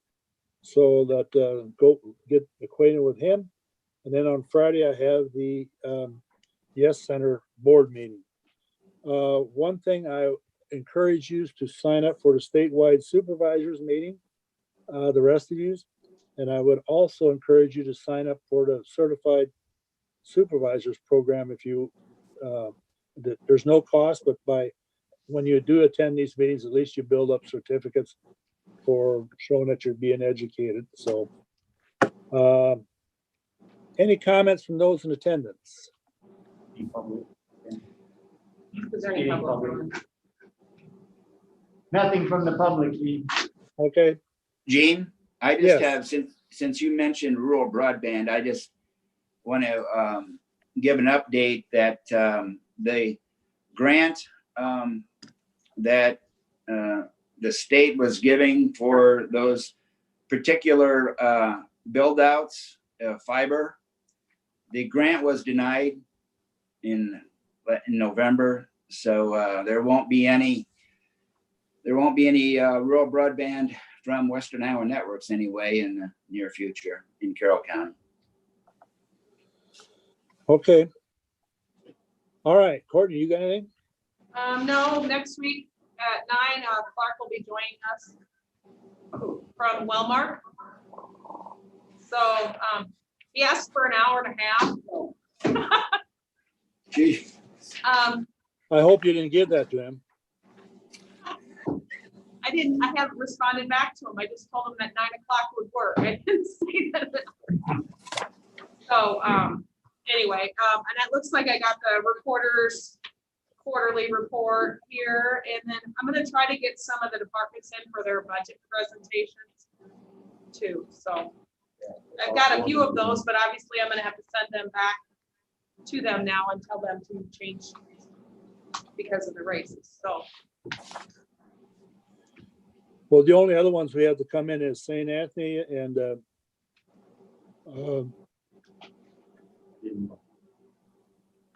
so that go get acquainted with him. And then on Friday, I have the Yes Center board meeting. One thing I encourage you to sign up for the statewide supervisors meeting, the rest of you. And I would also encourage you to sign up for the certified supervisors program if you, there's no cost, but when you do attend these meetings, at least you build up certificates for showing that you're being educated. So any comments from those in attendance? Is there any public comment? Nothing from the public, Keith. Okay. Gene, I just Yes. have, since you mentioned rural broadband, I just want to give an update that the grant that the state was giving for those particular build outs, fiber, the grant was denied in November. So there won't be any rural broadband from Western Iowa Networks anyway in the near future in Carroll County. Okay. All right, Courtney, you got anything? No, next week at 9, Clark will be joining us from Wellmark. So he asked for an hour and a half. Gee. I I hope you didn't give that to him. I haven't responded back to him. I just told him that 9 o'clock would work. I didn't say that. So anyway, and it looks like I got the reporter's quarterly report here, and then I'm going to try to get some of the departments in for their budget presentations too. So I've got a few of those, but obviously I'm going to have to send them back to them now and tell them to change because of the races. So Well, the only other ones we have to come in is St. Anthony and Um,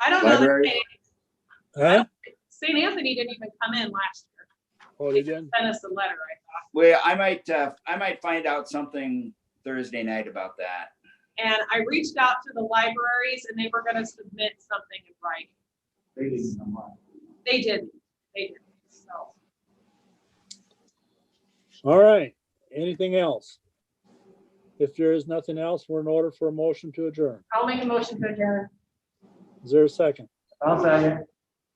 I don't know. that Library? Huh? St. Anthony didn't even come in last year. Oh, they didn't? Sent us a letter, I thought. Well, I might find out something Thursday night about that. And I reached out to the libraries and they were gonna submit something in writing. They didn't come on. They didn't, so. All right. Anything else? If there is nothing else, we're in order for a motion to adjourn. I'll make a motion to adjourn. Is there a second? I'll tell you.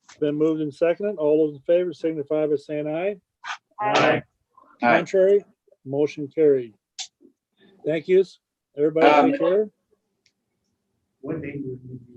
It's been moved and seconded. All those in favor signify by saying aye. Aye. Aye. Contrary, motion carried. Thank yous. Everybody take care. What day would you be